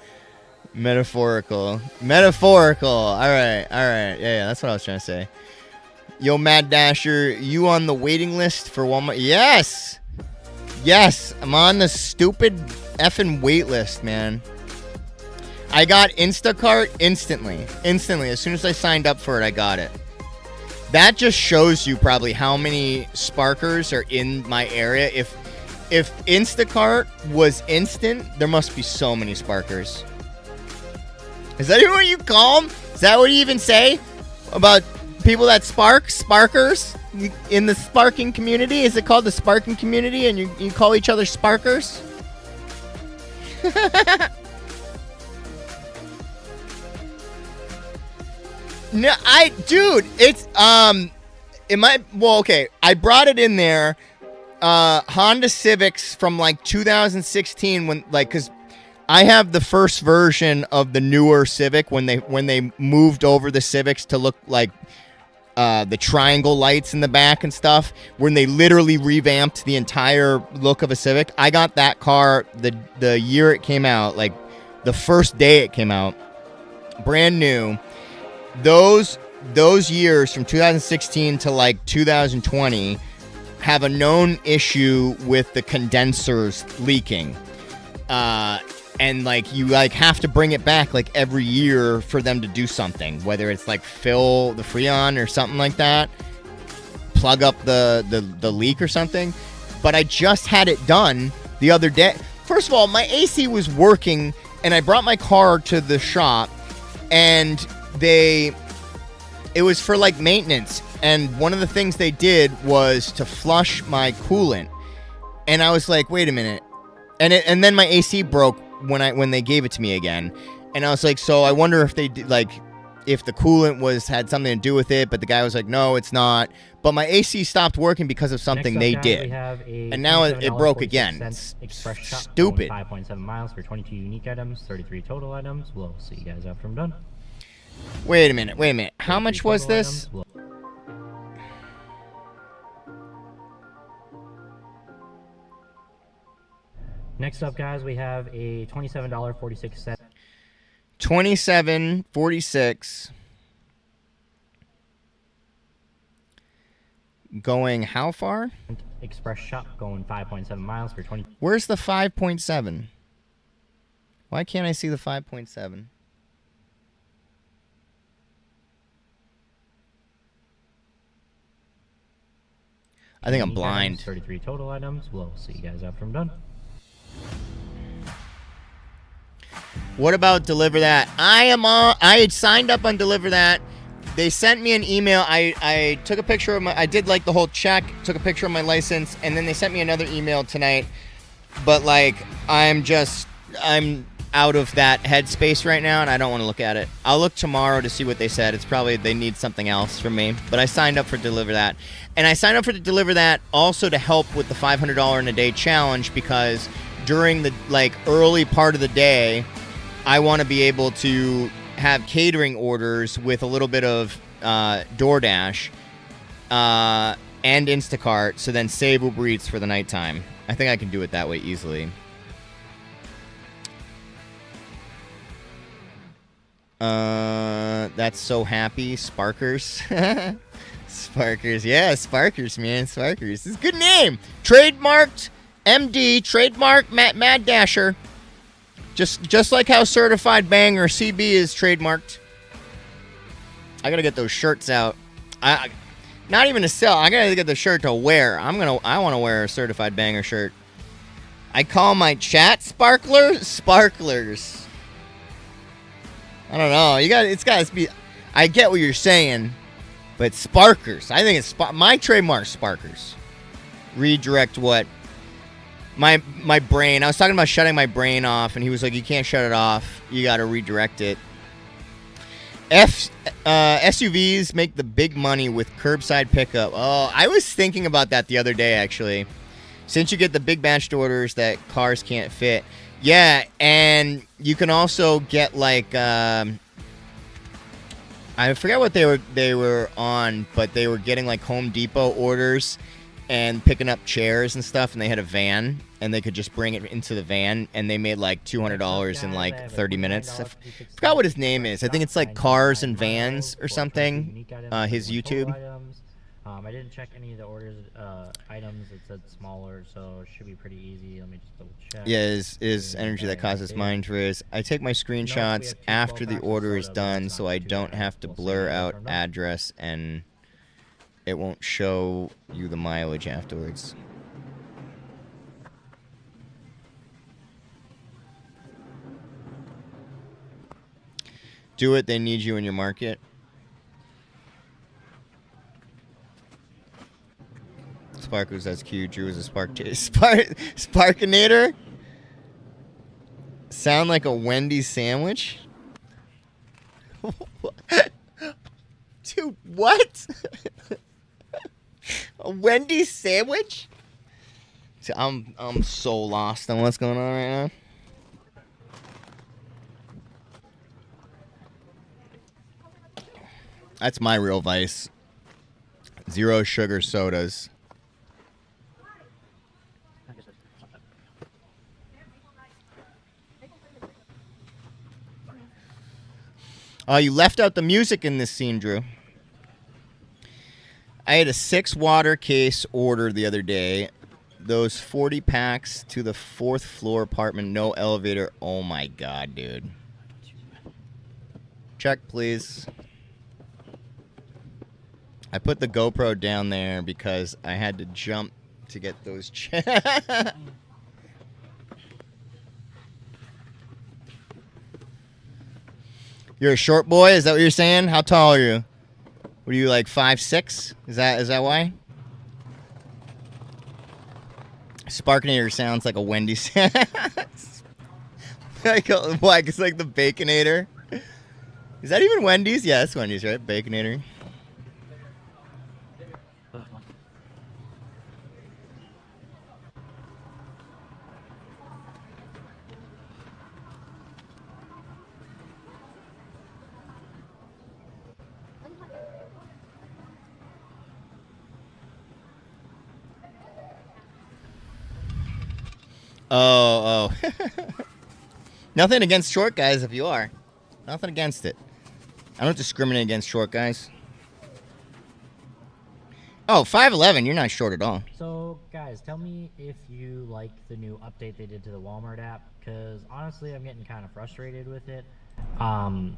Metaphorical. All right. Yeah, that's what I was trying to say. Yo, Mad Dasher, you on the waiting list for Walmart? Yes, I'm on the stupid effing wait list, man. I got Instacart instantly. As soon as I signed up for it, I got it. That just shows you probably how many Sparkers are in my area. If Instacart was instant, there must be so many Sparkers. Is that even what you call them? Is that what you even say about people that sparkers in the sparking community? Is it called the sparking community, and you call each other Sparkers? No, it's I brought it in there. Honda Civics from like 2016 when, like, cause I have the first version of the newer Civic when they moved over the Civics to look like the triangle lights in the back and stuff, when they literally revamped the entire look of a Civic. I got that car the year it came out, like the first day it came out, brand new. Those years from 2016 to like 2020 have a known issue with the condensers leaking. And like you like have to bring it back like every year for them to do something, whether it's like fill the Freon or something like that, plug up the leak or something. But I just had it done the other day. First of all, my AC was working, and I brought my car to the shop, and it was for like maintenance, and one of the things they did was to flush my coolant. And I was like, wait a minute. And then my AC broke when they gave it to me again. And I was like, so I wonder if they did, like, if the coolant had something to do with it. But the guy was like, no, it's not. But my AC stopped working because of something they did. And now it broke again. It's stupid. 5.7 miles for 22 unique items, 33 total items. We'll see you guys after I'm done. Wait a minute. How much was this? Next up, guys, we have a $27.46. $27.46. Going how far? Express shop going 5.7 miles for 20. Where's the 5.7? Why can't I see the 5.7? I think I'm blind. 33 total items. We'll see you guys after I'm done. What about Deliver That? I had signed up on Deliver That. They sent me an email. I took a picture of I did like the whole check, took a picture of my license, and then they sent me another email tonight. But like, I'm out of that headspace right now, and I don't want to look at it. I'll look tomorrow to see what they said. It's probably they need something else from me. But I signed up for Deliver That. And I signed up for Deliver That also to help with the $500 in a day challenge, because during the like early part of the day, I want to be able to have catering orders with a little bit of DoorDash and Instacart, so then save Uber Eats for the nighttime. I think I can do it that way easily. That's so happy. Sparkers. Sparkers. Yeah, Sparkers, man. Sparkers. This is a good name. Trademarked MD. Trademark Mad Dasher. Just like how Certified Banger CB is trademarked. I gotta get those shirts out. Not even to sell. I gotta get the shirt to wear. I want to wear a Certified Banger shirt. I call my chat sparklers. I don't know. It's got to be. I get what you're saying, but Sparkers. I think it's my trademark. Sparkers. Redirect what? My brain. I was talking about shutting my brain off, and he was like, "You can't shut it off. You got to redirect it." SUVs make the big money with curbside pickup. Oh, I was thinking about that the other day, actually. Since you get the big batched orders that cars can't fit. Yeah, and you can also get like I forget what they were on, but they were getting like Home Depot orders and picking up chairs and stuff, and they had a van, and they could just bring it into the van, and they made like $200 in like 30 minutes. I forgot what his name is. I think it's like Cars and Vans or something. His YouTube. I didn't check any of the orders items. It said smaller, so it should be pretty easy. Let me just double check. Yeah, is energy that causes mind race. I take my screenshots after the order is done, so I don't have to blur out address, and it won't show you the mileage afterwards. Do it. They need you in your market. Sparkles, that's cute. Drew is a Sparkinator? Sound like a Wendy's sandwich? Dude, what? A Wendy's sandwich? See, I'm so lost on what's going on right now. That's my real vice. Zero sugar sodas. You left out the music in this scene, Drew. I had a 6-water case order the other day. Those 40 packs to the 4th floor apartment, no elevator. Oh my god, dude. Check, please. I put the GoPro down there because I had to jump to get those You're a short boy? Is that what you're saying? How tall are you? What are you, like 5'6"? Is that why? Sparkinator sounds like a Wendy's. Why? Because like the Baconator. Is that even Wendy's? Yeah, it's Wendy's, right? Baconator. Oh. Nothing against short guys if you are. Nothing against it. I don't discriminate against short guys. Oh, 5'11", you're not short at all. So, guys, tell me if you like the new update they did to the Walmart app, because honestly, I'm getting kind of frustrated with it. On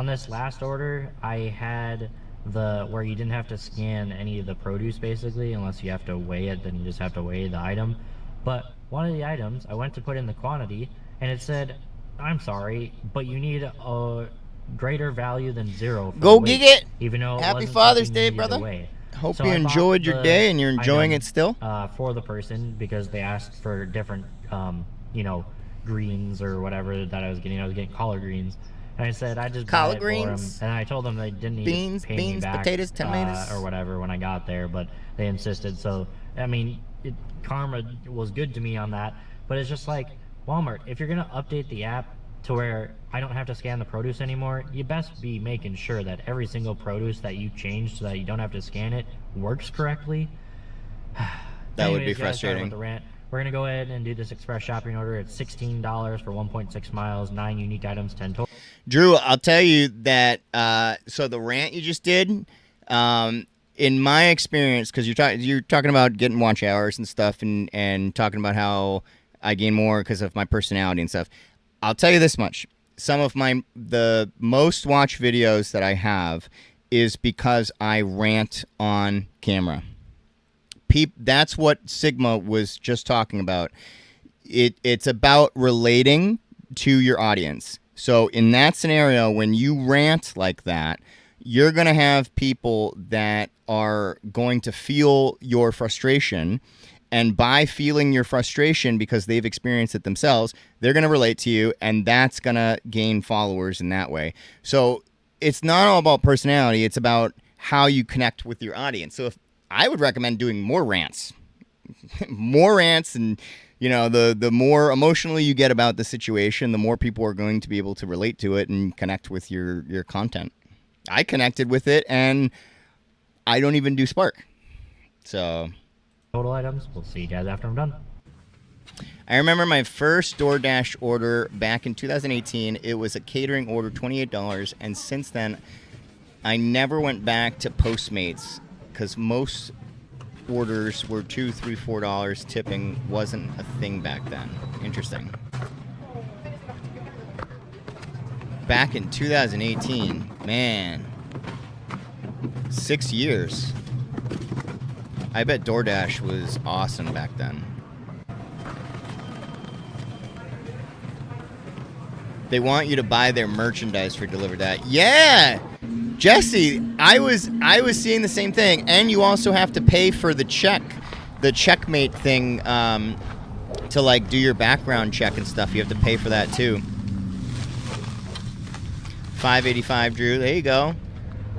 this last order, I had where you didn't have to scan any of the produce, basically, unless you have to weigh it, then you just have to weigh the item. But one of the items, I went to put in the quantity, and it said, I'm sorry, but you need a greater value than 0 for Go the weight, get it! even though Happy Father's Day, brother. Hope you enjoyed your day and you're enjoying it still. For the person, because they asked for different, greens or whatever that I was getting. I was getting collard greens. And I said, I just collard buy it for greens. them. And I told them they didn't need to pay me back, potatoes, tomatoes. or whatever when I got there, but they insisted. So, I mean, karma was good to me on that. But it's just like, Walmart, if you're going to update the app, to where I don't have to scan the produce anymore, you best be making sure that every single produce that you change so that you don't have to scan it works correctly. That would be Anyways, guys, sorry about frustrating. the rant. We're going to go ahead and do this express shopping order. It's $16 for 1.6 miles, 9 unique items, 10 total. Drew, I'll tell you that, so the rant you just did, in my experience, because you're talking about getting watch hours and stuff and talking about how I gain more because of my personality and stuff. I'll tell you this much. Some of the most watched videos that I have is because I rant on camera. That's what Sigma was just talking about. It's about relating to your audience. So in that scenario, when you rant like that, you're going to have people that are going to feel your frustration. And by feeling your frustration because they've experienced it themselves, they're going to relate to you, and that's going to gain followers in that way. So it's not all about personality. It's about how you connect with your audience. So I would recommend doing more rants. More rants, and the more emotionally you get about the situation, the more people are going to be able to relate to it and connect with your content. I connected with it, and I don't even do Spark. So Total items. We'll see you guys after I'm done. I remember my first DoorDash order back in 2018. It was a catering order, $28, and since then, I never went back to Postmates because most orders were $2, $3, $4. Tipping wasn't a thing back then. Interesting. Back in 2018, man, 6 years. I bet DoorDash was awesome back then. They want you to buy their merchandise for Deliver That. Yeah, Jesse, I was seeing the same thing, and you also have to pay for the checkmate thing to like do your background check and stuff. You have to pay for that too. $5.85, Drew. There you go.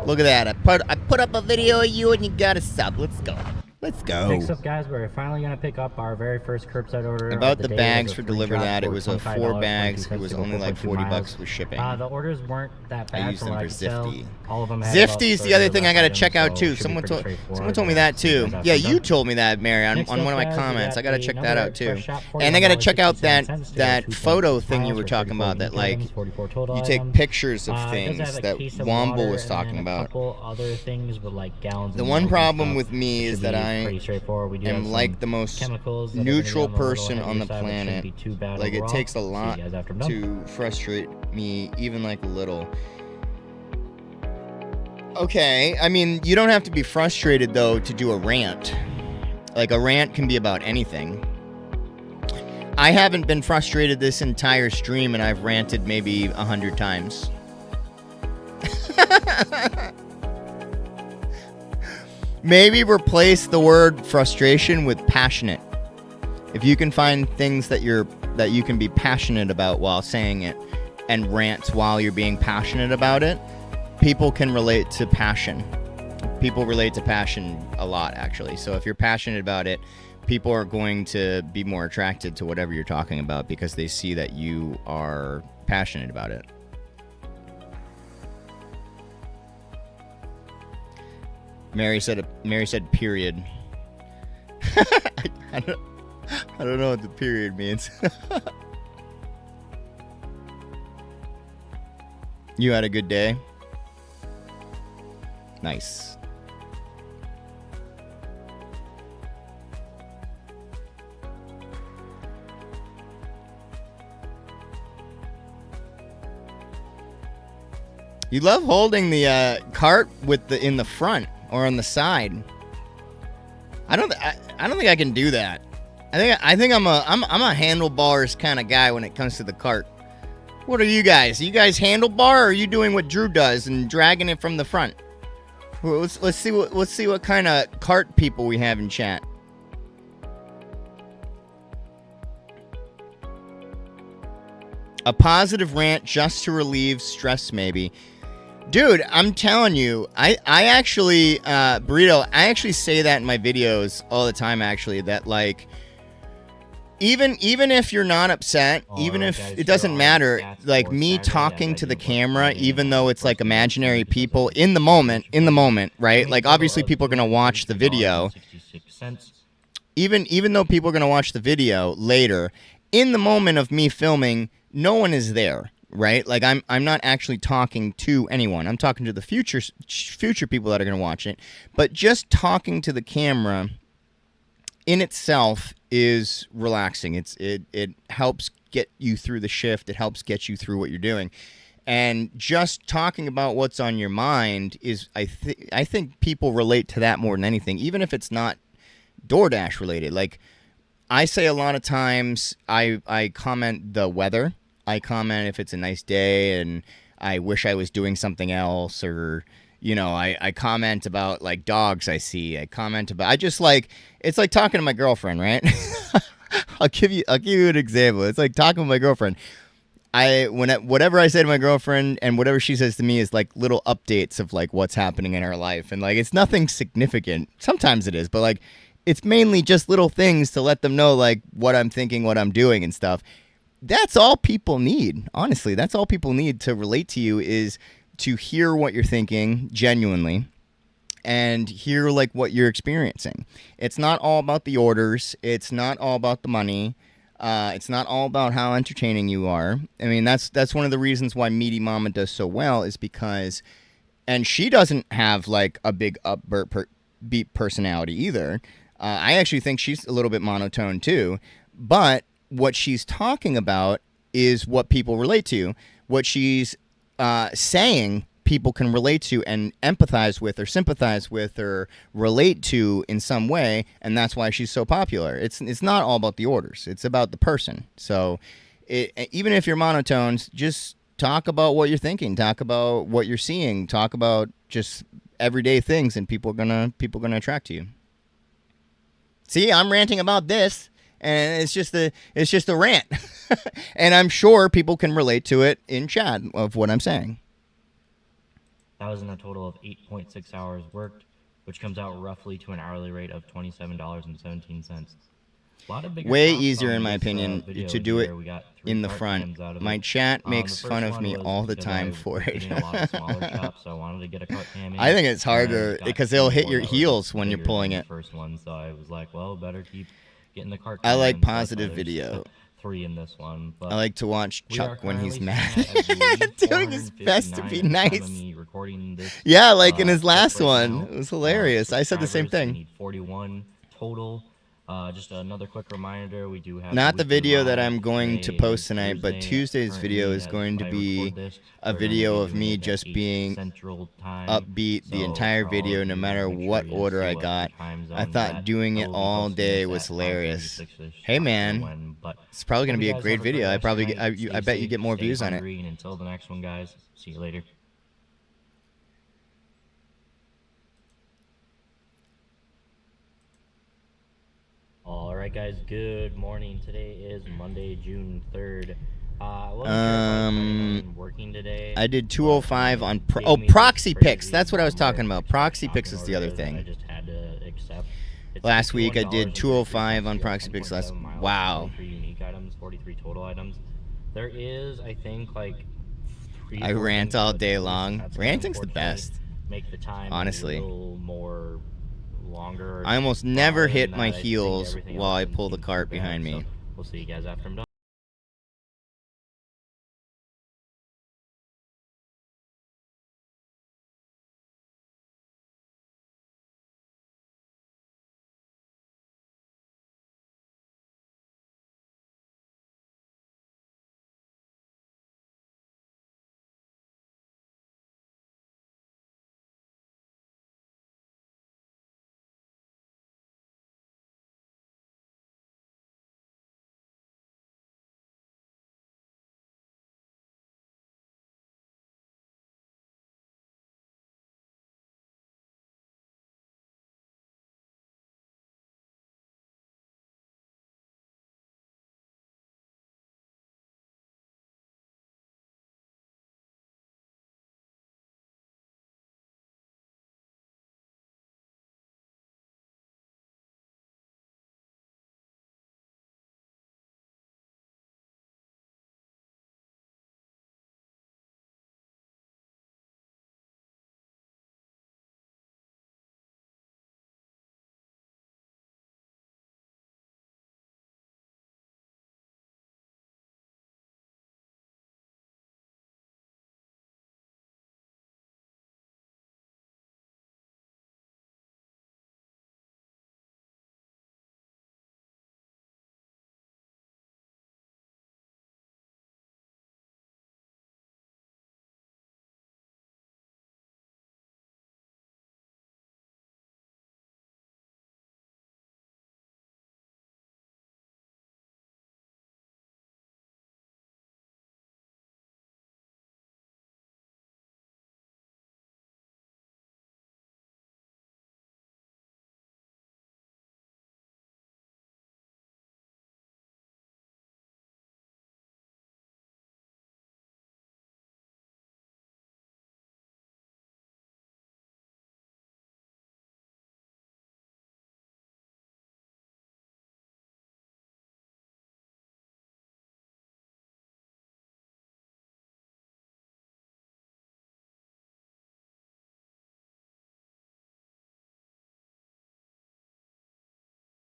Look at that. I put up a video of you and you got a sub. Let's go. Let's go. Next up, guys, we're finally going to pick up our very first curbside order. About the day. bags It for was a free Deliver drop That. It for was a $25, 4 bags. 22 It was cents to only go like 4.2 $40 miles. with shipping. The orders weren't that bad. I used from them what for I could tell. Zifty. All of them had Zifty's the other thing I got to items, check out so too. it should be Someone pretty told straightforward. me that See you too. guys after Yeah, I'm you done. told me that, Mary, on Next one up, of my guys, we comments. got I got to check that out too. another express shop, And I got to check out $41.67 that to photo 2.6 thing you were miles talking for about. That 34 like items, 44 total you take items. pictures of It does things have a that case of Womble water was and talking then about. A couple other things with like gallons. The and one mils and problem stuff. with me Should is that be I pretty straightforward. We do have am some like the most chemicals that are gonna be neutral on the little person on the heavier side, but shouldn't planet. be too bad Like it overall. takes a See you lot guys after I'm done. to frustrate me, even like a little. Okay, I mean, you don't have to be frustrated though to do a rant. Like a rant can be about anything. I haven't been frustrated this entire stream, and I've ranted maybe 100 times. Maybe replace the word frustration with passionate. If you can find things that you can be passionate about while saying it, and rant while you're being passionate about it, people can relate to passion. People relate to passion a lot, actually. So if you're passionate about it, people are going to be more attracted to whatever you're talking about because they see that you are passionate about it. Mary said period. I don't know what the period means. You had a good day? Nice. You love holding the cart with in the front or on the side. I don't think I can do that. I think I'm a handlebars kind of guy when it comes to the cart. What are you guys? Are you guys handlebar, or are you doing what Drew does and dragging it from the front? Well, let's see what kind of cart people we have in chat. A positive rant just to relieve stress, maybe. Dude, I'm telling you, I actually, Burrito, I actually say that in my videos all the time, actually, that, like, even if you're not upset, even if it doesn't matter, like me talking to the camera, even though it's like imaginary people in the moment, right? Like obviously people are gonna watch the video. Even though people are gonna watch the video later, in the moment of me filming, no one is there, right? Like I'm not actually talking to anyone. I'm talking to the future people that are gonna watch it. But just talking to the camera in itself is relaxing. It helps get you through the shift. It helps get you through what you're doing. And just talking about what's on your mind is, I think people relate to that more than anything, even if it's not DoorDash related. Like I say a lot of times, I comment the weather. I comment if it's a nice day and I wish I was doing something else, or I comment about like dogs I see. I comment about, it's like talking to my girlfriend, right? I'll give you an example. It's like talking to my girlfriend. Whatever I say to my girlfriend and whatever she says to me is like little updates of like what's happening in our life. And like, it's nothing significant. Sometimes it is, but like, it's mainly just little things to let them know like what I'm thinking, what I'm doing and stuff. That's all people need. Honestly, that's all people need to relate to you, is to hear what you're thinking genuinely and hear like what you're experiencing. It's not all about the orders. It's not all about the money. It's not all about how entertaining you are. I mean, that's one of the reasons why Meaty Mama does so well, is because, and she doesn't have like a big upbeat personality either. I actually think she's a little bit monotone too, but what she's talking about is what people relate to. What she's saying people can relate to and empathize with or sympathize with or relate to in some way, and that's why she's so popular. It's not all about the orders. It's about the person. So even if you're monotones, just talk about what you're thinking, talk about what you're seeing, talk about just everyday things, and people are gonna attract to you. See, I'm ranting about this, and it's just a rant. And I'm sure people can relate to it in chat of what I'm saying. That was in a total of 8.6 hours worked, which comes out roughly to an hourly rate of $27.17. Way easier, in my opinion, to do it in the front. My chat makes fun of me all the time for it. I think it's harder because they'll hit your heels when you're pulling it. First one, so I was like, well, better keep getting the cart. I like positive video. 3 in this one. But I like to watch Chuck when he's mad, doing his best to be nice. Yeah, like in his last one, it was hilarious. I said the same thing. We need 41 total. Just another quick reminder, we do have not the video that I'm going to post tonight, but Tuesday's video is going to be a video of me just being upbeat the entire video, no matter what order I got. I thought doing it all day was hilarious. Hey man, it's probably going to be a great video. I bet you get more views on it. Until the next one, guys. See you later. Alright guys, good morning. Today is Monday, June 3rd. I wasn't working today. I did 205 on Proxy Picks. That's what I was talking about. Proxy Picks is the other thing. I just had to accept. Last week I did 205 on Proxy Picks. Wow. 43 unique items, 43 total items. There is, I think, like 3. I rant all day long. Ranting's the best. Make the time honestly. A little more longer. I almost never hit my heels while I pull the cart behind me. We'll see you guys after I'm done.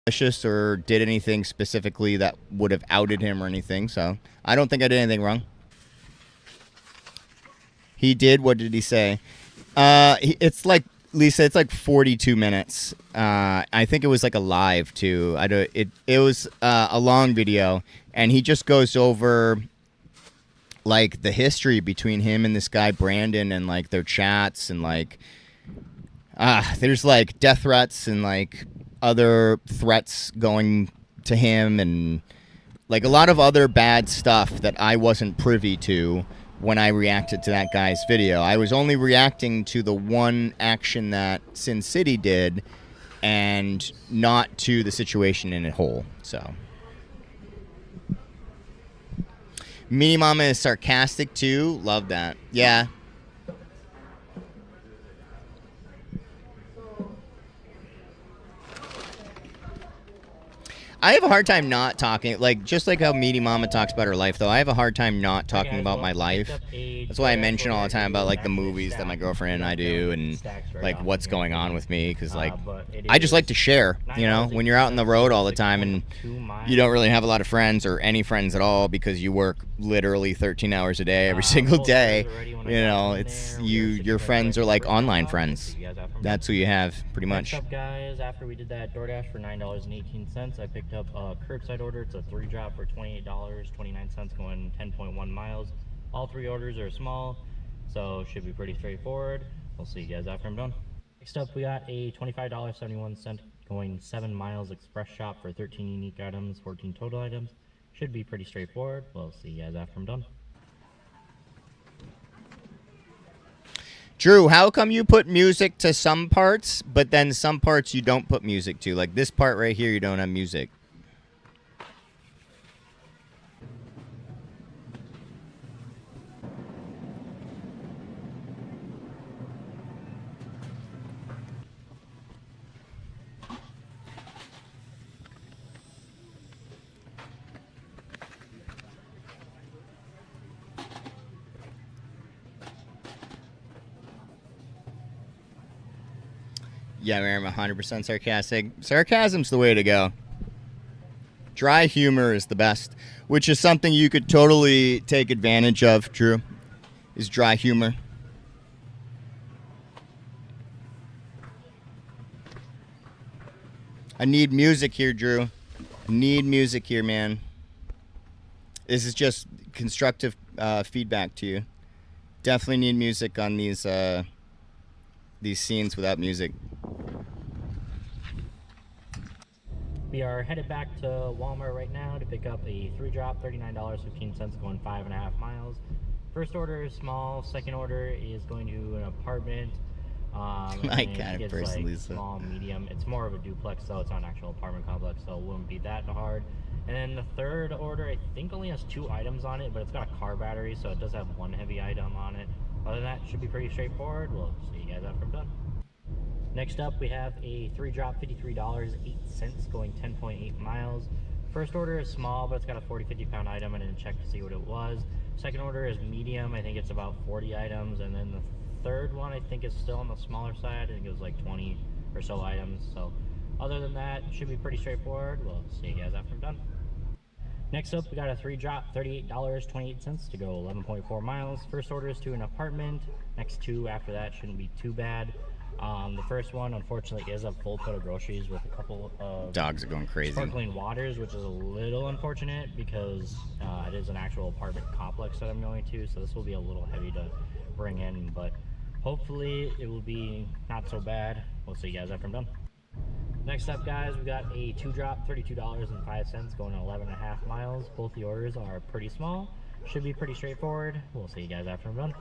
malicious or did anything specifically that would have outed him or anything. So I don't think I did anything wrong. He did. What did he say? It's like, Lisa, it's like 42 minutes. I think it was like a live too. It was a long video, and he just goes over like the history between him and this guy Brandon, and like their chats, and like there's like death threats and like other threats going to him, and like a lot of other bad stuff that I wasn't privy to when I reacted to that guy's video. I was only reacting to the one action that Sin City did and not to the situation in a whole. So Mini Mama is sarcastic too. Love that. Yeah. I have a hard time not talking, like, just like how Meaty Mama talks about her life, though. I have a hard time not talking about my life. That's why I mention all the time about, like, the movies that my girlfriend and I do, and, like, what's going on with me, because, like, I just like to share, you know? When you're out on the road all the time and you don't really have a lot of friends or any friends at all because you work literally 13 hours a day every single day, you know, it's, your friends are, like, online friends. That's who you have, pretty much. Next up, guys, after we did that DoorDash for $9.18, I picked up a curbside order. It's a 3-drop for $28.29, going 10.1 miles. All 3 orders are small, so should be pretty straightforward. We'll see you guys after I'm done. Next up, we got a $25.71 going 7 miles express shop for 13 unique items, 14 total items. Should be pretty straightforward. We'll see you guys after I'm done. Drew, how come you put music to some parts, but then some parts you don't put music to? Like this part right here, you don't have music. Yeah, I'm 100% sarcastic. Sarcasm's the way to go. Dry humor is the best, which is something you could totally take advantage of, Drew, is dry humor. I need music here, Drew. I need music here, man. This is just constructive feedback to you. Definitely need music on these scenes without music. We are headed back to Walmart right now to pick up a 3-drop, $39.15, going 5.5 miles. First order is small. Second order is going to an apartment. My kind of person, like Lisa. Small, medium. It's more of a duplex, though. It's not an actual apartment complex, so it wouldn't be that hard. And then the third order, I think, only has 2 items on it, but it's got a car battery, so it does have 1 heavy item on it. Other than that, it should be pretty straightforward. We'll see you guys after I'm done. Next up, we have a 3-drop, $53.08, going 10.8 miles. First order is small, but it's got a 40-50 pound item. I didn't check to see what it was. Second order is medium. I think it's about 40 items. And then the third one, I think, is still on the smaller side. I think it was like 20 or so items. So other than that, it should be pretty straightforward. We'll see you guys after I'm done. Next up, we got a 3-drop, $38.28 to go 11.4 miles. First order is to an apartment. Next 2 after that shouldn't be too bad. The first one, unfortunately, is a full tote of groceries with a couple of dogs are going crazy. Sparkling waters, which is a little unfortunate because it is an actual apartment complex that I'm going to, so this will be a little heavy to bring in, but hopefully it will be not so bad. We'll see you guys after I'm done. Next up, guys, we got a 2-drop, $32.05, going 11.5 miles. Both the orders are pretty small. Should be pretty straightforward. We'll see you guys after I'm done.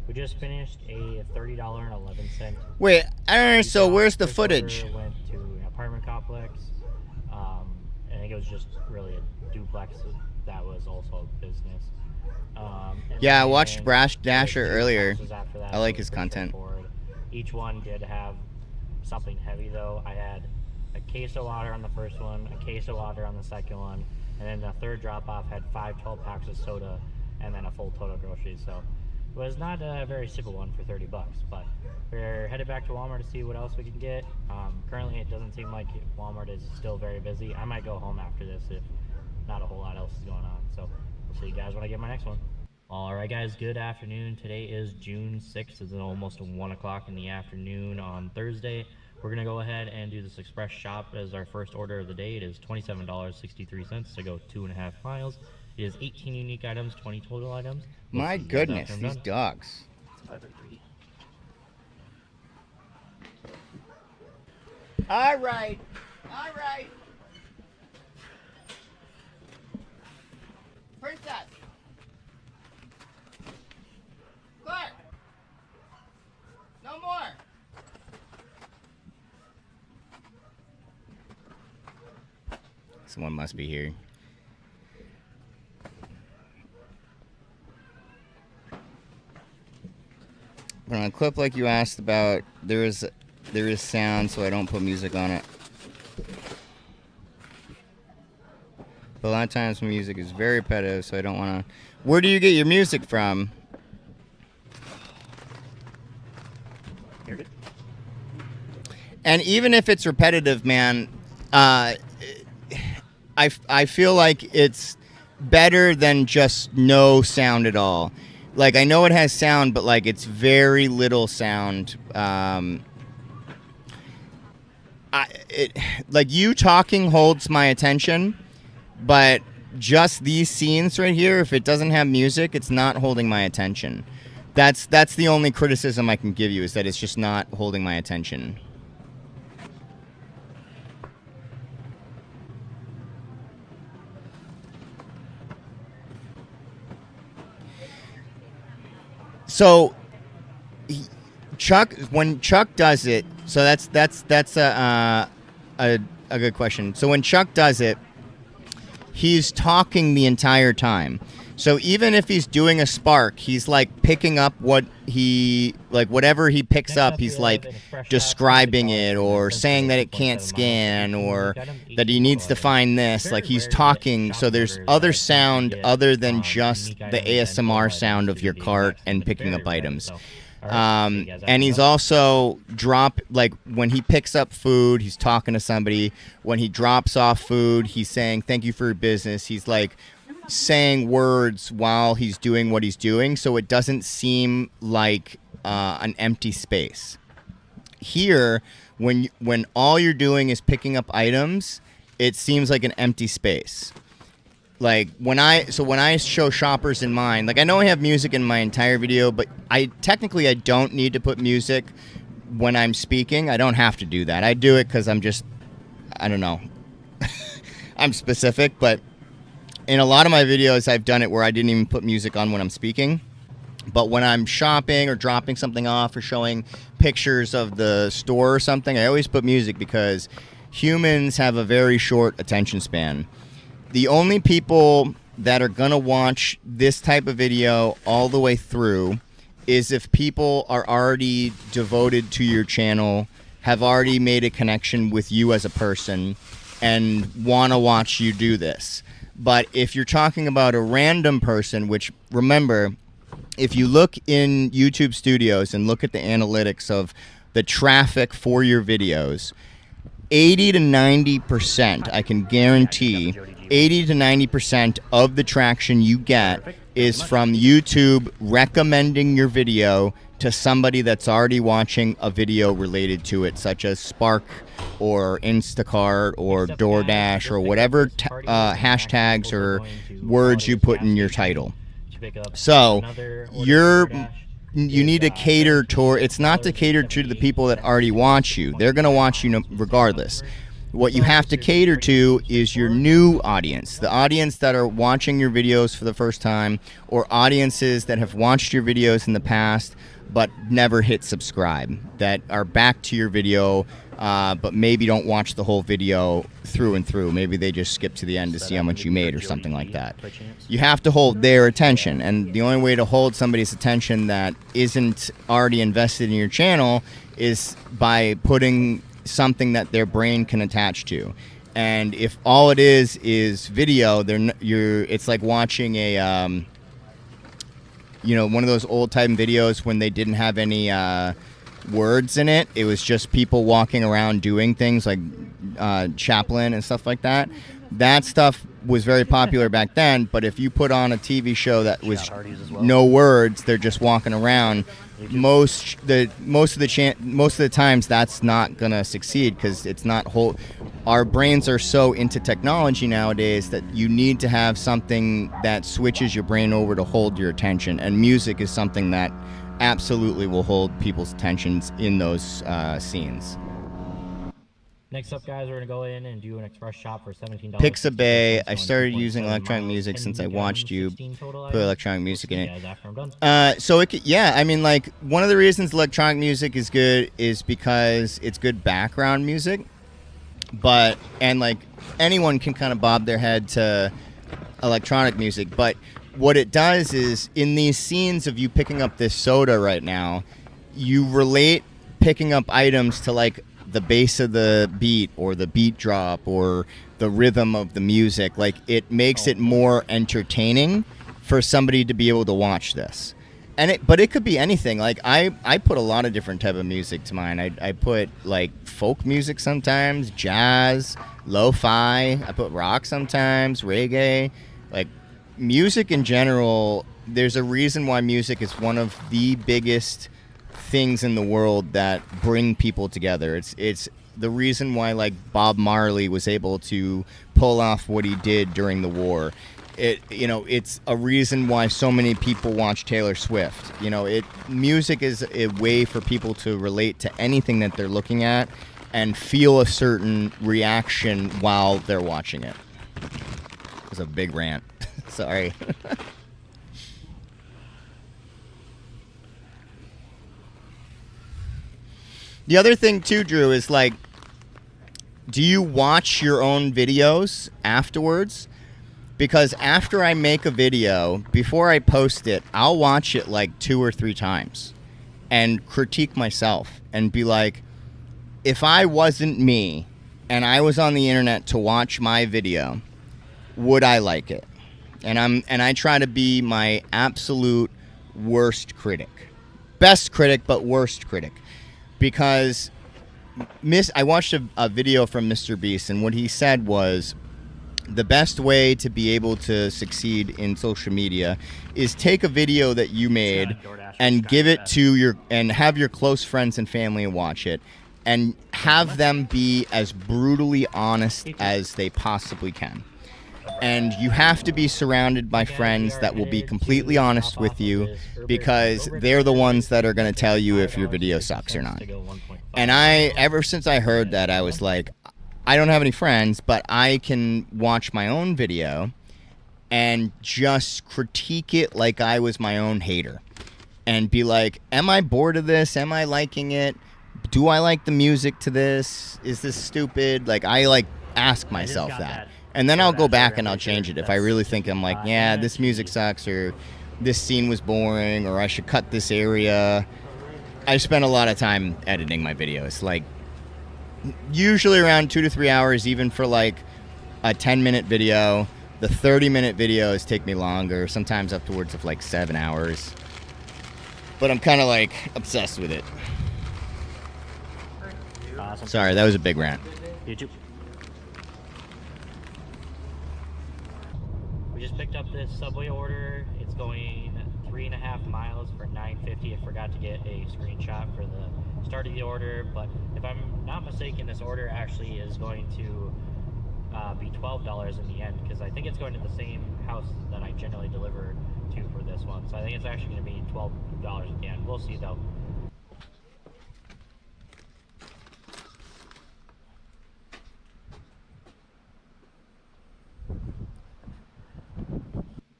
We just finished a $30.11. Wait, I don't know. So where's the footage? Went to an apartment complex. I think it was just really a duplex that was also a business. Yeah, I watched Brash Dasher earlier. I like his content. Each one did have something heavy, though. I had a case of water on the first one, a case of water on the second one, and then the third drop-off had 5 12-packs of soda and then a full total groceries. So was not a very simple one for 30 bucks, but we're headed back to Walmart to see what else we can get. Currently, it doesn't seem like Walmart is still very busy. I might go home after this if not a whole lot else is going on. So we'll see you guys when I get my next one. All right, guys, good afternoon. Today is June 6th. It's almost 1 o'clock in the afternoon on Thursday. We're going to go ahead and do this express shop as our first order of the day. It is $27.63 to go 2.5 miles. It is 18 unique items, 20 total items. My goodness, these dogs. All right. All right. Princess. Clark. No more. Someone must be here. But on a clip like you asked about, there is sound, so I don't put music on it. But a lot of times music is very repetitive, so I don't want to. Where do you get your music from? And even if it's repetitive, man, I feel like it's better than just no sound at all. Like, I know it has sound, but like it's very little sound. Like you talking holds my attention, but just these scenes right here, if it doesn't have music, it's not holding my attention. That's the only criticism I can give you, is that it's just not holding my attention. So, when Chuck does it, so that's a good question. So when Chuck does it, he's talking the entire time. So even if he's doing a spark, he's like picking up whatever he picks up, he's like describing it or saying that it can't scan or that he needs to find this. Like he's talking, so there's other sound other than just the ASMR sound of your cart and picking up items. And he's also like when he picks up food, he's talking to somebody. When he drops off food, he's saying, "Thank you for your business." He's like saying words while he's doing what he's doing, so it doesn't seem like an empty space. Here, when all you're doing is picking up items, it seems like an empty space. Like when I show shoppers in mine, like I know I have music in my entire video, but I don't need to put music when I'm speaking. I don't have to do that. I do it because I don't know. I'm specific, but in a lot of my videos, I've done it where I didn't even put music on when I'm speaking. But when I'm shopping or dropping something off or showing pictures of the store or something, I always put music because humans have a very short attention span. The only people that are going to watch this type of video all the way through is if people are already devoted to your channel, have already made a connection with you as a person, and want to watch you do this. But if you're talking about a random person, which, remember, if you look in YouTube Studios and look at the analytics of the traffic for your videos, 80 to 90%, I can guarantee, 80 to 90% of the traction you get is from YouTube recommending your video to somebody that's already watching a video related to it, such as Spark or Instacart or DoorDash or whatever hashtags or words you put in your title. So you need to cater toward, it's not to cater to the people that already watch you. They're going to watch you regardless. What you have to cater to is your new audience, the audience that are watching your videos for the first time, or audiences that have watched your videos in the past but never hit subscribe, that are back to your video but maybe don't watch the whole video through and through. Maybe they just skip to the end to see how much you made or something like that. You have to hold their attention, and the only way to hold somebody's attention that isn't already invested in your channel is by putting something that their brain can attach to. And if all it is video, it's like watching one of those old time videos when they didn't have any words in it. It was just people walking around doing things like Chaplin and stuff like that. That stuff was very popular back then, but if you put on a TV show that was no words, they're just walking around, most of the times that's not gonna succeed because it's not whole. Our brains are so into technology nowadays that you need to have something that switches your brain over to hold your attention, and music is something that absolutely will hold people's attentions in those scenes. Next up, guys, we're going to go in and do an express shop for $17. Pixabay. I started using electronic music since I watched you put electronic music in it. So I mean, like, one of the reasons electronic music is good is because it's good background music. And like anyone can kind of bob their head to electronic music. But what it does is in these scenes of you picking up this soda right now, you relate picking up items to like the bass of the beat or the beat drop or the rhythm of the music. Like it makes it more entertaining for somebody to be able to watch this. But it could be anything. Like I put a lot of different type of music to mine. I put like folk music sometimes, jazz, lo-fi. I put rock sometimes, reggae. Like music in general, there's a reason why music is one of the biggest things in the world that bring people together. It's the reason why like Bob Marley was able to pull off what he did during the war. It's a reason why so many people watch Taylor Swift. Music is a way for people to relate to anything that they're looking at and feel a certain reaction while they're watching it. It was a big rant. Sorry. The other thing too, Drew, is like, do you watch your own videos afterwards? Because after I make a video, before I post it, I'll watch it like 2 or 3 times and critique myself and be like, if I wasn't me and I was on the internet to watch my video, would I like it? And I try to be my absolute worst critic. Best critic, but worst critic. Because I watched a video from Mr. Beast, and what he said was, the best way to be able to succeed in social media is take a video that you made and give it to and have your close friends and family watch it and have them be as brutally honest as they possibly can. And you have to be surrounded by friends that will be completely honest with you, because they're the ones that are going to tell you if your video sucks or not. And ever since I heard that, I was like, I don't have any friends, but I can watch my own video and just critique it like I was my own hater and be like, am I bored of this? Am I liking it? Do I like the music to this? Is this stupid? Like, I ask myself that. And then I'll go back and I'll change it if I really think I'm like, yeah, this music sucks, or this scene was boring, or I should cut this area. I spend a lot of time editing my videos, like usually around 2 to 3 hours, even for like a 10-minute video. The 30-minute videos take me longer, sometimes upwards of like 7 hours. But I'm kind of like obsessed with it. Awesome. Sorry, that was a big rant. YouTube. We just picked up this Subway order. It's going 3.5 miles for $9.50. I forgot to get a screenshot for the start of the order, but if I'm not mistaken, this order actually is going to be $12 in the end, because I think it's going to the same house that I generally deliver to for this one. So I think it's actually going to be $12 at the end. We'll see though.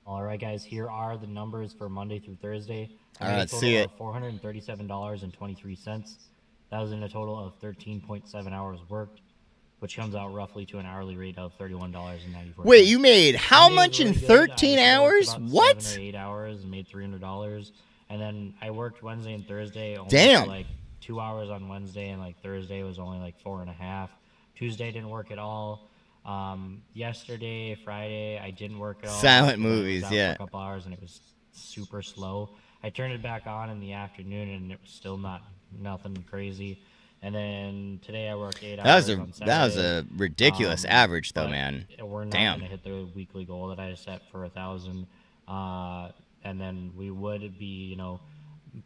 All right, guys, here are the numbers for Monday through Thursday. All right, let's see it. $437.23. That was in a total of 13.7 hours worked, which comes out roughly to an hourly rate of $31.94. Wait, you made how much in 13 hours? What? 7 or 8 hours and made $300. And then I worked Wednesday and Thursday. Only Damn. For like 2 hours on Wednesday, and like Thursday was only like 4.5. Tuesday didn't work at all. Yesterday, Friday, I didn't work at all. Silent movies, yeah. For a couple hours, and it was super slow. I turned it back on in the afternoon, and it was still nothing crazy. And then today I worked 8 hours on Saturday. That was a ridiculous average, though, man. We're not Damn. going to hit the weekly goal that I set for 1,000. And then we would be,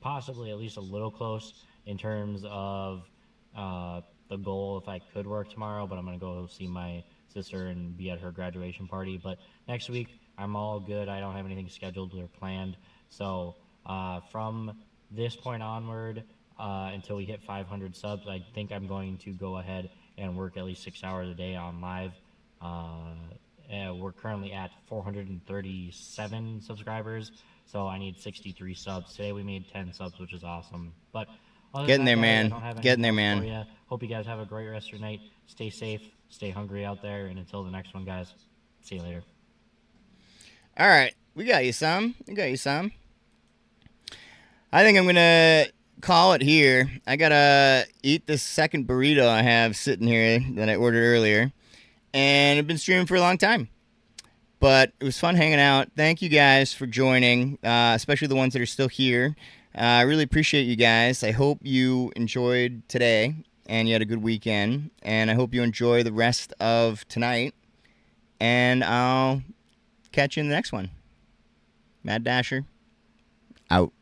possibly at least a little close in terms of the goal if I could work tomorrow. But I'm going to go see my sister and be at her graduation party. But next week, I'm all good. I don't have anything scheduled or planned. So from this point onward, until we hit 500 subs, I think I'm going to go ahead and work at least 6 hours a day on live. We're currently at 437 subscribers, so I need 63 subs. Today we made 10 subs, which is awesome. But getting there, man. Getting there, man. Hope you guys have a great rest of your night. Stay safe, stay hungry out there, and until the next one, guys, see you later. All right, we got you some. I think I'm gonna call it here. I gotta eat this second burrito I have sitting here that I ordered earlier, and I've been streaming for a long time, but it was fun hanging out. Thank you guys for joining, especially the ones that are still here. I really appreciate you guys. I hope you enjoyed today and you had a good weekend, and I hope you enjoy the rest of tonight, and I'll catch you in the next one. Mad Dasher out.